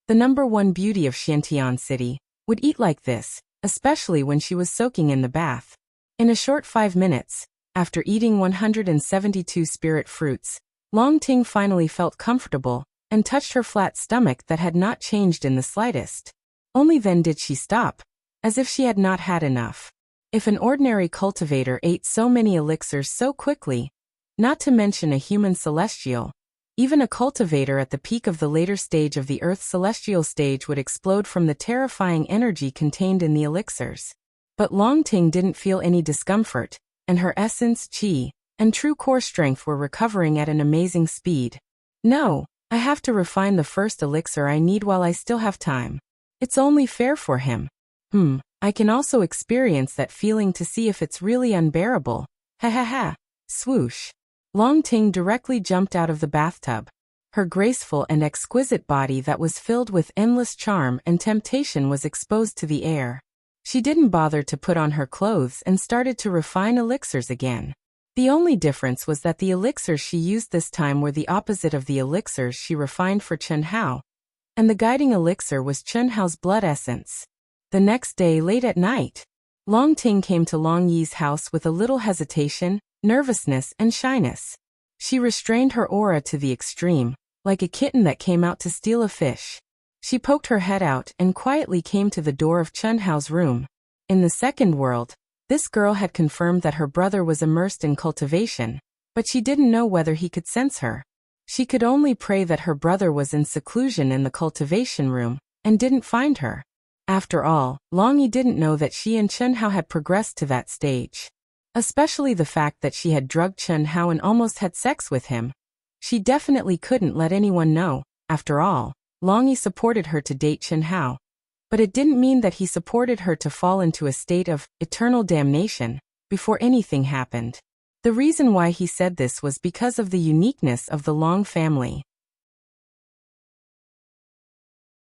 the #1 beauty of Xiantian City, would eat like this, especially when she was soaking in the bath. In a short 5 minutes, After eating 172 spirit fruits, Long Ting finally felt comfortable and touched her flat stomach that had not changed in the slightest. Only then did she stop, as if she had not had enough. If an ordinary cultivator ate so many elixirs so quickly, not to mention a human celestial, even a cultivator at the peak of the later stage of the Earth's celestial stage would explode from the terrifying energy contained in the elixirs. But Long Ting didn't feel any discomfort, and her essence, qi, and true core strength were recovering at an amazing speed. No, I have to refine the first elixir I need while I still have time. It's only fair for him. I can also experience that feeling to see if it's really unbearable. Ha ha ha. Swoosh. Long Ting directly jumped out of the bathtub. Her graceful and exquisite body that was filled with endless charm and temptation was exposed to the air. She didn't bother to put on her clothes and started to refine elixirs again. The only difference was that the elixirs she used this time were the opposite of the elixirs she refined for Chen Hao, and the guiding elixir was Chen Hao's blood essence. The next day, late at night, Long Ting came to Long Yi's house with a little hesitation, nervousness, and shyness. She restrained her aura to the extreme, like a kitten that came out to steal a fish. She poked her head out and quietly came to the door of Chen Hao's room. In the second world, this girl had confirmed that her brother was immersed in cultivation, but she didn't know whether he could sense her. She could only pray that her brother was in seclusion in the cultivation room, and didn't find her. After all, Long Yi didn't know that she and Chen Hao had progressed to that stage. Especially the fact that she had drugged Chen Hao and almost had sex with him. She definitely couldn't let anyone know. After all, Long Yi supported her to date Chen Hao. But it didn't mean that he supported her to fall into a state of eternal damnation before anything happened. The reason why he said this was because of the uniqueness of the Long family.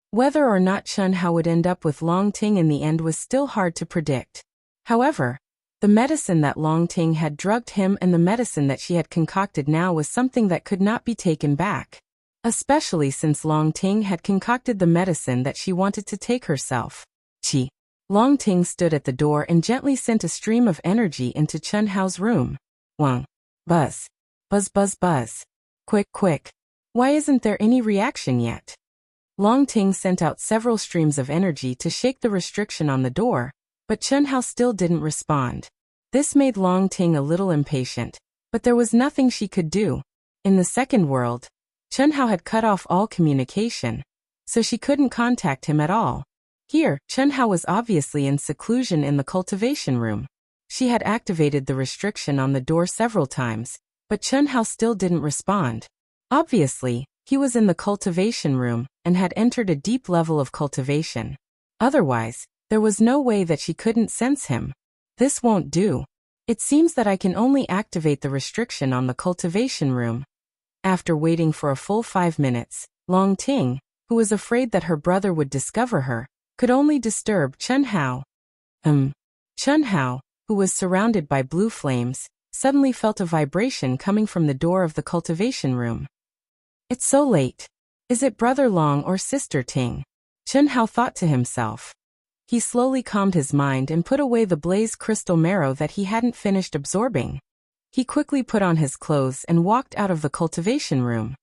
Whether or not Chen Hao would end up with Long Ting in the end was still hard to predict. However, the medicine that Long Ting had drugged him and the medicine that she had concocted now was something that could not be taken back. Especially since Long Ting had concocted the medicine that she wanted to take herself. Qi. Long Ting stood at the door and gently sent a stream of energy into Chen Hao's room. Wang. Buzz. Buzz buzz buzz. Quick quick. Why isn't there any reaction yet? Long Ting sent out several streams of energy to shake the restriction on the door, but Chen Hao still didn't respond. This made Long Ting a little impatient, but there was nothing she could do. In the second world, Chen Hao had cut off all communication, so she couldn't contact him at all. Here, Chen Hao was obviously in seclusion in the cultivation room. She had activated the restriction on the door several times, but Chen Hao still didn't respond. Obviously, he was in the cultivation room and had entered a deep level of cultivation. Otherwise, there was no way that she couldn't sense him. This won't do. It seems that I can only activate the restriction on the cultivation room. After waiting for a full 5 minutes, Long Ting, who was afraid that her brother would discover her, could only disturb Chen Hao. Chen Hao, who was surrounded by blue flames, suddenly felt a vibration coming from the door of the cultivation room. It's so late. Is it Brother Long or Sister Ting? Chen Hao thought to himself. He slowly calmed his mind and put away the blaze crystal marrow that he hadn't finished absorbing. He quickly put on his clothes and walked out of the cultivation room.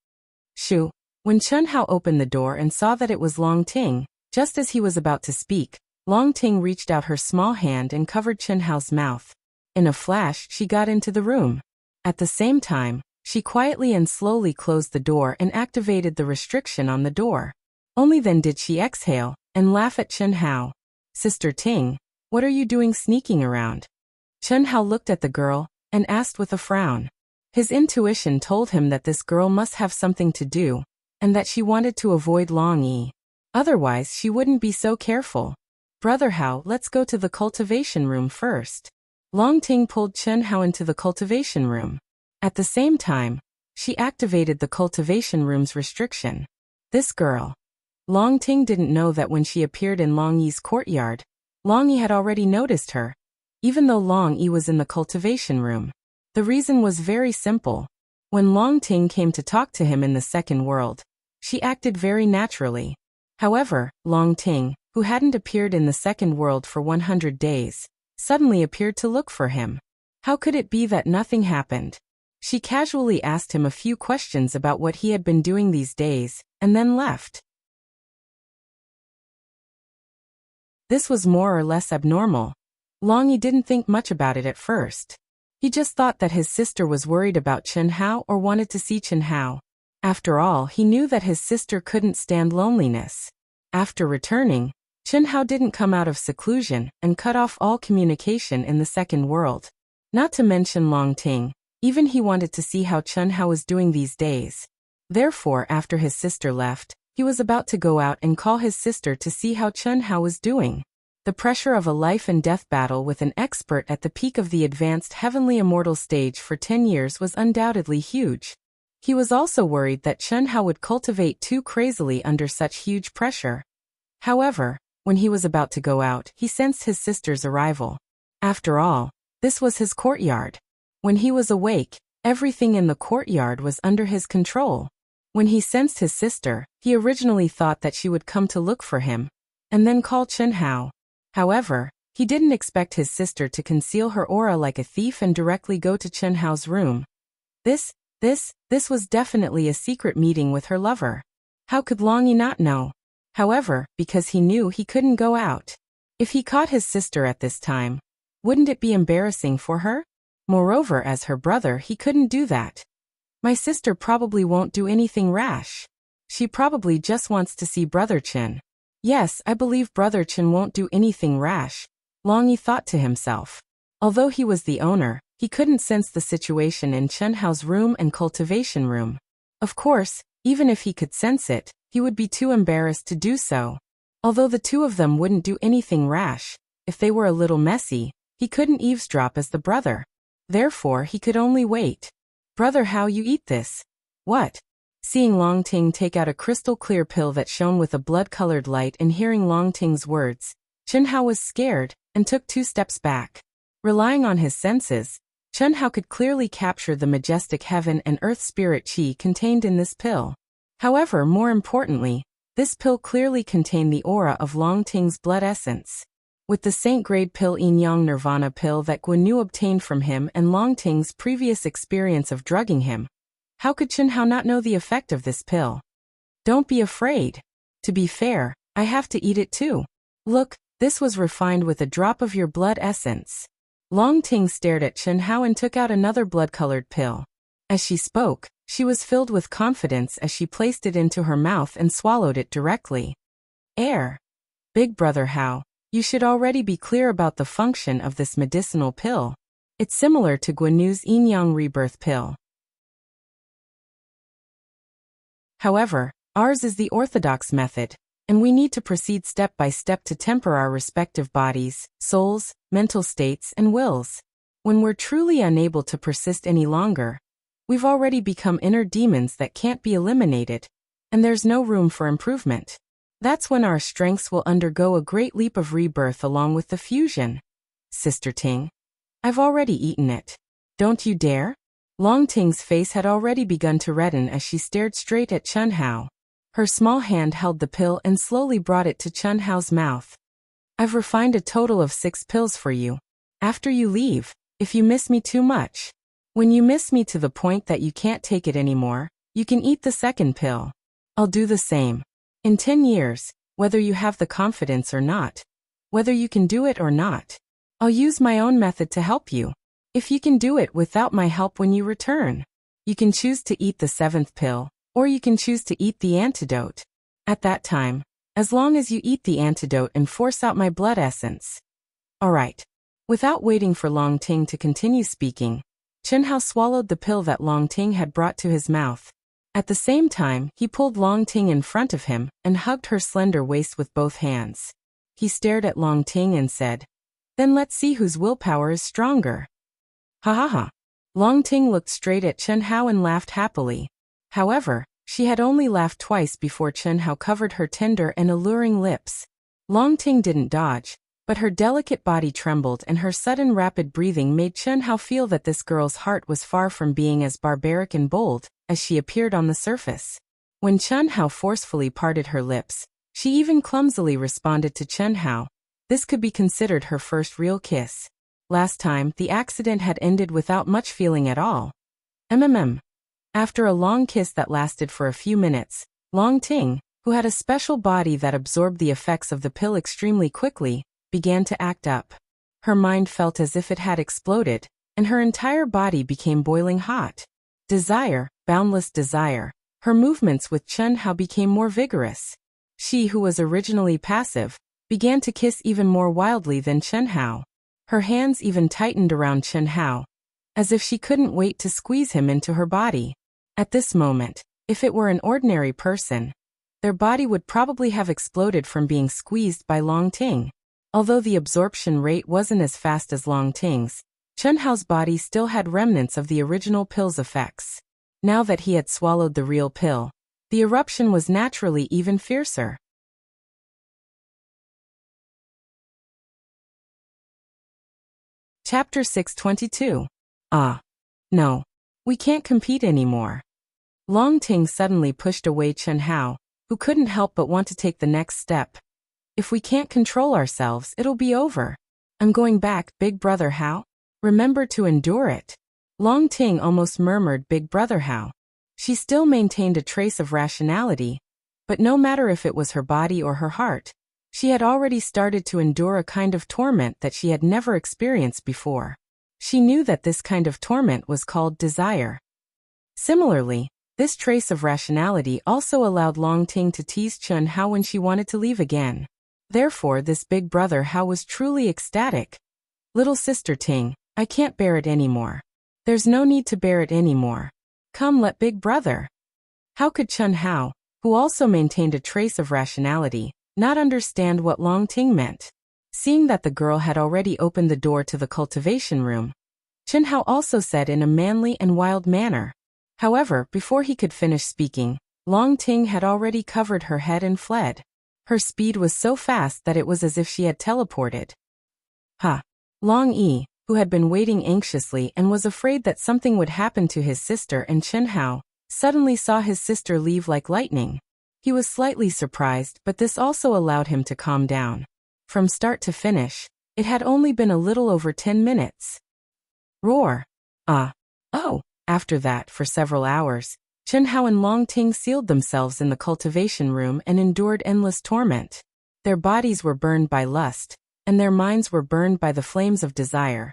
Shoo! When Chen Hao opened the door and saw that it was Long Ting, just as he was about to speak, Long Ting reached out her small hand and covered Chen Hao's mouth. In a flash, she got into the room. At the same time, she quietly and slowly closed the door and activated the restriction on the door. Only then did she exhale and laugh at Chen Hao. Sister Ting, what are you doing sneaking around? Chen Hao looked at the girl and asked with a frown. His intuition told him that this girl must have something to do, and that she wanted to avoid Long Yi. Otherwise, she wouldn't be so careful. Brother Hao, let's go to the cultivation room first. Long Ting pulled Chen Hao into the cultivation room. At the same time, she activated the cultivation room's restriction. This girl. Long Ting didn't know that when she appeared in Long Yi's courtyard, Long Yi had already noticed her, even though Long Yi was in the cultivation room. The reason was very simple. When Long Ting came to talk to him in the second world, she acted very naturally. However, Long Ting, who hadn't appeared in the second world for 100 days, suddenly appeared to look for him. How could it be that nothing happened? She casually asked him a few questions about what he had been doing these days, and then left. This was more or less abnormal. Long Yi didn't think much about it at first. He just thought that his sister was worried about Chen Hao or wanted to see Chen Hao. After all, he knew that his sister couldn't stand loneliness. After returning, Chen Hao didn't come out of seclusion and cut off all communication in the second world. Not to mention Long Ting, even he wanted to see how Chen Hao was doing these days. Therefore, after his sister left, he was about to go out and call his sister to see how Chen Hao was doing. The pressure of a life and death battle with an expert at the peak of the advanced heavenly immortal stage for 10 years was undoubtedly huge. He was also worried that Chen Hao would cultivate too crazily under such huge pressure. However, when he was about to go out, he sensed his sister's arrival. After all, this was his courtyard. When he was awake, everything in the courtyard was under his control. When he sensed his sister, he originally thought that she would come to look for him, and then call Chen Hao. However, he didn't expect his sister to conceal her aura like a thief and directly go to Chen Hao's room. This was definitely a secret meeting with her lover. How could Long Yi not know? However, because he knew he couldn't go out. If he caught his sister at this time, wouldn't it be embarrassing for her? Moreover, as her brother, he couldn't do that. My sister probably won't do anything rash. She probably just wants to see Brother Chen. Yes, I believe Brother Chen won't do anything rash, Long Yi thought to himself. Although he was the owner, he couldn't sense the situation in Chen Hao's room and cultivation room. Of course, even if he could sense it, he would be too embarrassed to do so. Although the two of them wouldn't do anything rash, if they were a little messy, he couldn't eavesdrop as the brother. Therefore, he could only wait. Brother Hao, you eat this. What? Seeing Long Ting take out a crystal-clear pill that shone with a blood-colored light and hearing Long Ting's words, Chen Hao was scared and took 2 steps back. Relying on his senses, Chen Hao could clearly capture the majestic heaven and earth spirit qi contained in this pill. However, more importantly, this pill clearly contained the aura of Long Ting's blood essence. With the Saint-grade pill Yin Yang Nirvana pill that Guan Yu obtained from him and Long Ting's previous experience of drugging him, how could Chen Hao not know the effect of this pill? Don't be afraid. To be fair, I have to eat it too. Look, this was refined with a drop of your blood essence. Long Ting stared at Chen Hao and took out another blood-colored pill. As she spoke, she was filled with confidence as she placed it into her mouth and swallowed it directly. Big Brother Hao, you should already be clear about the function of this medicinal pill. It's similar to Guan Yu's Yin Yang Rebirth pill. However, ours is the orthodox method, and we need to proceed step by step to temper our respective bodies, souls, mental states, and wills. When we're truly unable to persist any longer, we've already become inner demons that can't be eliminated, and there's no room for improvement. That's when our strengths will undergo a great leap of rebirth along with the fusion. Sister Ting, I've already eaten it. Don't you dare? Long Ting's face had already begun to redden as she stared straight at Chen Hao. Her small hand held the pill and slowly brought it to Chen Hao's mouth. I've refined a total of 6 pills for you. After you leave, if you miss me too much. When you miss me to the point that you can't take it anymore, you can eat the second pill. I'll do the same. In 10 years, whether you have the confidence or not, whether you can do it or not, I'll use my own method to help you. If you can do it without my help when you return, you can choose to eat the 7th pill, or you can choose to eat the antidote. At that time, as long as you eat the antidote and force out my blood essence. Alright. Without waiting for Long Ting to continue speaking, Chen Hao swallowed the pill that Long Ting had brought to his mouth. At the same time, he pulled Long Ting in front of him and hugged her slender waist with both hands. He stared at Long Ting and said, "Then let's see whose willpower is stronger." Ha ha ha. Long Ting looked straight at Chen Hao and laughed happily. However, she had only laughed twice before Chen Hao covered her tender and alluring lips. Long Ting didn't dodge, but her delicate body trembled and her sudden rapid breathing made Chen Hao feel that this girl's heart was far from being as barbaric and bold as she appeared on the surface. When Chen Hao forcefully parted her lips, she even clumsily responded to Chen Hao. This could be considered her first real kiss. Last time, the accident had ended without much feeling at all. After a long kiss that lasted for a few minutes, Long Ting, who had a special body that absorbed the effects of the pill extremely quickly, began to act up. Her mind felt as if it had exploded, and her entire body became boiling hot. Desire, boundless desire. Her movements with Chen Hao became more vigorous. She, who was originally passive, began to kiss even more wildly than Chen Hao. Her hands even tightened around Chen Hao, as if she couldn't wait to squeeze him into her body. At this moment, if it were an ordinary person, their body would probably have exploded from being squeezed by Long Ting. Although the absorption rate wasn't as fast as Long Ting's, Chen Hao's body still had remnants of the original pill's effects. Now that he had swallowed the real pill, the eruption was naturally even fiercer. Chapter 622. No. We can't compete anymore. Long Ting suddenly pushed away Chen Hao, who couldn't help but want to take the next step. If we can't control ourselves, it'll be over. I'm going back, Big Brother Hao. Remember to endure it. Long Ting almost murmured Big Brother Hao. She still maintained a trace of rationality, but no matter if it was her body or her heart, she had already started to endure a kind of torment that she had never experienced before. She knew that this kind of torment was called desire. Similarly, this trace of rationality also allowed Long Ting to tease Chen Hao when she wanted to leave again. Therefore, this Big Brother Hao was truly ecstatic. Little sister Ting, I can't bear it anymore. There's no need to bear it anymore. Come, let Big Brother. How could Chen Hao, who also maintained a trace of rationality, not understand what Long Ting meant? Seeing that the girl had already opened the door to the cultivation room, Chen Hao also said in a manly and wild manner. However, before he could finish speaking, Long Ting had already covered her head and fled. Her speed was so fast that it was as if she had teleported. Long Yi, who had been waiting anxiously and was afraid that something would happen to his sister and Chen Hao, suddenly saw his sister leave like lightning. He was slightly surprised, but this also allowed him to calm down. From start to finish, it had only been a little over 10 minutes. Roar. After that, for several hours, Chen Hao and Long Ting sealed themselves in the cultivation room and endured endless torment. Their bodies were burned by lust, and their minds were burned by the flames of desire.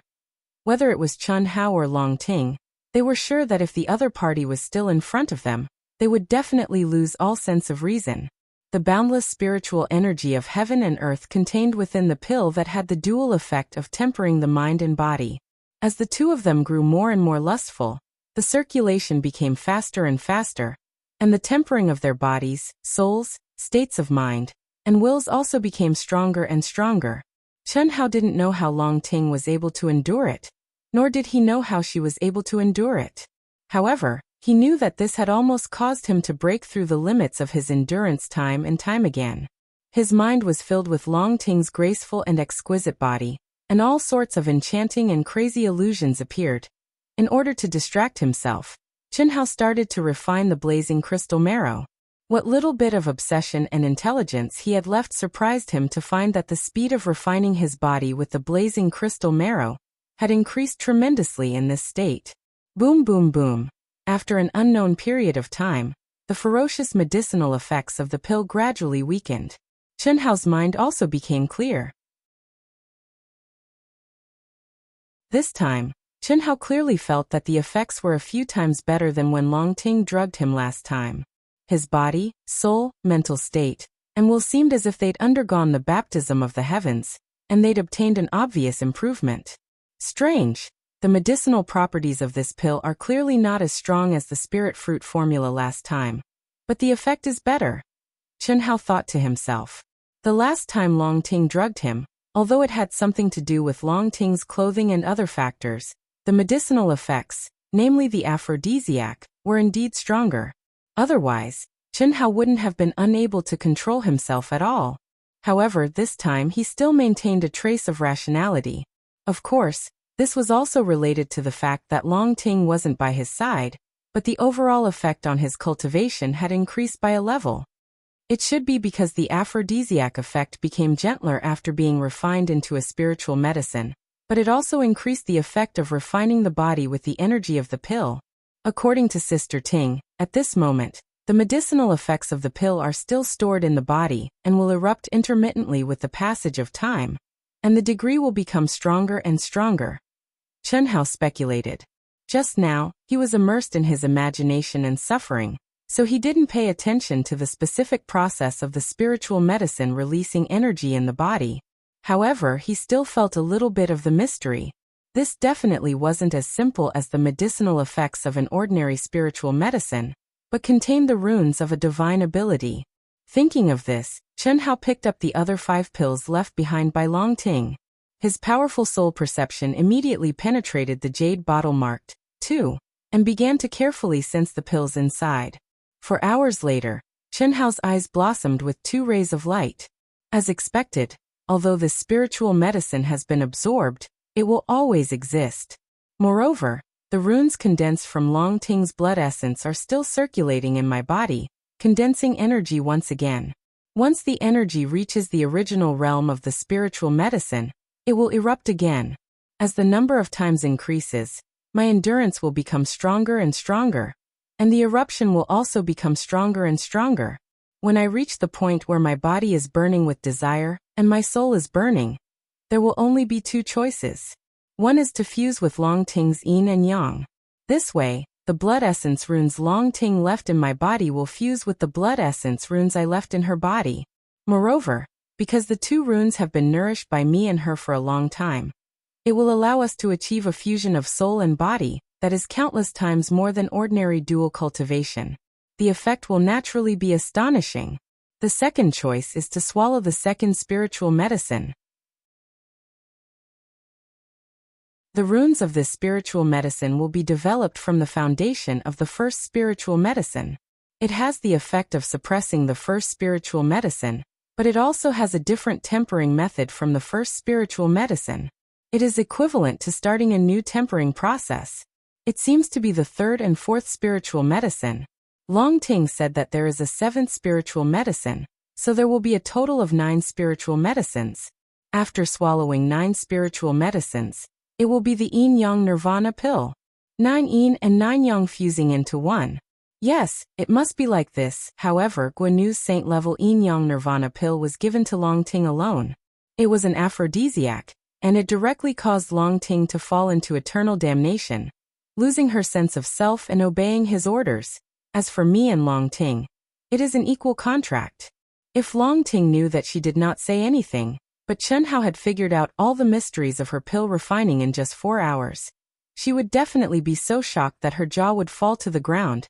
Whether it was Chen Hao or Long Ting, they were sure that if the other party was still in front of them, they would definitely lose all sense of reason. The boundless spiritual energy of heaven and earth contained within the pill that had the dual effect of tempering the mind and body. As the two of them grew more and more lustful, the circulation became faster and faster, and the tempering of their bodies, souls, states of mind, and wills also became stronger and stronger. Chen Hao didn't know how Long Ting was able to endure it, nor did he know how she was able to endure it. However, he knew that this had almost caused him to break through the limits of his endurance time and time again. His mind was filled with Long Ting's graceful and exquisite body, and all sorts of enchanting and crazy illusions appeared. In order to distract himself, Chen Hao started to refine the blazing crystal marrow. What little bit of obsession and intelligence he had left surprised him to find that the speed of refining his body with the blazing crystal marrow had increased tremendously in this state. Boom, boom, boom. After an unknown period of time, the ferocious medicinal effects of the pill gradually weakened. Chen Hao's mind also became clear. This time, Chen Hao clearly felt that the effects were a few times better than when Long Ting drugged him last time. His body, soul, mental state, and will seemed as if they'd undergone the baptism of the heavens, and they'd obtained an obvious improvement. Strange. The medicinal properties of this pill are clearly not as strong as the spirit fruit formula last time, but the effect is better. Chen Hao thought to himself. The last time Long Ting drugged him, although it had something to do with Long Ting's clothing and other factors, the medicinal effects, namely the aphrodisiac, were indeed stronger. Otherwise, Chen Hao wouldn't have been unable to control himself at all. However, this time he still maintained a trace of rationality. Of course, this was also related to the fact that Long Ting wasn't by his side, but the overall effect on his cultivation had increased by a level. It should be because the aphrodisiac effect became gentler after being refined into a spiritual medicine, but it also increased the effect of refining the body with the energy of the pill. According to Sister Ting, at this moment, the medicinal effects of the pill are still stored in the body and will erupt intermittently with the passage of time, and the degree will become stronger and stronger. Chen Hao speculated. Just now, he was immersed in his imagination and suffering, so he didn't pay attention to the specific process of the spiritual medicine releasing energy in the body. However, he still felt a little bit of the mystery. This definitely wasn't as simple as the medicinal effects of an ordinary spiritual medicine, but contained the runes of a divine ability. Thinking of this, Chen Hao picked up the other 5 pills left behind by Long Ting. His powerful soul perception immediately penetrated the jade bottle marked 2, and began to carefully sense the pills inside. For hours later, Chen Hao's eyes blossomed with 2 rays of light. As expected, although this spiritual medicine has been absorbed, it will always exist. Moreover, the runes condensed from Long Ting's blood essence are still circulating in my body, condensing energy once again. Once the energy reaches the original realm of the spiritual medicine, it will erupt again. As the number of times increases, my endurance will become stronger and stronger, and the eruption will also become stronger and stronger. When I reach the point where my body is burning with desire, and my soul is burning, there will only be 2 choices. One is to fuse with Long Ting's yin and yang. This way, the blood essence runes Long Ting left in my body will fuse with the blood essence runes I left in her body. Moreover, because the 2 runes have been nourished by me and her for a long time, it will allow us to achieve a fusion of soul and body that is countless times more than ordinary dual cultivation. The effect will naturally be astonishing. The second choice is to swallow the second spiritual medicine. The runes of this spiritual medicine will be developed from the foundation of the first spiritual medicine. It has the effect of suppressing the first spiritual medicine, but it also has a different tempering method from the first spiritual medicine. It is equivalent to starting a new tempering process. It seems to be the 3rd and 4th spiritual medicine. Long Ting said that there is a 7th spiritual medicine, so there will be a total of 9 spiritual medicines. After swallowing 9 spiritual medicines, it will be the yin-yang nirvana pill. 9 yin and 9 yang fusing into one. Yes, it must be like this. However, Guanu's saint-level yin-yang nirvana pill was given to Long Ting alone. It was an aphrodisiac, and it directly caused Long Ting to fall into eternal damnation, losing her sense of self and obeying his orders. As for me and Long Ting, it is an equal contract. If Long Ting knew that she did not say anything, but Chen Hao had figured out all the mysteries of her pill refining in just 4 hours, she would definitely be so shocked that her jaw would fall to the ground.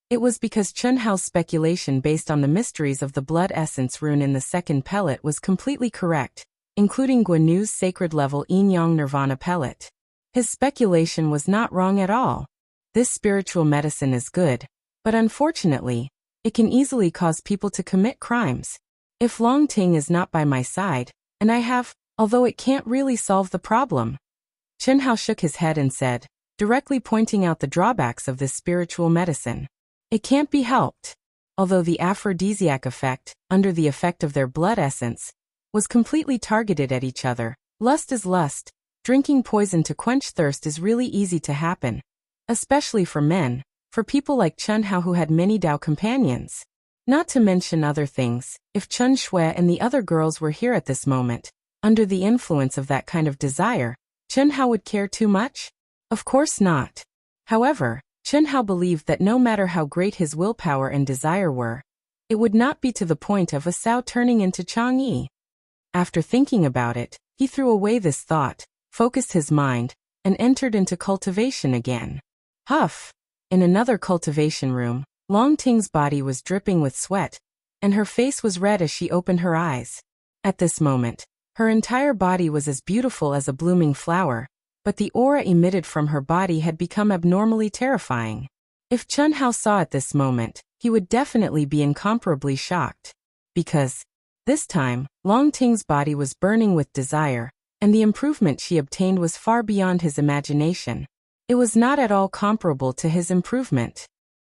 It was because Chen Hao's speculation based on the mysteries of the blood essence rune in the second pellet was completely correct, including Guanu's sacred-level yin-yang nirvana pellet. His speculation was not wrong at all. This spiritual medicine is good, but unfortunately, it can easily cause people to commit crimes. If Long Ting is not by my side, and I have, although it can't really solve the problem. Chen Hao shook his head and said, directly pointing out the drawbacks of this spiritual medicine. It can't be helped. Although the aphrodisiac effect, under the effect of their blood essence, was completely targeted at each other. Lust is lust. Drinking poison to quench thirst is really easy to happen, especially for men, for people like Chen Hao who had many Dao companions. Not to mention other things, if Chen Shui and the other girls were here at this moment, under the influence of that kind of desire, Chen Hao would care too much? Of course not. However, Chen Hao believed that no matter how great his willpower and desire were, it would not be to the point of a sow turning into Chang'e. After thinking about it, he threw away this thought, focused his mind, and entered into cultivation again. Huff! In another cultivation room, Long Ting's body was dripping with sweat, and her face was red as she opened her eyes. At this moment, her entire body was as beautiful as a blooming flower, but the aura emitted from her body had become abnormally terrifying. If Chen Hao saw at this moment, he would definitely be incomparably shocked. Because, this time, Long Ting's body was burning with desire, and the improvement she obtained was far beyond his imagination. It was not at all comparable to his improvement.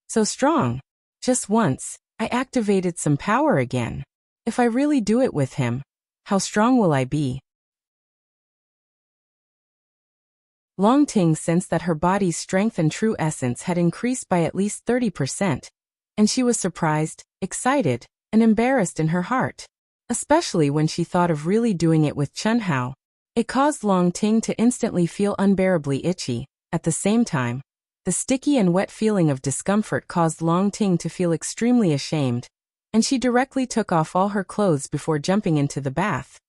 So strong. Just once, I activated some power again. If I really do it with him, how strong will I be? Long Ting sensed that her body's strength and true essence had increased by at least 30%, and she was surprised, excited, and embarrassed in her heart. Especially when she thought of really doing it with Chen Hao. It caused Long Ting to instantly feel unbearably itchy. At the same time, the sticky and wet feeling of discomfort caused Long Ting to feel extremely ashamed, and she directly took off all her clothes before jumping into the bath.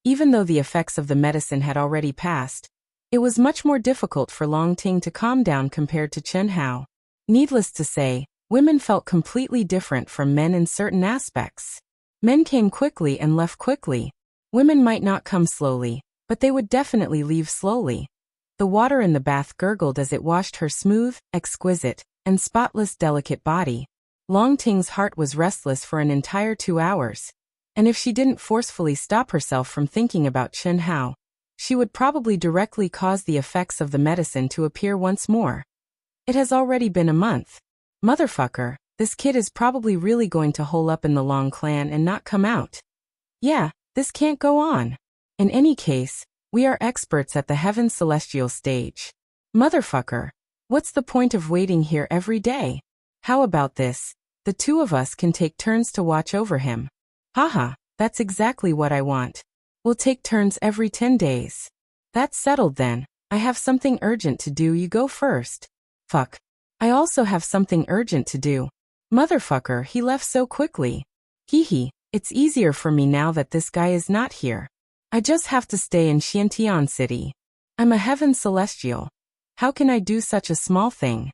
Even though the effects of the medicine had already passed, it was much more difficult for Long Ting to calm down compared to Chen Hao. Needless to say, women felt completely different from men in certain aspects. Men came quickly and left quickly. Women might not come slowly, but they would definitely leave slowly. The water in the bath gurgled as it washed her smooth, exquisite, and spotless delicate body. Long Ting's heart was restless for an entire 2 hours, and if she didn't forcefully stop herself from thinking about Chen Hao, she would probably directly cause the effects of the medicine to appear once more. It has already been a month. Motherfucker, this kid is probably really going to hole up in the Long clan and not come out. Yeah, this can't go on. In any case, we are experts at the Heaven Celestial stage. Motherfucker, what's the point of waiting here every day? How about this? The two of us can take turns to watch over him. Haha, that's exactly what I want. We'll take turns every 10 days. That's settled then. I have something urgent to do, you go first. Fuck. I also have something urgent to do. Motherfucker, he left so quickly. Hee, it's easier for me now that this guy is not here. I just have to stay in Xiantian City. I'm a Heaven Celestial. How can I do such a small thing?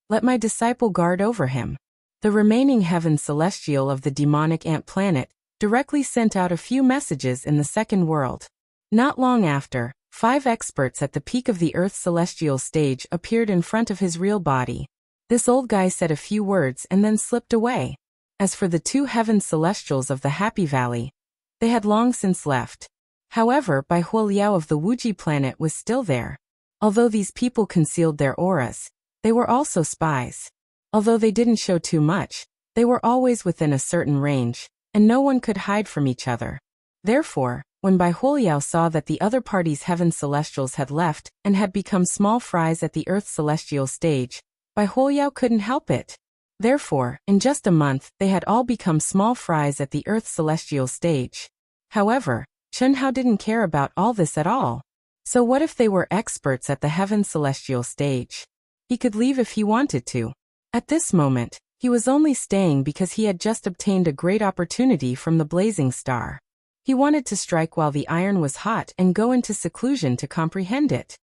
Let my disciple guard over him. The remaining Heaven Celestial of the demonic ant planet directly sent out a few messages in the second world. Not long after, 5 experts at the peak of the Earth Celestial stage appeared in front of his real body. This old guy said a few words and then slipped away. As for the 2 Heaven Celestials of the Happy Valley, they had long since left. However, Bai Huoliao of the Wuji planet was still there. Although these people concealed their auras, they were also spies. Although they didn't show too much, they were always within a certain range, and no one could hide from each other. Therefore, when Bai Huoliao saw that the other party's Heaven Celestials had left and had become small fries at the Earth Celestial stage, Bai Huoliao couldn't help it. Therefore, in just a month, they had all become small fries at the Earth Celestial stage. However, Chen Hao didn't care about all this at all. So what if they were experts at the Heaven Celestial stage? He could leave if he wanted to. At this moment, he was only staying because he had just obtained a great opportunity from the blazing star. He wanted to strike while the iron was hot and go into seclusion to comprehend it.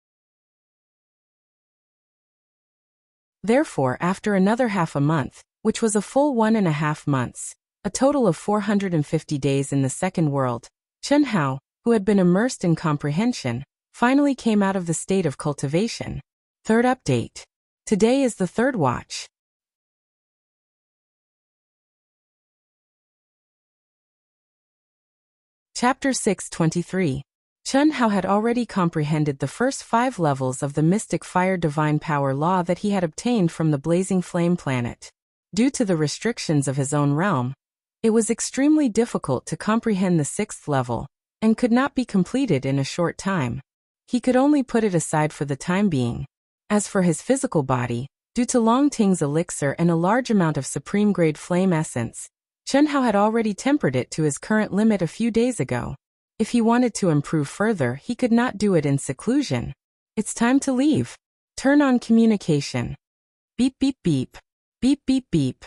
Therefore, after another half a month, which was a full 1.5 months, a total of 450 days in the second world, Chen Hao, who had been immersed in comprehension, finally came out of the state of cultivation. Third update. Today is the third watch. Chapter 6:23. Chen Hao had already comprehended the first 5 levels of the mystic fire divine power law that he had obtained from the blazing flame planet. Due to the restrictions of his own realm, it was extremely difficult to comprehend the 6th level, and could not be completed in a short time. He could only put it aside for the time being. As for his physical body, due to Long Ting's elixir and a large amount of supreme-grade flame essence, Chen Hao had already tempered it to his current limit a few days ago. If he wanted to improve further, he could not do it in seclusion. It's time to leave. Turn on communication. Beep beep beep. Beep beep beep.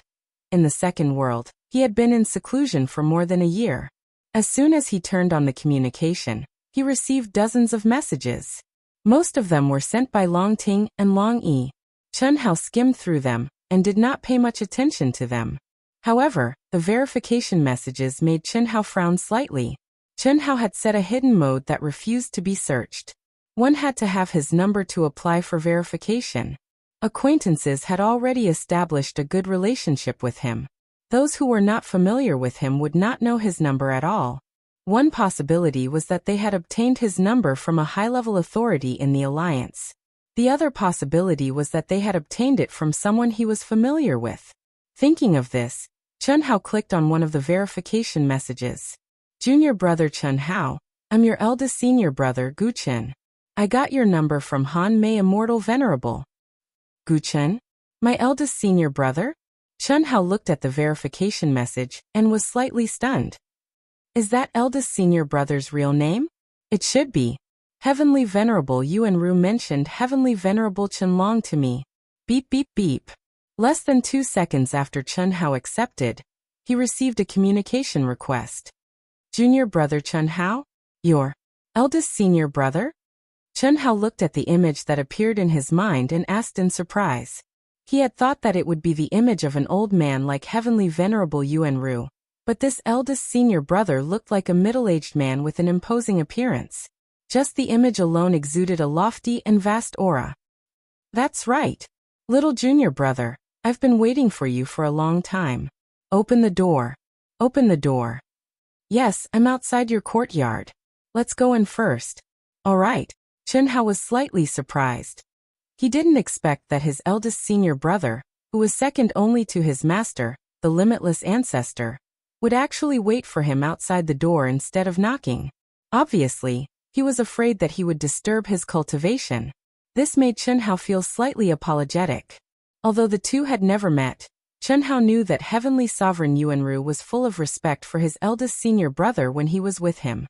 In the second world, he had been in seclusion for more than a year. As soon as he turned on the communication, he received dozens of messages. Most of them were sent by Long Ting and Long Yi. Chen Hao skimmed through them, and did not pay much attention to them. However, the verification messages made Chen Hao frown slightly. Chen Hao had set a hidden mode that refused to be searched. One had to have his number to apply for verification. Acquaintances had already established a good relationship with him. Those who were not familiar with him would not know his number at all. One possibility was that they had obtained his number from a high-level authority in the Alliance. The other possibility was that they had obtained it from someone he was familiar with. Thinking of this, Chen Hao clicked on one of the verification messages. Junior brother Chen Hao, I'm your eldest senior brother Gu Chen. I got your number from Han Mei Immortal Venerable. Gu Chen? My eldest senior brother? Chen Hao looked at the verification message and was slightly stunned. Is that eldest senior brother's real name? It should be. Heavenly Venerable Yuan Ru mentioned Heavenly Venerable Chen Long to me. Beep beep beep. Less than 2 seconds after Chen Hao accepted, he received a communication request. Junior brother Chen Hao? Your eldest senior brother? Chen Hao looked at the image that appeared in his mind and asked in surprise. He had thought that it would be the image of an old man like Heavenly Venerable Yuan Ru, but this eldest senior brother looked like a middle-aged man with an imposing appearance. Just the image alone exuded a lofty and vast aura. That's right. Little junior brother, I've been waiting for you for a long time. Open the door. Open the door. Yes, I'm outside your courtyard. Let's go in first. All right. Chen Hao was slightly surprised. He didn't expect that his eldest senior brother, who was second only to his master, the limitless ancestor, would actually wait for him outside the door instead of knocking. Obviously, he was afraid that he would disturb his cultivation. This made Chen Hao feel slightly apologetic. Although the two had never met, Chen Hao knew that Heavenly Sovereign Yuan Ru was full of respect for his eldest senior brother when he was with him.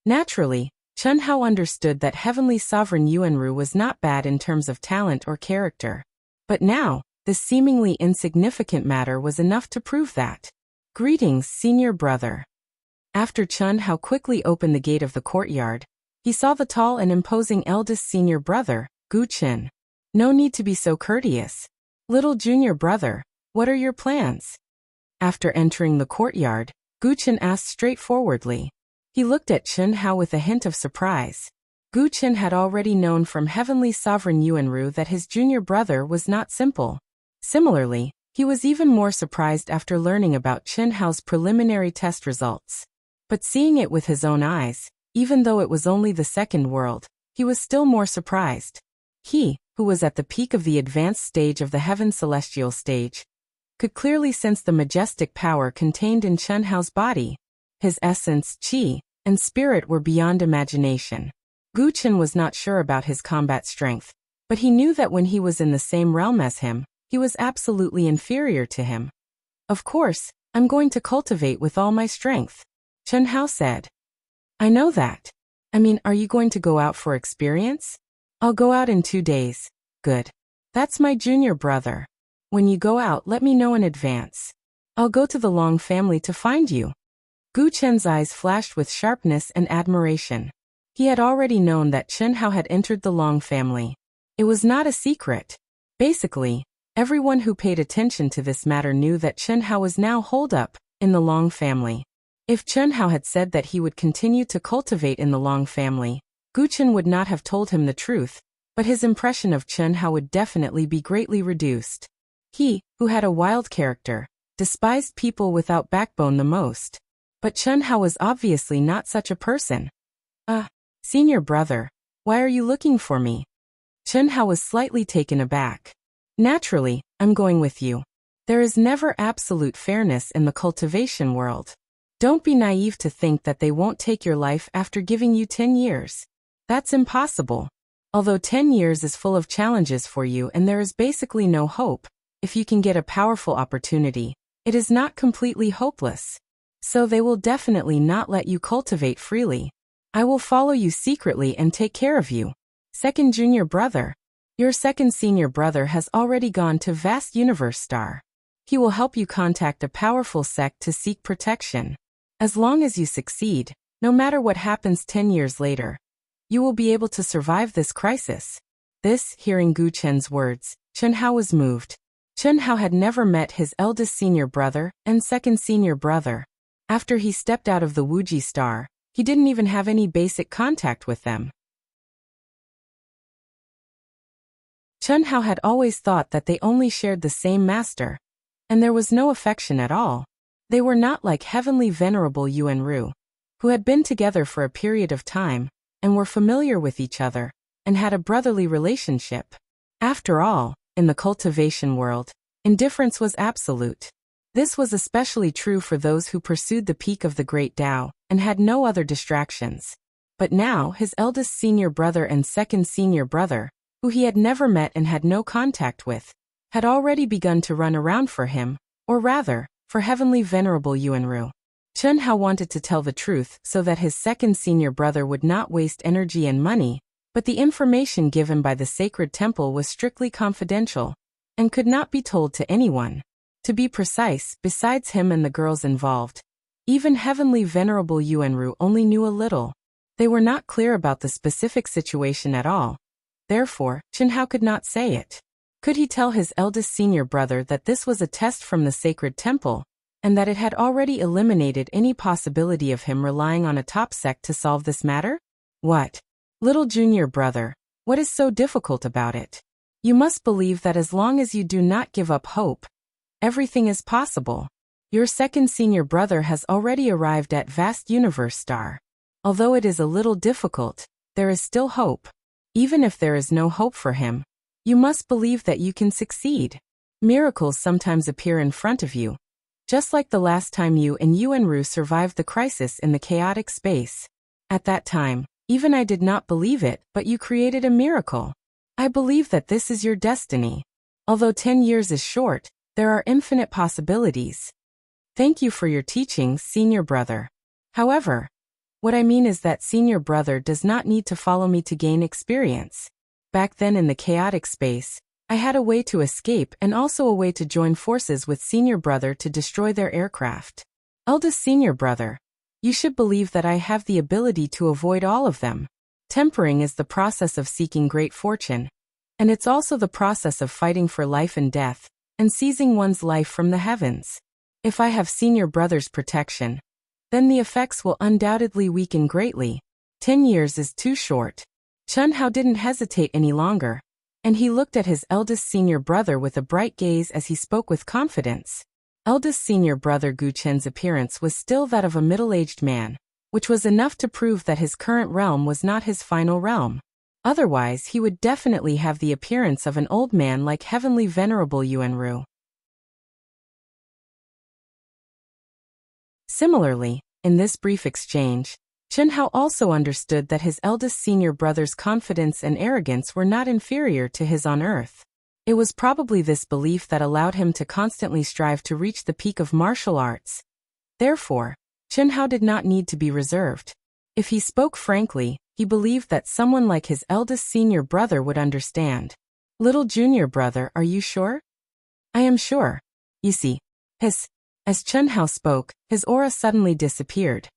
Naturally, Chen Hao understood that Heavenly Sovereign Yuan Ru was not bad in terms of talent or character. But now, this seemingly insignificant matter was enough to prove that. Greetings, senior brother. After Chen Hao quickly opened the gate of the courtyard, he saw the tall and imposing eldest senior brother, Gu Chen. No need to be so courteous. Little junior brother, what are your plans? After entering the courtyard, Gu Chen asked straightforwardly. He looked at Chen Hao with a hint of surprise. Gu Chen had already known from Heavenly Sovereign Yuan Ru that his junior brother was not simple. Similarly, he was even more surprised after learning about Chen Hao's preliminary test results. But seeing it with his own eyes, even though it was only the second world, he was still more surprised. He, who was at the peak of the advanced stage of the Heaven Celestial stage, could clearly sense the majestic power contained in Chen Hao's body. His essence, qi, and spirit were beyond imagination. Gu Chen was not sure about his combat strength, but he knew that when he was in the same realm as him, he was absolutely inferior to him. Of course, I'm going to cultivate with all my strength, Chen Hao said. I know that. I mean, are you going to go out for experience? I'll go out in 2 days. Good. That's my junior brother. When you go out, let me know in advance. I'll go to the Long family to find you. Gu Chen's eyes flashed with sharpness and admiration. He had already known that Chen Hao had entered the Long family. It was not a secret. Basically, everyone who paid attention to this matter knew that Chen Hao was now holed up in the Long family. If Chen Hao had said that he would continue to cultivate in the Long family, Gu Chen would not have told him the truth, but his impression of Chen Hao would definitely be greatly reduced. He, who had a wild character, despised people without backbone the most. But Chen Hao was obviously not such a person. Senior brother, why are you looking for me? Chen Hao was slightly taken aback. Naturally, I'm going with you. There is never absolute fairness in the cultivation world. Don't be naive to think that they won't take your life after giving you 10 years. That's impossible. Although 10 years is full of challenges for you and there is basically no hope, if you can get a powerful opportunity, it is not completely hopeless. So they will definitely not let you cultivate freely. I will follow you secretly and take care of you. Second junior brother. Your second senior brother has already gone to Vast Universe Star. He will help you contact a powerful sect to seek protection. As long as you succeed, no matter what happens 10 years later, you will be able to survive this crisis. Hearing Gu Chen's words, Chen Hao was moved. Chen Hao had never met his eldest senior brother and second senior brother. After he stepped out of the Wuxia star, he didn't even have any basic contact with them. Chen Hao had always thought that they only shared the same master, and there was no affection at all. They were not like Heavenly Venerable Yuan Ru, who had been together for a period of time, and were familiar with each other, and had a brotherly relationship. After all, in the cultivation world, indifference was absolute. This was especially true for those who pursued the peak of the Great Tao and had no other distractions. But now his eldest senior brother and second senior brother, who he had never met and had no contact with, had already begun to run around for him, or rather, for Heavenly Venerable Yuanru. Chen Hao wanted to tell the truth so that his second senior brother would not waste energy and money, but the information given by the sacred temple was strictly confidential and could not be told to anyone. To be precise, besides him and the girls involved, even Heavenly Venerable Yuanru only knew a little. They were not clear about the specific situation at all. Therefore, Chen Hao could not say it. Could he tell his eldest senior brother that this was a test from the sacred temple, and that it had already eliminated any possibility of him relying on a top sect to solve this matter? What? Little junior brother, what is so difficult about it? You must believe that as long as you do not give up hope, everything is possible. Your second senior brother has already arrived at Vast Universe Star. Although it is a little difficult, there is still hope. Even if there is no hope for him, you must believe that you can succeed. Miracles sometimes appear in front of you. Just like the last time you and Yuanru survived the crisis in the chaotic space. At that time, even I did not believe it, but you created a miracle. I believe that this is your destiny. Although 10 years is short, there are infinite possibilities. Thank you for your teachings, senior brother. However, what I mean is that senior brother does not need to follow me to gain experience. Back then in the chaotic space, I had a way to escape and also a way to join forces with senior brother to destroy their aircraft. Eldest senior brother, you should believe that I have the ability to avoid all of them. Tempering is the process of seeking great fortune, and it's also the process of fighting for life and death, and seizing one's life from the heavens. If I have senior brother's protection, then the effects will undoubtedly weaken greatly. 10 years is too short. Chen Hao didn't hesitate any longer, and he looked at his eldest senior brother with a bright gaze as he spoke with confidence. Eldest senior brother Gu Chen's appearance was still that of a middle-aged man, which was enough to prove that his current realm was not his final realm. Otherwise, he would definitely have the appearance of an old man like Heavenly Venerable Yuanru. Similarly, in this brief exchange, Chen Hao also understood that his eldest senior brother's confidence and arrogance were not inferior to his on Earth. It was probably this belief that allowed him to constantly strive to reach the peak of martial arts. Therefore, Chen Hao did not need to be reserved. If he spoke frankly, he believed that someone like his eldest senior brother would understand. Little junior brother, are you sure? I am sure. You see, as Chen Hao spoke, his aura suddenly disappeared.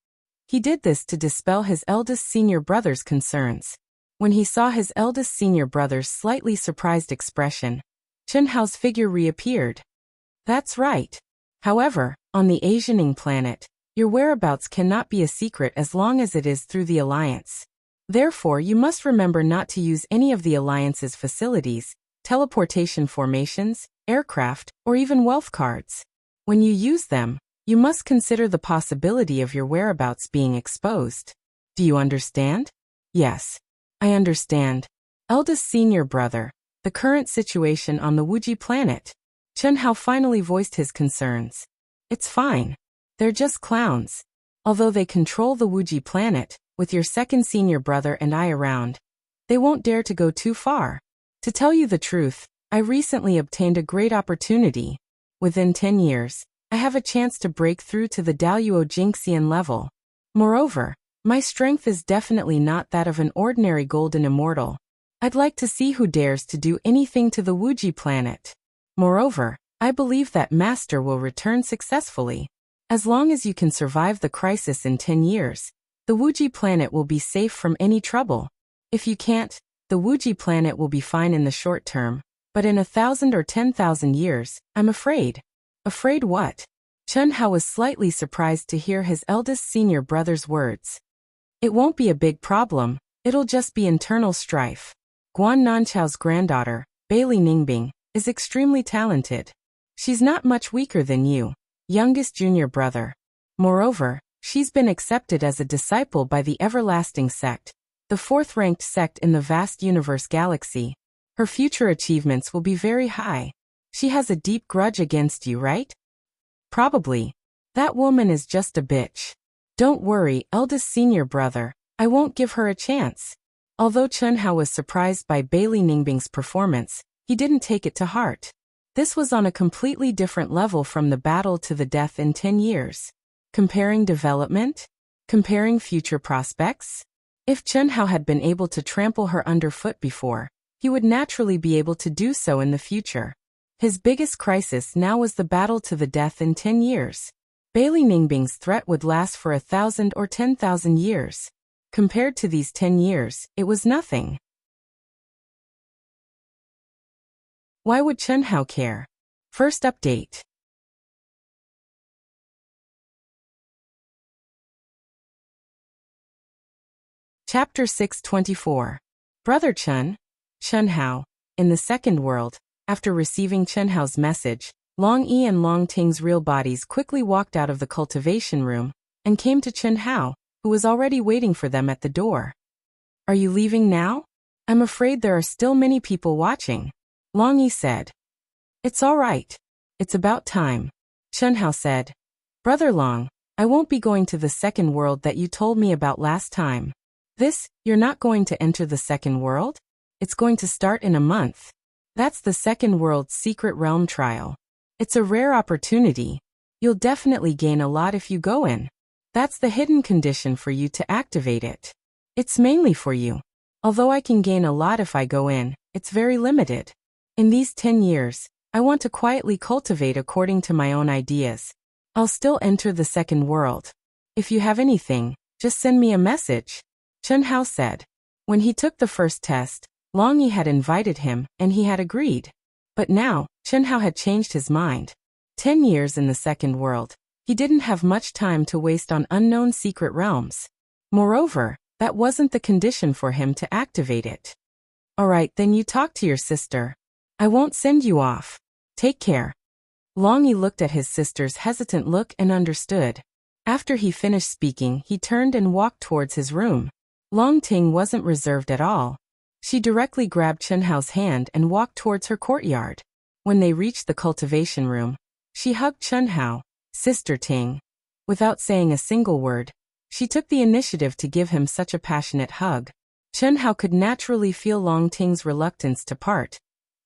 He did this to dispel his eldest senior brother's concerns. When he saw his eldest senior brother's slightly surprised expression, Chen Hao's figure reappeared. That's right. However, on the Asianing planet, your whereabouts cannot be a secret as long as it is through the Alliance. Therefore, you must remember not to use any of the Alliance's facilities, teleportation formations, aircraft, or even wealth cards. When you use them, you must consider the possibility of your whereabouts being exposed. Do you understand? Yes. I understand. Eldest senior brother, the current situation on the Wuxia planet. Chen Hao finally voiced his concerns. It's fine. They're just clowns. Although they control the Wuxia planet, with your second senior brother and I around, they won't dare to go too far. To tell you the truth, I recently obtained a great opportunity. Within 10 years, I have a chance to break through to the Daluo Jingxian level. Moreover, my strength is definitely not that of an ordinary golden immortal. I'd like to see who dares to do anything to the Wuxia planet. Moreover, I believe that Master will return successfully. As long as you can survive the crisis in 10 years, the Wuxia planet will be safe from any trouble. If you can't, the Wuxia planet will be fine in the short term, but in 1,000 or 10,000 years, I'm afraid. Afraid what? Chen Hao was slightly surprised to hear his eldest senior brother's words. It won't be a big problem, it'll just be internal strife. Guan Nanchao's granddaughter, Bailey Ningbing, is extremely talented. She's not much weaker than you, youngest junior brother. Moreover, she's been accepted as a disciple by the Everlasting Sect, the fourth-ranked sect in the vast universe galaxy. Her future achievements will be very high. She has a deep grudge against you, right? Probably. That woman is just a bitch. Don't worry, eldest senior brother. I won't give her a chance. Although Chen Hao was surprised by Bailey Ningbing's performance, he didn't take it to heart. This was on a completely different level from the battle to the death in 10 years. Comparing development? Comparing future prospects? If Chen Hao had been able to trample her underfoot before, he would naturally be able to do so in the future. His biggest crisis now was the battle to the death in 10 years. Bailey Ningbing's threat would last for 1,000 or 10,000 years. Compared to these 10 years, it was nothing. Why would Chen Hao care? First update. Chapter 624. Brother Chen Hao. In the second world, after receiving Chen Hao's message, Long Yi and Long Ting's real bodies quickly walked out of the cultivation room and came to Chen Hao, who was already waiting for them at the door. Are you leaving now? I'm afraid there are still many people watching. Long Yi said. It's all right. It's about time. Chen Hao said. Brother Long, I won't be going to the second world that you told me about last time. You're not going to enter the second world? It's going to start in a month. That's the second world's secret realm trial. It's a rare opportunity. You'll definitely gain a lot if you go in. That's the hidden condition for you to activate it. It's mainly for you. Although I can gain a lot if I go in, it's very limited. In these 10 years, I want to quietly cultivate according to my own ideas. I'll still enter the second world. If you have anything, just send me a message. Chen Hao said. When he took the first test, Long Yi had invited him, and he had agreed. But now, Chen Hao had changed his mind. 10 years in the second world, he didn't have much time to waste on unknown secret realms. Moreover, that wasn't the condition for him to activate it. Alright, then you talk to your sister. I won't send you off. Take care. Long Yi looked at his sister's hesitant look and understood. After he finished speaking, he turned and walked towards his room. Long Ting wasn't reserved at all. She directly grabbed Chen Hao's hand and walked towards her courtyard. When they reached the cultivation room, she hugged Chen Hao, Sister Ting. Without saying a single word, she took the initiative to give him such a passionate hug. Chen Hao could naturally feel Long Ting's reluctance to part,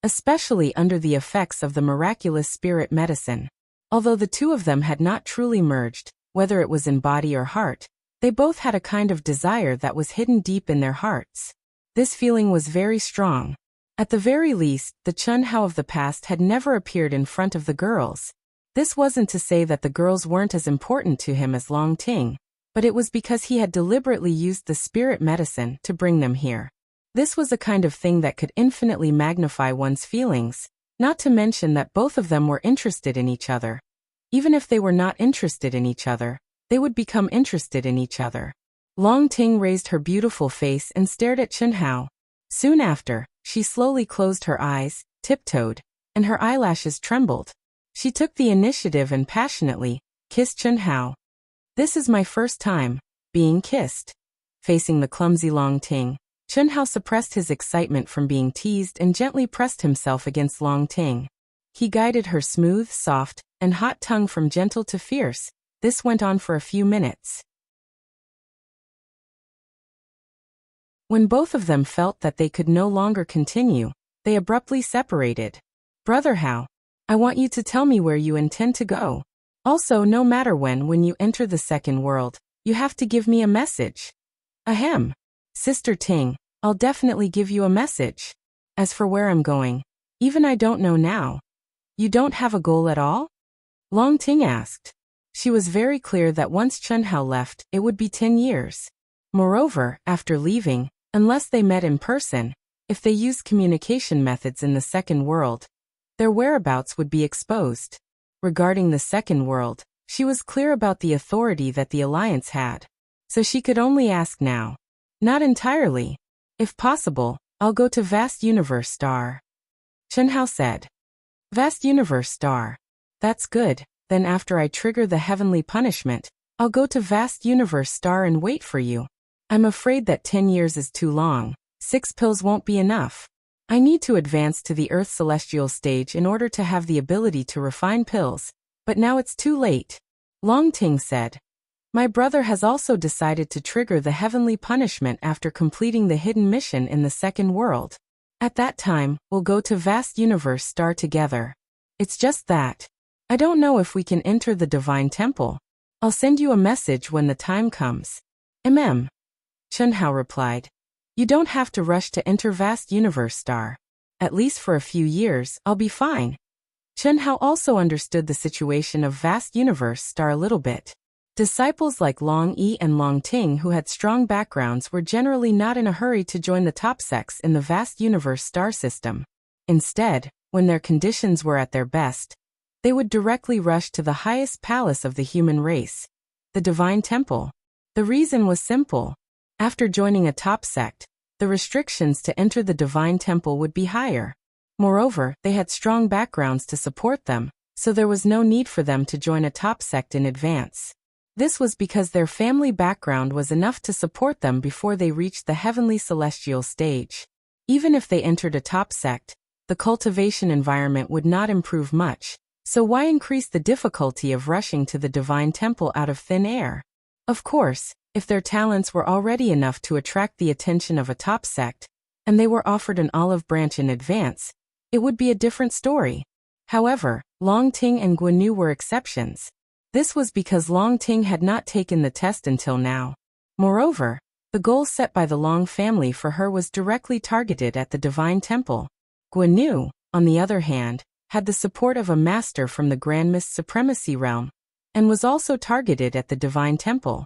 especially under the effects of the miraculous spirit medicine. Although the two of them had not truly merged, whether it was in body or heart, they both had a kind of desire that was hidden deep in their hearts. This feeling was very strong. At the very least, the Chen Hao of the past had never appeared in front of the girls. This wasn't to say that the girls weren't as important to him as Long Ting, but it was because he had deliberately used the spirit medicine to bring them here. This was a kind of thing that could infinitely magnify one's feelings, not to mention that both of them were interested in each other. Even if they were not interested in each other, they would become interested in each other. Long Ting raised her beautiful face and stared at Chen Hao. Soon after, she slowly closed her eyes, tiptoed, and her eyelashes trembled. She took the initiative and passionately kissed Chen Hao. This is my first time being kissed. Facing the clumsy Long Ting, Chen Hao suppressed his excitement from being teased and gently pressed himself against Long Ting. He guided her smooth, soft, and hot tongue from gentle to fierce. This went on for a few minutes. When both of them felt that they could no longer continue, they abruptly separated. Brother Hao, I want you to tell me where you intend to go. Also, no matter when you enter the second world, you have to give me a message. Ahem. Sister Ting, I'll definitely give you a message. As for where I'm going, even I don't know now. You don't have a goal at all? Long Ting asked. She was very clear that once Chen Hao left, it would be 10 years. Moreover, after leaving, unless they met in person, if they used communication methods in the second world, their whereabouts would be exposed. Regarding the second world, she was clear about the authority that the Alliance had. So she could only ask now. Not entirely. If possible, I'll go to Vast Universe Star. Chen Hao said. Vast Universe Star. That's good, then after I trigger the heavenly punishment, I'll go to Vast Universe Star and wait for you. I'm afraid that 10 years is too long. 6 pills won't be enough. I need to advance to the Earth Celestial stage in order to have the ability to refine pills, But now it's too late. Long Ting said. My brother has also decided to trigger the heavenly punishment after completing the hidden mission in the second world. At that time, we'll go to Vast Universe Star together. It's just that. I don't know if we can enter the Divine Temple. I'll send you a message when the time comes. Chunhao replied. You don't have to rush to enter Vast Universe Star. At least for a few years, I'll be fine. Chunhao also understood the situation of Vast Universe Star a little bit. Disciples like Long Yi and Long Ting who had strong backgrounds were generally not in a hurry to join the top sects in the Vast Universe Star system. Instead, when their conditions were at their best, they would directly rush to the highest palace of the human race, the Divine Temple. The reason was simple. After joining a top sect, the restrictions to enter the Divine Temple would be higher. Moreover, they had strong backgrounds to support them, so there was no need for them to join a top sect in advance. This was because their family background was enough to support them before they reached the heavenly celestial stage. Even if they entered a top sect, the cultivation environment would not improve much, so why increase the difficulty of rushing to the Divine Temple out of thin air? Of course, if their talents were already enough to attract the attention of a top sect, and they were offered an olive branch in advance, it would be a different story. However, Long Ting and Guanyu were exceptions. This was because Long Ting had not taken the test until now. Moreover, the goal set by the Long family for her was directly targeted at the Divine Temple. Guanyu, on the other hand, had the support of a master from the Grand Mist Supremacy Realm, and was also targeted at the Divine Temple.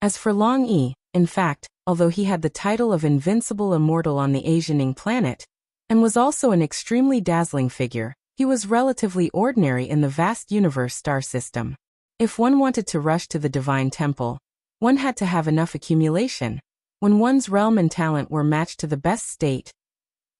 As for Long Yi, in fact, although he had the title of Invincible Immortal on the Asianing planet, and was also an extremely dazzling figure, he was relatively ordinary in the Vast Universe Star system. If one wanted to rush to the Divine Temple, one had to have enough accumulation. When one's realm and talent were matched to the best state,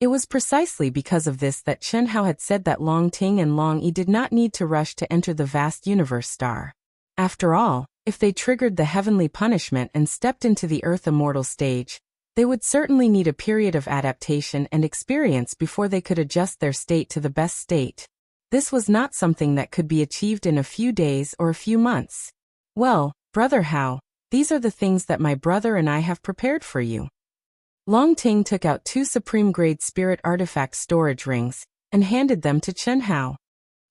it was precisely because of this that Chunhao had said that Long Ting and Long Yi did not need to rush to enter the Vast Universe Star. After all, if they triggered the heavenly punishment and stepped into the Earth Immortal stage, they would certainly need a period of adaptation and experience before they could adjust their state to the best state. This was not something that could be achieved in a few days or a few months. Well, Brother Hao, these are the things that my brother and I have prepared for you. Long Ting took out 2 supreme-grade spirit artifact storage rings and handed them to Chunhao.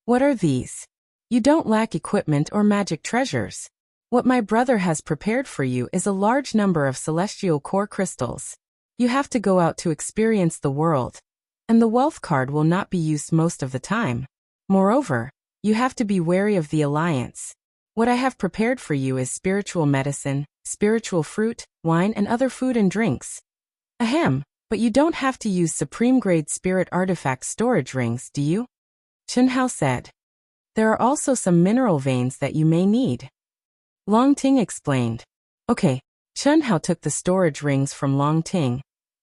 What are these? You don't lack equipment or magic treasures. What my brother has prepared for you is a large number of celestial core crystals. You have to go out to experience the world, and the wealth card will not be used most of the time. Moreover, you have to be wary of the alliance. What I have prepared for you is spiritual medicine, spiritual fruit, wine and other food and drinks. Ahem, but you don't have to use supreme-grade spirit artifact storage rings, do you? Chunhao said. There are also some mineral veins that you may need. Long Ting explained. Okay, Chunhao took the storage rings from Long Ting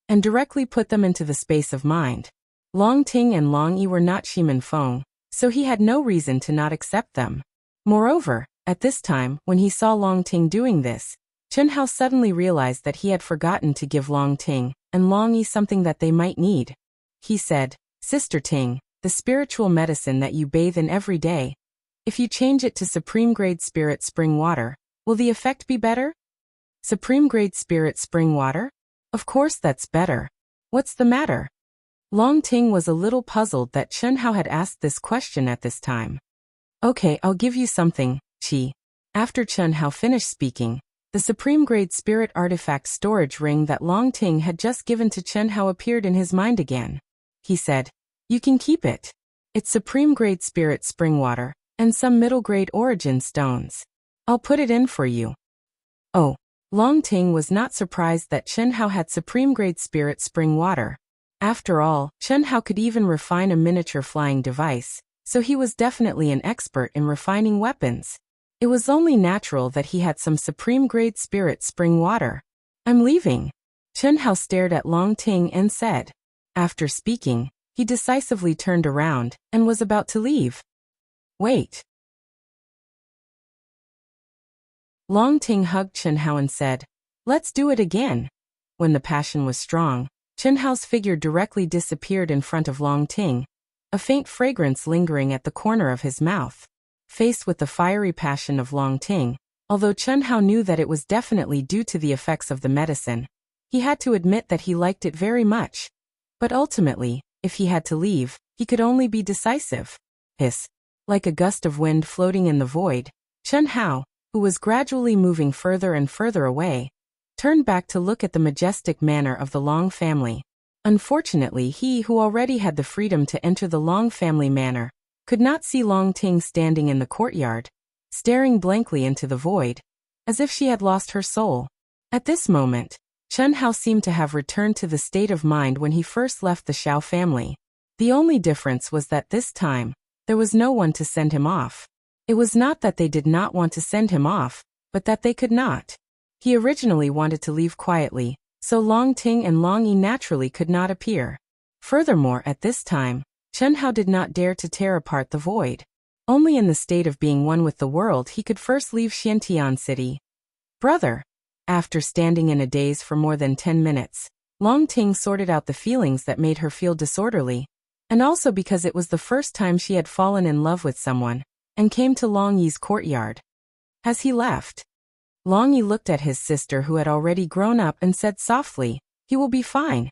and directly put them into the space of mind. Long Ting and Long Yi were not Shimen Feng, so he had no reason to not accept them. Moreover, at this time, when he saw Long Ting doing this, Chunhao suddenly realized that he had forgotten to give Long Ting and Long Yi something that they might need. He said, Sister Ting, the spiritual medicine that you bathe in every day, if you change it to supreme-grade spirit spring water, will the effect be better? Supreme-grade spirit spring water? Of course that's better. What's the matter? Long Ting was a little puzzled that Chunhao had asked this question at this time. Okay, I'll give you something, Chi. After Chunhao finished speaking, the supreme-grade spirit artifact storage ring that Long Ting had just given to Chunhao appeared in his mind again. He said, You can keep it. It's supreme-grade spirit spring water and some middle-grade origin stones. I'll put it in for you. Oh, Long Ting was not surprised that Chunhao had supreme-grade spirit spring water. After all, Chunhao could even refine a miniature flying device, so he was definitely an expert in refining weapons. It was only natural that he had some supreme-grade spirit spring water. I'm leaving. Chunhao stared at Long Ting and said. After speaking, he decisively turned around and was about to leave. Wait. Long Ting hugged Chunhao and said, Let's do it again. When the passion was strong, Chunhao's figure directly disappeared in front of Long Ting, a faint fragrance lingering at the corner of his mouth. Faced with the fiery passion of Long Ting, although Chen Hao knew that it was definitely due to the effects of the medicine, he had to admit that he liked it very much. But ultimately, if he had to leave, he could only be decisive. Hiss. Like a gust of wind floating in the void, Chen Hao, who was gradually moving further and further away, turned back to look at the majestic manor of the Long family. Unfortunately, he who already had the freedom to enter the Long family manor could not see Long Ting standing in the courtyard, staring blankly into the void, as if she had lost her soul. At this moment, Chen Hao seemed to have returned to the state of mind when he first left the Xiao family. The only difference was that this time, there was no one to send him off. It was not that they did not want to send him off, but that they could not. He originally wanted to leave quietly, so Long Ting and Long Yi naturally could not appear. Furthermore, at this time, Chen Hao did not dare to tear apart the void. Only in the state of being one with the world he could first leave Xiantian City. Brother. After standing in a daze for more than 10 minutes, Long Ting sorted out the feelings that made her feel disorderly, and also because it was the first time she had fallen in love with someone, and came to Long Yi's courtyard. Has he left? Long Yi looked at his sister who had already grown up and said softly, "He will be fine.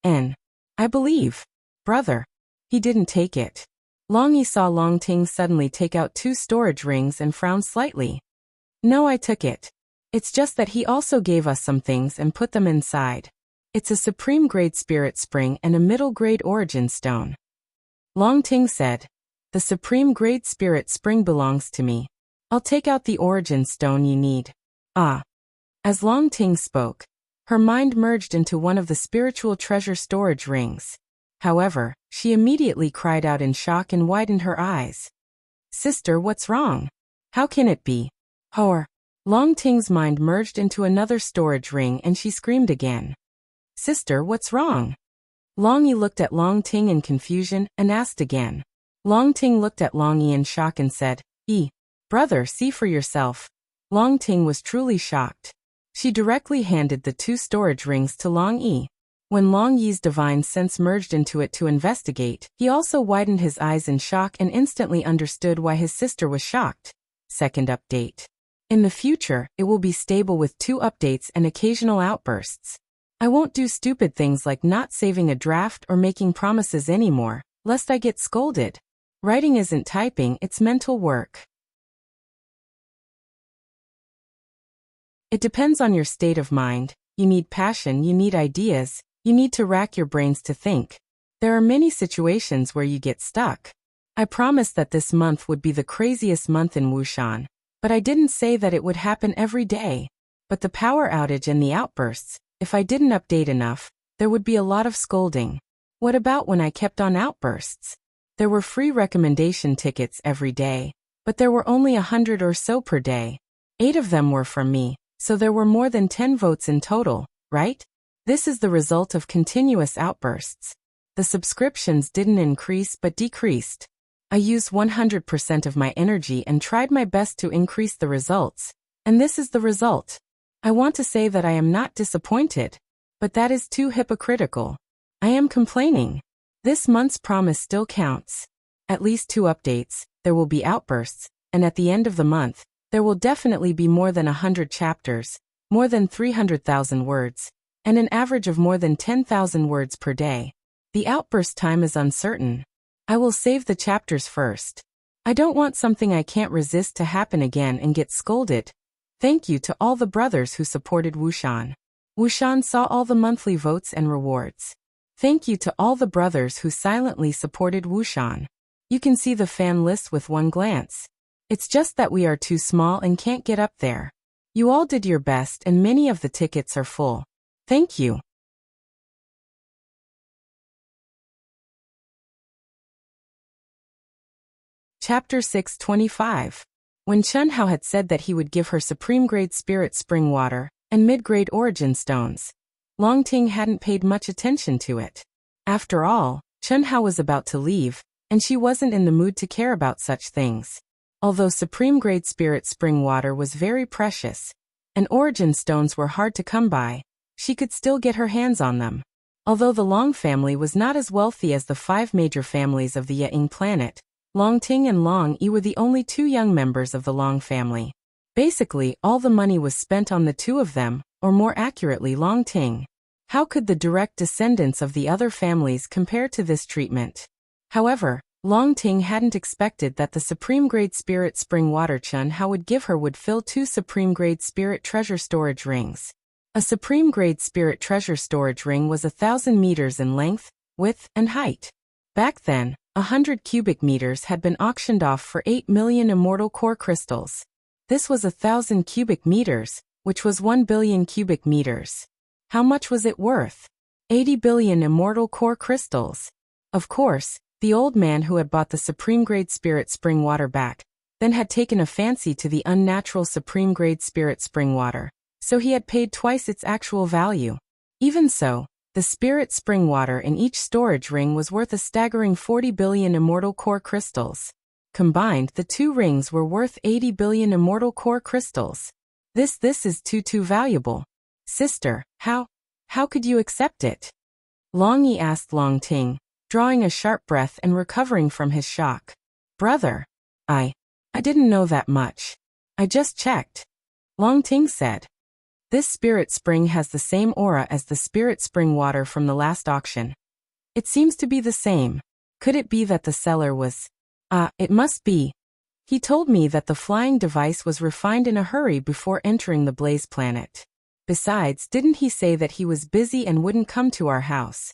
And I believe, brother." He didn't take it. Long Yi saw Long Ting suddenly take out 2 storage rings and frowned slightly. "No, I took it. It's just that he also gave us some things and put them inside. It's a supreme grade spirit spring and a middle grade origin stone." Long Ting said, "The supreme grade spirit spring belongs to me. I'll take out the origin stone you need." Ah. As Long Ting spoke, her mind merged into one of the spiritual treasure storage rings. However, she immediately cried out in shock and widened her eyes. "Sister, what's wrong? How can it be?" Horror. Long Ting's mind merged into another storage ring and she screamed again. "Sister, what's wrong?" Long Yi looked at Long Ting in confusion and asked again. Long Ting looked at Long Yi in shock and said, Brother, see for yourself." Long Ting was truly shocked. She directly handed the 2 storage rings to Long Yi. When Long Yi's divine sense merged into it to investigate, he also widened his eyes in shock and instantly understood why his sister was shocked. Second update. In the future, it will be stable with 2 updates and occasional outbursts. I won't do stupid things like not saving a draft or making promises anymore, lest I get scolded. Writing isn't typing, it's mental work. It depends on your state of mind. You need passion, you need ideas, you need to rack your brains to think. There are many situations where you get stuck. I promised that this month would be the craziest month in Wuxian, but I didn't say that it would happen every day. But the power outage and the outbursts, if I didn't update enough, there would be a lot of scolding. What about when I kept on outbursts? There were free recommendation tickets every day, but there were only 100 or so per day. 8 of them were from me, so there were more than 10 votes in total, right? This is the result of continuous outbursts. The subscriptions didn't increase but decreased. I used 100% of my energy and tried my best to increase the results, and this is the result. I want to say that I am not disappointed, but that is too hypocritical. I am complaining. This month's promise still counts. At least 2 updates, there will be outbursts, and at the end of the month, there will definitely be more than 100 chapters, more than 300,000 words, and an average of more than 10,000 words per day. The outburst time is uncertain. I will save the chapters first. I don't want something I can't resist to happen again and get scolded. Thank you to all the brothers who supported Wuxian. Wuxian saw all the monthly votes and rewards. Thank you to all the brothers who silently supported Wuxian. You can see the fan list with one glance. It's just that we are too small and can't get up there. You all did your best and many of the tickets are full. Thank you. Chapter 625. When Chen Hao had said that he would give her supreme-grade spirit spring water and mid-grade origin stones, Long Ting hadn't paid much attention to it. After all, Chen Hao was about to leave, and she wasn't in the mood to care about such things. Although supreme-grade spirit spring water was very precious, and origin stones were hard to come by, she could still get her hands on them. Although the Long family was not as wealthy as the 5 major families of the Ying planet, Long Ting and Long Yi were the only 2 young members of the Long family. Basically, all the money was spent on the 2 of them, or more accurately Long Ting. How could the direct descendants of the other families compare to this treatment? However, Long Ting hadn't expected that the supreme-grade spirit spring water Chun Hao would give her would fill 2 supreme-grade spirit treasure storage rings. A supreme-grade spirit treasure storage ring was 1,000 meters in length, width, and height. Back then, 100 cubic meters had been auctioned off for 8 million immortal core crystals. This was 1,000 cubic meters, which was 1 billion cubic meters. How much was it worth? 80 billion immortal core crystals. Of course, the old man who had bought the supreme-grade spirit spring water back, then had taken a fancy to the unnatural supreme-grade spirit spring water, so he had paid twice its actual value. Even so, the spirit spring water in each storage ring was worth a staggering 40 billion immortal core crystals. Combined, the 2 rings were worth 80 billion immortal core crystals. This is too valuable. Sister, how could you accept it? Long Yi asked Long Ting, drawing a sharp breath and recovering from his shock. Brother, I didn't know that much. I just checked. Long Ting said. This spirit spring has the same aura as the spirit spring water from the last auction. It seems to be the same. Could it be that the seller was... it must be. He told me that the flying device was refined in a hurry before entering the Blaze planet. Besides, didn't he say that he was busy and wouldn't come to our house?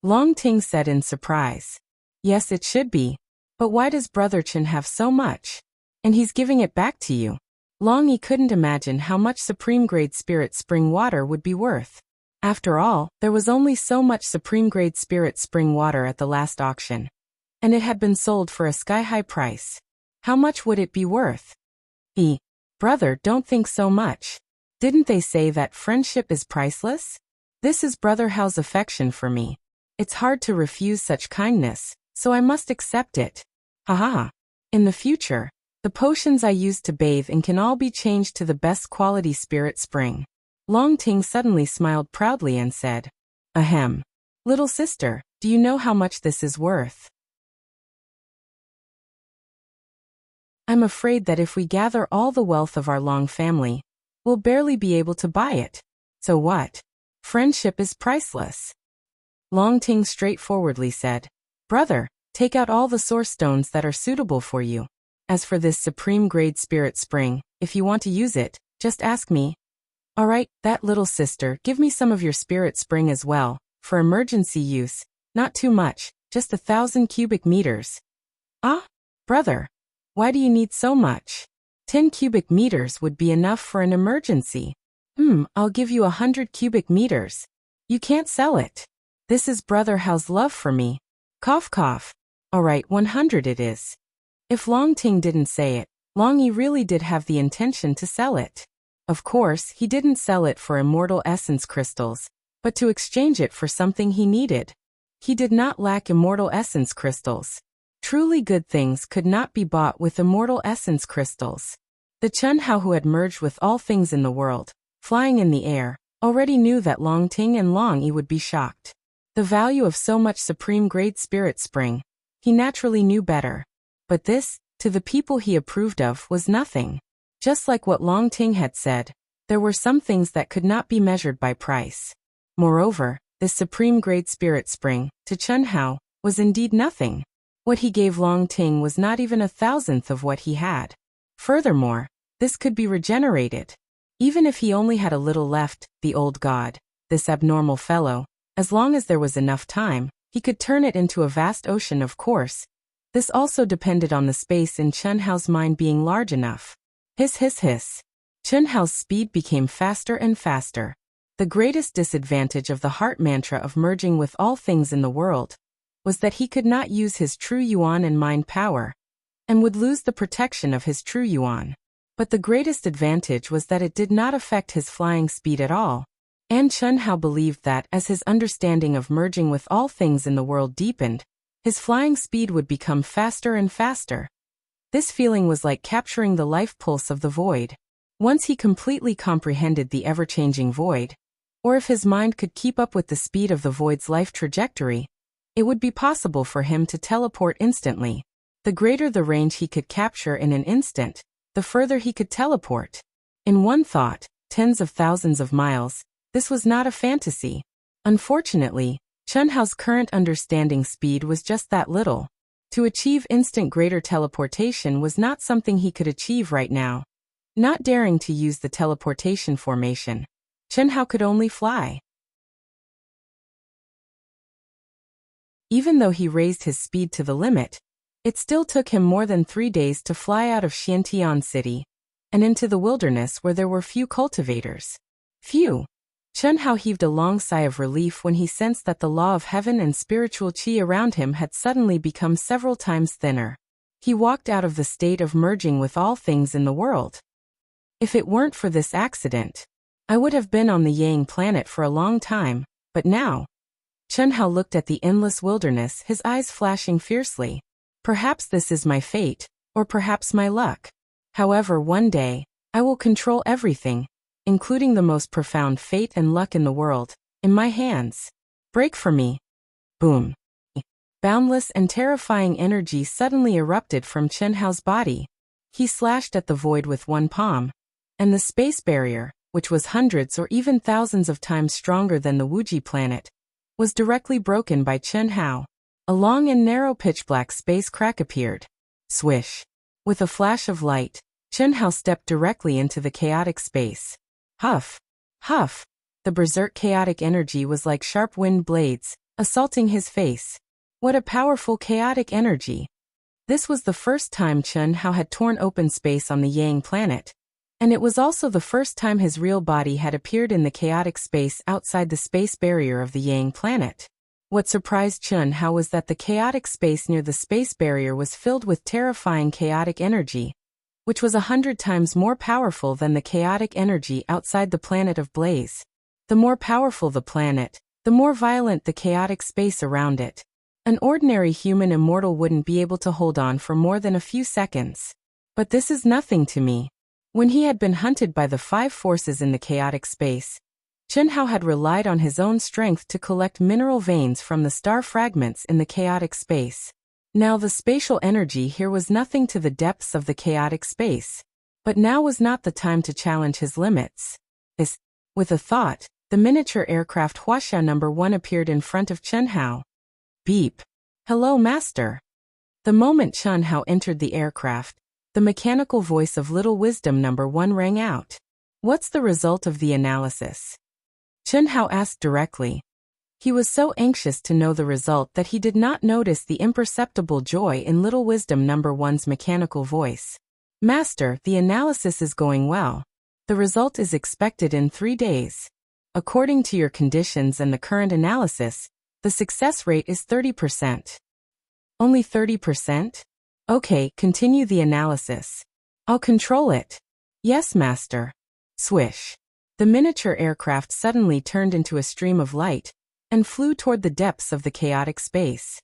Long Ting said in surprise. Yes, it should be. But why does Brother Chen have so much? And he's giving it back to you. Long Yi couldn't imagine how much supreme-grade spirit spring water would be worth. After all, there was only so much supreme-grade spirit spring water at the last auction. And it had been sold for a sky-high price. How much would it be worth? Brother, don't think so much. Didn't they say that friendship is priceless? This is Brother Hao's affection for me. It's hard to refuse such kindness, so I must accept it. Ha. In the future, the potions I use to bathe in can all be changed to the best quality spirit spring. Long Ting suddenly smiled proudly and said, Ahem. Little sister, do you know how much this is worth? I'm afraid that if we gather all the wealth of our Long family, we'll barely be able to buy it. So what? Friendship is priceless. Long Ting straightforwardly said, Brother, take out all the source stones that are suitable for you. As for this supreme-grade spirit spring, if you want to use it, just ask me. Alright, that little sister, give me some of your spirit spring as well, for emergency use. Not too much, just 1,000 cubic meters. Brother, why do you need so much? 10 cubic meters would be enough for an emergency. I'll give you 100 cubic meters. You can't sell it. This is Brother Hao's love for me. Cough cough. Alright, 100 it is. If Long Ting didn't say it, Long Yi really did have the intention to sell it. Of course, he didn't sell it for immortal essence crystals, but to exchange it for something he needed. He did not lack immortal essence crystals. Truly good things could not be bought with immortal essence crystals. The Chun Hao who had merged with all things in the world, flying in the air, already knew that Long Ting and Long Yi would be shocked. The value of so much supreme-grade spirit spring. He naturally knew better. But this, to the people he approved of, was nothing. Just like what Long Ting had said, there were some things that could not be measured by price. Moreover, this supreme-grade spirit spring, to Chun Hao, was indeed nothing. What he gave Long Ting was not even 1,000th of what he had. Furthermore, this could be regenerated. Even if he only had a little left, the old god, this abnormal fellow, as long as there was enough time, he could turn it into a vast ocean, of course. This also depended on the space in Chun Hao's mind being large enough. Hiss. Chun Hao's speed became faster and faster. The greatest disadvantage of the heart mantra of merging with all things in the world was that he could not use his true yuan and mind power, and would lose the protection of his true yuan. But the greatest advantage was that it did not affect his flying speed at all. And Chun Hao believed that as his understanding of merging with all things in the world deepened, his flying speed would become faster and faster. This feeling was like capturing the life pulse of the void. Once he completely comprehended the ever-changing void, or if his mind could keep up with the speed of the void's life trajectory, it would be possible for him to teleport instantly. The greater the range he could capture in an instant, the further he could teleport. In one thought, tens of thousands of miles. This was not a fantasy. Unfortunately, Chunhao's current understanding speed was just that little. To achieve instant greater teleportation was not something he could achieve right now. Not daring to use the teleportation formation, Chunhao could only fly. Even though he raised his speed to the limit, it still took him more than 3 days to fly out of Xiantian City and into the wilderness where there were few cultivators. Phew! Chunhao heaved a long sigh of relief when he sensed that the law of heaven and spiritual qi around him had suddenly become several times thinner. He walked out of the state of merging with all things in the world. If it weren't for this accident, I would have been on the Yang planet for a long time, but now... Chunhao looked at the endless wilderness, his eyes flashing fiercely. Perhaps this is my fate, or perhaps my luck. However, one day, I will control everything, including the most profound fate and luck in the world, in my hands. Break for me. Boom. Boundless and terrifying energy suddenly erupted from Chunhao's body. He slashed at the void with one palm, and the space barrier, which was hundreds or even thousands of times stronger than the Wuxia planet, was directly broken by Chunhao. A long and narrow pitch-black space crack appeared. Swish. With a flash of light, Chunhao stepped directly into the chaotic space. Huff. Huff. The berserk chaotic energy was like sharp wind blades, assaulting his face. What a powerful chaotic energy. This was the first time Chunhao had torn open space on the Yang planet, and it was also the first time his real body had appeared in the chaotic space outside the space barrier of the Yang planet. What surprised Chunhao was that the chaotic space near the space barrier was filled with terrifying chaotic energy, which was 100 times more powerful than the chaotic energy outside the planet of Blaze. The more powerful the planet, the more violent the chaotic space around it. An ordinary human immortal wouldn't be able to hold on for more than a few seconds. But this is nothing to me. When he had been hunted by the 5 forces in the chaotic space, Chunhao had relied on his own strength to collect mineral veins from the star fragments in the chaotic space. Now the spatial energy here was nothing to the depths of the chaotic space. But now was not the time to challenge his limits. With a thought, the miniature aircraft Wuxia No. 1 appeared in front of Chunhao. Beep. Hello, Master. The moment Chunhao entered the aircraft, the mechanical voice of Little Wisdom No. 1 rang out. What's the result of the analysis? Chunhao asked directly. He was so anxious to know the result that he did not notice the imperceptible joy in Little Wisdom No. 1's mechanical voice. Master, the analysis is going well. The result is expected in 3 days. According to your conditions and the current analysis, the success rate is 30%. Only 30%? Okay, continue the analysis. I'll control it. Yes, Master. Swish. The miniature aircraft suddenly turned into a stream of light and flew toward the depths of the chaotic space.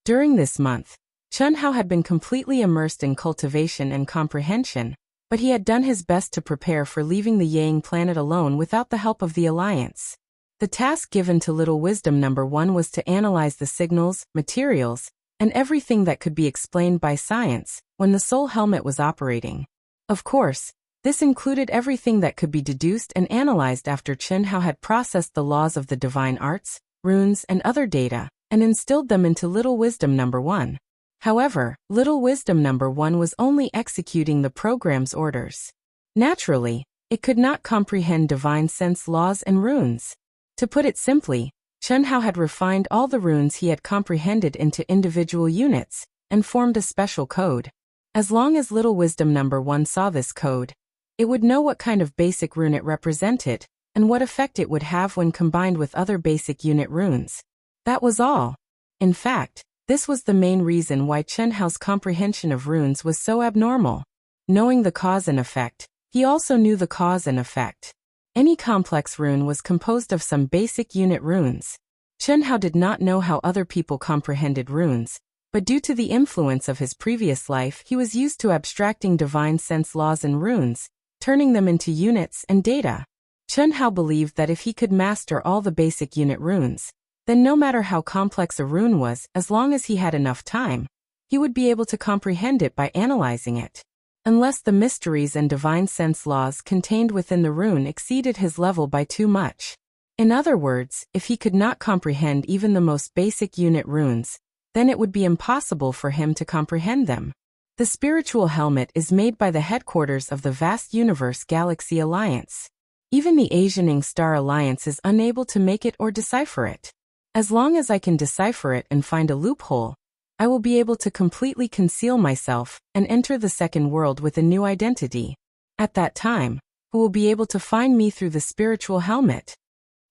During this month, Chunhao had been completely immersed in cultivation and comprehension, but he had done his best to prepare for leaving the Yang planet alone without the help of the Alliance. The task given to Little Wisdom No. 1 was to analyze the signals, materials, and everything that could be explained by science when the Soul Helmet was operating. Of course, this included everything that could be deduced and analyzed after Chunhao had processed the laws of the divine arts, runes, and other data, and instilled them into Little Wisdom No. 1. However, Little Wisdom No. 1 was only executing the program's orders. Naturally, it could not comprehend divine sense laws and runes. To put it simply, Chunhao had refined all the runes he had comprehended into individual units, and formed a special code. As long as Little Wisdom No. 1 saw this code, it would know what kind of basic rune it represented, and what effect it would have when combined with other basic unit runes. That was all. In fact, this was the main reason why Chunhao's comprehension of runes was so abnormal. Knowing the cause and effect, he also knew the cause and effect. Any complex rune was composed of some basic unit runes. Chunhao did not know how other people comprehended runes, But due to the influence of his previous life, he was used to abstracting divine sense laws and runes, turning them into units and data. Chen Hao believed that if he could master all the basic unit runes, then no matter how complex a rune was, as long as he had enough time, he would be able to comprehend it by analyzing it. Unless the mysteries and divine sense laws contained within the rune exceeded his level by too much. In other words, if he could not comprehend even the most basic unit runes, then it would be impossible for him to comprehend them. The spiritual helmet is made by the headquarters of the vast universe Galaxy Alliance. Even the Asianing Star Alliance is unable to make it or decipher it. As long as I can decipher it and find a loophole, I will be able to completely conceal myself and enter the second world with a new identity. At that time, who will be able to find me through the spiritual helmet?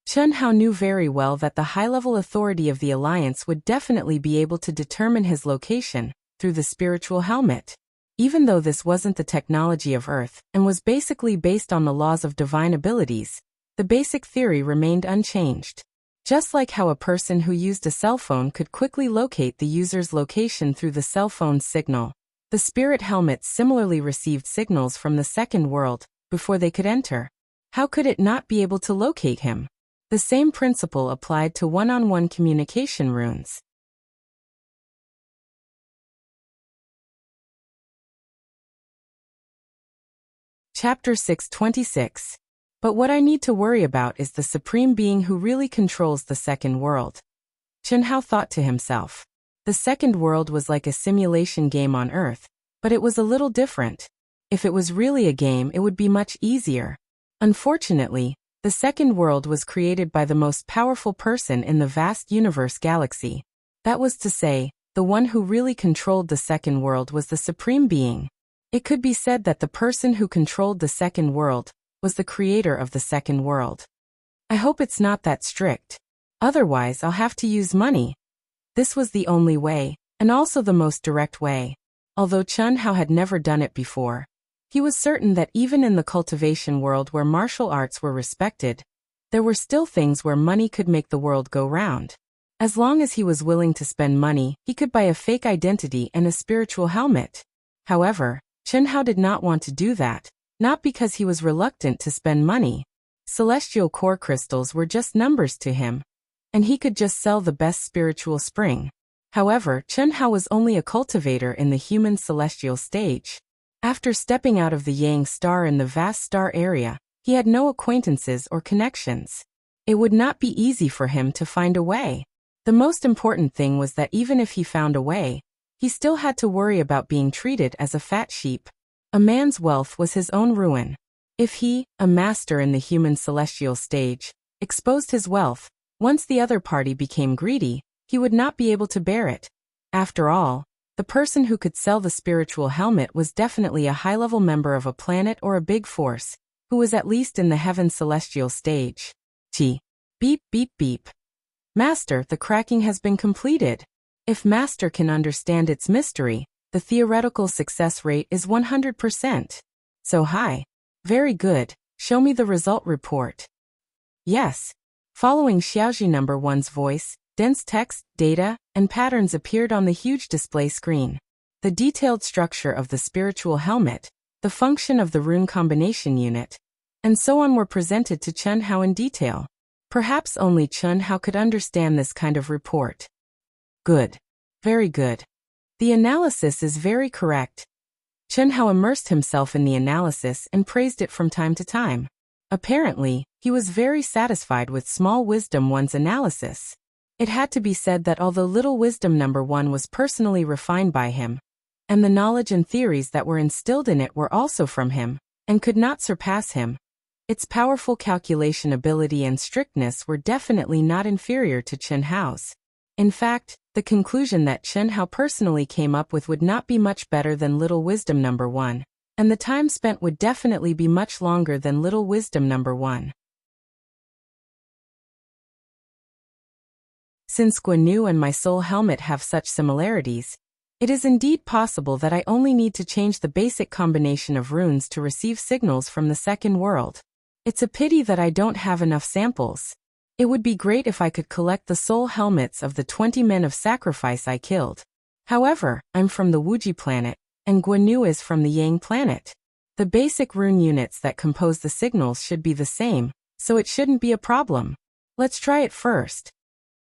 Chen Hao knew very well that the high-level authority of the Alliance would definitely be able to determine his location through the spiritual helmet. Even though this wasn't the technology of Earth and was basically based on the laws of divine abilities, the basic theory remained unchanged. Just like how a person who used a cell phone could quickly locate the user's location through the cell phone's signal, the spirit helmets similarly received signals from the second world before they could enter. How could it not be able to locate him? The same principle applied to one-on-one communication runes. Chapter 626. But what I need to worry about is the supreme being who really controls the second world. Chen Hao thought to himself. The second world was like a simulation game on Earth, but it was a little different. If it was really a game, it would be much easier. Unfortunately, the second world was created by the most powerful person in the vast universe galaxy. That was to say, the one who really controlled the second world was the supreme being. It could be said that the person who controlled the second world was the creator of the second world. I hope it's not that strict. Otherwise, I'll have to use money. This was the only way, and also the most direct way. Although Chen Hao had never done it before, he was certain that even in the cultivation world where martial arts were respected, there were still things where money could make the world go round. As long as he was willing to spend money, he could buy a fake identity and a spiritual helmet. However, Chen Hao did not want to do that, not because he was reluctant to spend money. Celestial core crystals were just numbers to him, and he could just sell the best spiritual spring. However, Chen Hao was only a cultivator in the human celestial stage. After stepping out of the Yang star in the vast star area, he had no acquaintances or connections. It would not be easy for him to find a way. The most important thing was that even if he found a way, he still had to worry about being treated as a fat sheep. A man's wealth was his own ruin. If he, a master in the human celestial stage, exposed his wealth, once the other party became greedy, he would not be able to bear it. After all, the person who could sell the spiritual helmet was definitely a high-level member of a planet or a big force, who was at least in the heaven celestial stage. Gee. Beep beep beep. Master, the cracking has been completed. If Master can understand its mystery, the theoretical success rate is 100%. So high. Very good. Show me the result report. Yes. Following Xiaoji number 1's voice, dense text, data, and patterns appeared on the huge display screen. The detailed structure of the spiritual helmet, the function of the rune combination unit, and so on were presented to Chen Hao in detail. Perhaps only Chen Hao could understand this kind of report. Good. Very good. The analysis is very correct. Chen Hao immersed himself in the analysis and praised it from time to time. Apparently, he was very satisfied with Small Wisdom 1's analysis. It had to be said that although Little Wisdom number 1 was personally refined by him, and the knowledge and theories that were instilled in it were also from him, and could not surpass him, its powerful calculation ability and strictness were definitely not inferior to Chen Hao's. In fact, the conclusion that Chen Hao personally came up with would not be much better than Little Wisdom number 1, and the time spent would definitely be much longer than Little Wisdom number 1. Since Guan Yu and my soul helmet have such similarities, it is indeed possible that I only need to change the basic combination of runes to receive signals from the second world. It's a pity that I don't have enough samples. It would be great if I could collect the soul helmets of the 20 men of sacrifice I killed. However, I'm from the Wuxia planet, and Guanyu is from the Yang planet. The basic rune units that compose the signals should be the same, so it shouldn't be a problem. Let's try it first.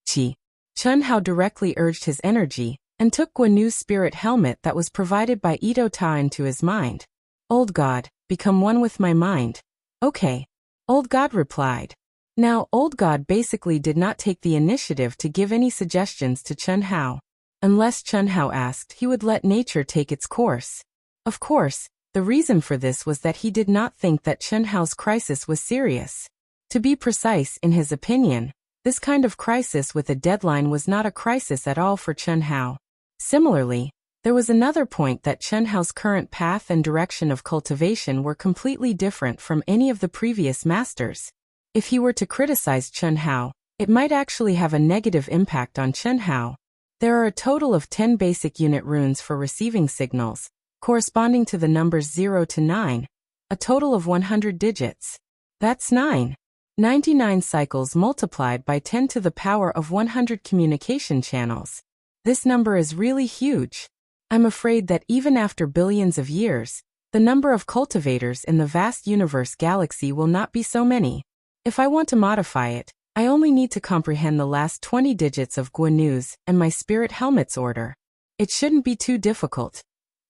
Qi. Chen Hao directly urged his energy, and took Guanyu's spirit helmet that was provided by Ito Ta into his mind. Old God, become one with my mind. Okay. Old God replied. Now, Old God basically did not take the initiative to give any suggestions to Chen Hao. Unless Chen Hao asked, he would let nature take its course. Of course, the reason for this was that he did not think that Chen Hao's crisis was serious. To be precise, in his opinion, this kind of crisis with a deadline was not a crisis at all for Chen Hao. Similarly, there was another point that Chen Hao's current path and direction of cultivation were completely different from any of the previous masters. If he were to criticize Chen Hao, it might actually have a negative impact on Chen Hao. There are a total of 10 basic unit runes for receiving signals, corresponding to the numbers 0 to 9, a total of 100 digits. That's 99 cycles multiplied by 10 to the power of 100 communication channels. This number is really huge. I'm afraid that even after billions of years, the number of cultivators in the vast universe galaxy will not be so many. If I want to modify it, I only need to comprehend the last 20 digits of Guanyu's and my spirit helmet's order. It shouldn't be too difficult.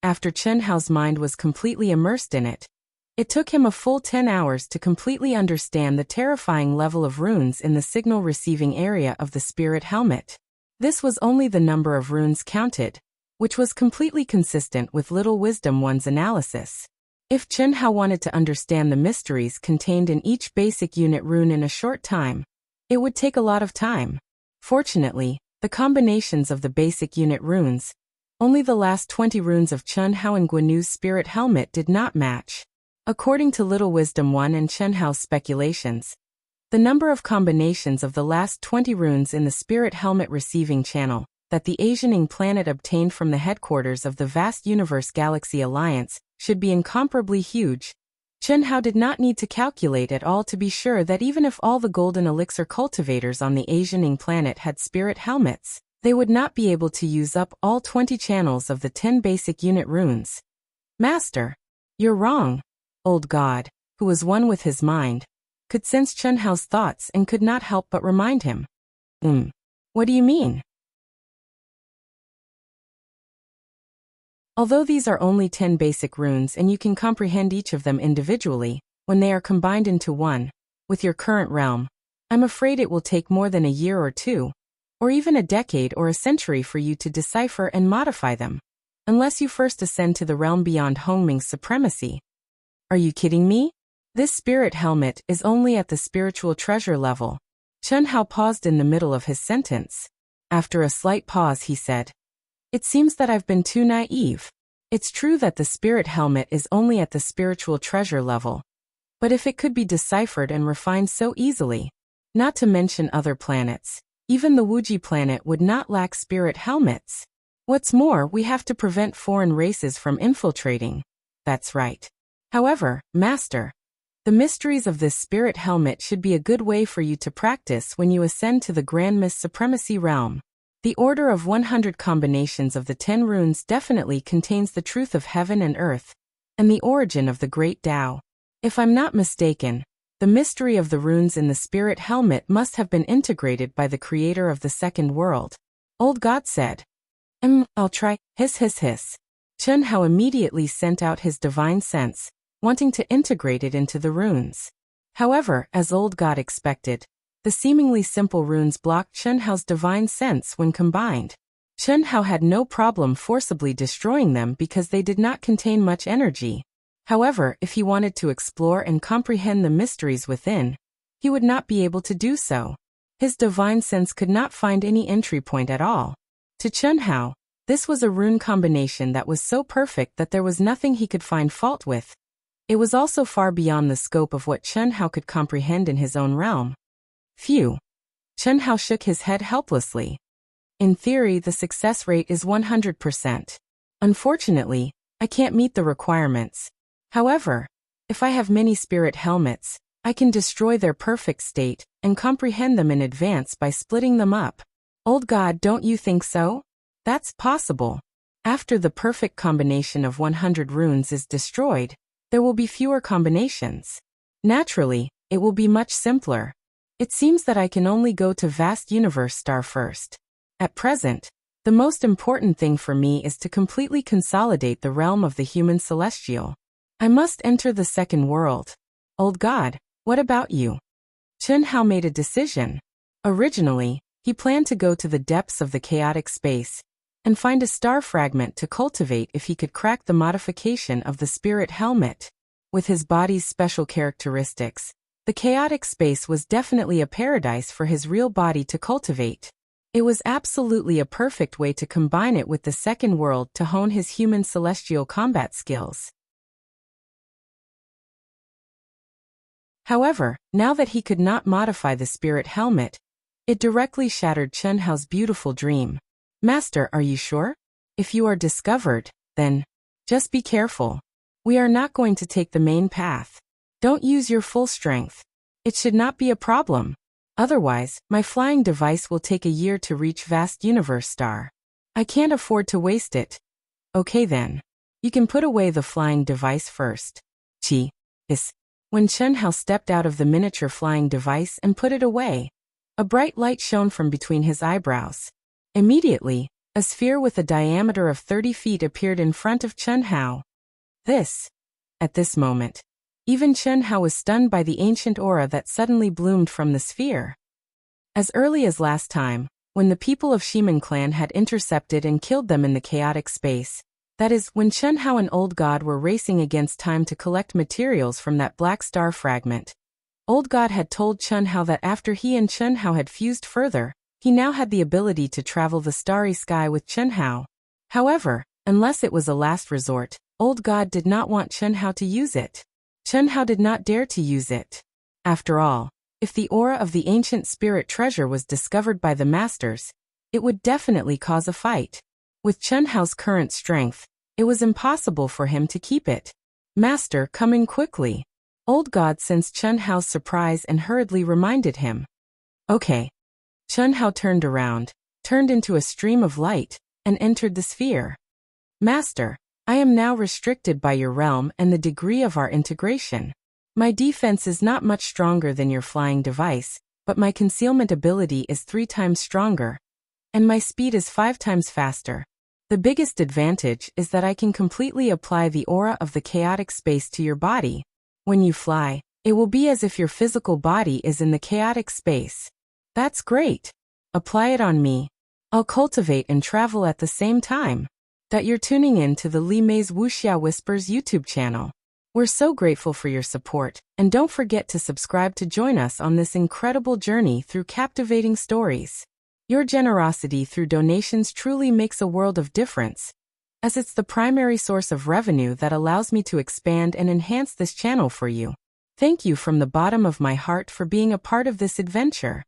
After Chen Hao's mind was completely immersed in it, it took him a full 10 hours to completely understand the terrifying level of runes in the signal receiving area of the spirit helmet. This was only the number of runes counted, which was completely consistent with Little Wisdom One's analysis. If Chen Hao wanted to understand the mysteries contained in each basic unit rune in a short time, it would take a lot of time. Fortunately, the combinations of the basic unit runes, only the last 20 runes of Chen Hao and Guanyu's spirit helmet did not match. According to Little Wisdom One and Chen Hao's speculations, the number of combinations of the last 20 runes in the spirit helmet receiving channel that the Asianing planet obtained from the headquarters of the vast universe galaxy alliance should be incomparably huge. Chen Hao did not need to calculate at all to be sure that even if all the golden elixir cultivators on the Asianing planet had spirit helmets, they would not be able to use up all 20 channels of the 10 basic unit runes. Master, you're wrong. Old God, who was one with his mind, could sense Chen Hao's thoughts and could not help but remind him. What do you mean? Although these are only 10 basic runes and you can comprehend each of them individually, when they are combined into one, with your current realm, I'm afraid it will take more than a year or two, or even a decade or a century for you to decipher and modify them, unless you first ascend to the realm beyond Hongming's supremacy. Are you kidding me? This spirit helmet is only at the spiritual treasure level. Chen Hao paused in the middle of his sentence. After a slight pause, he said, It seems that I've been too naive. It's true that the spirit helmet is only at the spiritual treasure level. But if it could be deciphered and refined so easily, not to mention other planets, even the Wuxia planet would not lack spirit helmets. What's more, we have to prevent foreign races from infiltrating. That's right. However, Master, the mysteries of this spirit helmet should be a good way for you to practice when you ascend to the Grand Mist Supremacy realm. The order of 100 combinations of the 10 runes definitely contains the truth of heaven and earth, and the origin of the great Tao. If I'm not mistaken, the mystery of the runes in the spirit helmet must have been integrated by the creator of the second world. Old God said. I'll try. Hiss. Chen Hao immediately sent out his divine sense, wanting to integrate it into the runes. However, as Old God expected, the seemingly simple runes blocked Chen Hao's divine sense when combined. Chen Hao had no problem forcibly destroying them because they did not contain much energy. However, if he wanted to explore and comprehend the mysteries within, he would not be able to do so. His divine sense could not find any entry point at all. To Chen Hao, this was a rune combination that was so perfect that there was nothing he could find fault with. It was also far beyond the scope of what Chen Hao could comprehend in his own realm. Phew. Chen Hao shook his head helplessly. In theory, the success rate is 100%. Unfortunately, I can't meet the requirements. However, if I have many spirit helmets, I can destroy their perfect state and comprehend them in advance by splitting them up. Old God, don't you think so? That's possible. After the perfect combination of 100 runes is destroyed, there will be fewer combinations. Naturally, it will be much simpler. It seems that I can only go to Vast Universe Star first. At present, the most important thing for me is to completely consolidate the realm of the human celestial. I must enter the second world. Old God, what about you? Chen Hao made a decision. Originally, he planned to go to the depths of the chaotic space and find a star fragment to cultivate if he could crack the modification of the spirit helmet. With his body's special characteristics, the chaotic space was definitely a paradise for his real body to cultivate. It was absolutely a perfect way to combine it with the second world to hone his human celestial combat skills. However, now that he could not modify the spirit helmet, it directly shattered Chen Hao's beautiful dream. Master, are you sure? If you are discovered, then just be careful. We are not going to take the main path. Don't use your full strength. It should not be a problem. Otherwise, my flying device will take a year to reach Vast Universe Star. I can't afford to waste it. Okay then. You can put away the flying device first. When Chen Hao stepped out of the miniature flying device and put it away, a bright light shone from between his eyebrows. Immediately, a sphere with a diameter of 30 feet appeared in front of Chen Hao. At this moment, even Chen Hao was stunned by the ancient aura that suddenly bloomed from the sphere. As early as last time, when the people of Shiman clan had intercepted and killed them in the chaotic space, that is, when Chen Hao and Old God were racing against time to collect materials from that black star fragment, Old God had told Chen Hao that after he and Chen Hao had fused further, he now had the ability to travel the starry sky with Chen Hao. However, unless it was a last resort, Old God did not want Chen Hao to use it. Chen Hao did not dare to use it. After all, if the aura of the ancient spirit treasure was discovered by the masters, it would definitely cause a fight. With Chen Hao's current strength, it was impossible for him to keep it. Master, come in quickly. Old God sensed Chen Hao's surprise and hurriedly reminded him. Okay. Chen Hao turned around, turned into a stream of light, and entered the sphere. Master, I am now restricted by your realm and the degree of our integration. My defense is not much stronger than your flying device, but my concealment ability is 3 times stronger, and my speed is 5 times faster. The biggest advantage is that I can completely apply the aura of the chaotic space to your body. When you fly, it will be as if your physical body is in the chaotic space. That's great. Apply it on me. I'll cultivate and travel at the same time. That you're tuning in to the Li Mei's Wuxia Whispers YouTube channel. We're so grateful for your support, and don't forget to subscribe to join us on this incredible journey through captivating stories. Your generosity through donations truly makes a world of difference, as it's the primary source of revenue that allows me to expand and enhance this channel for you. Thank you from the bottom of my heart for being a part of this adventure.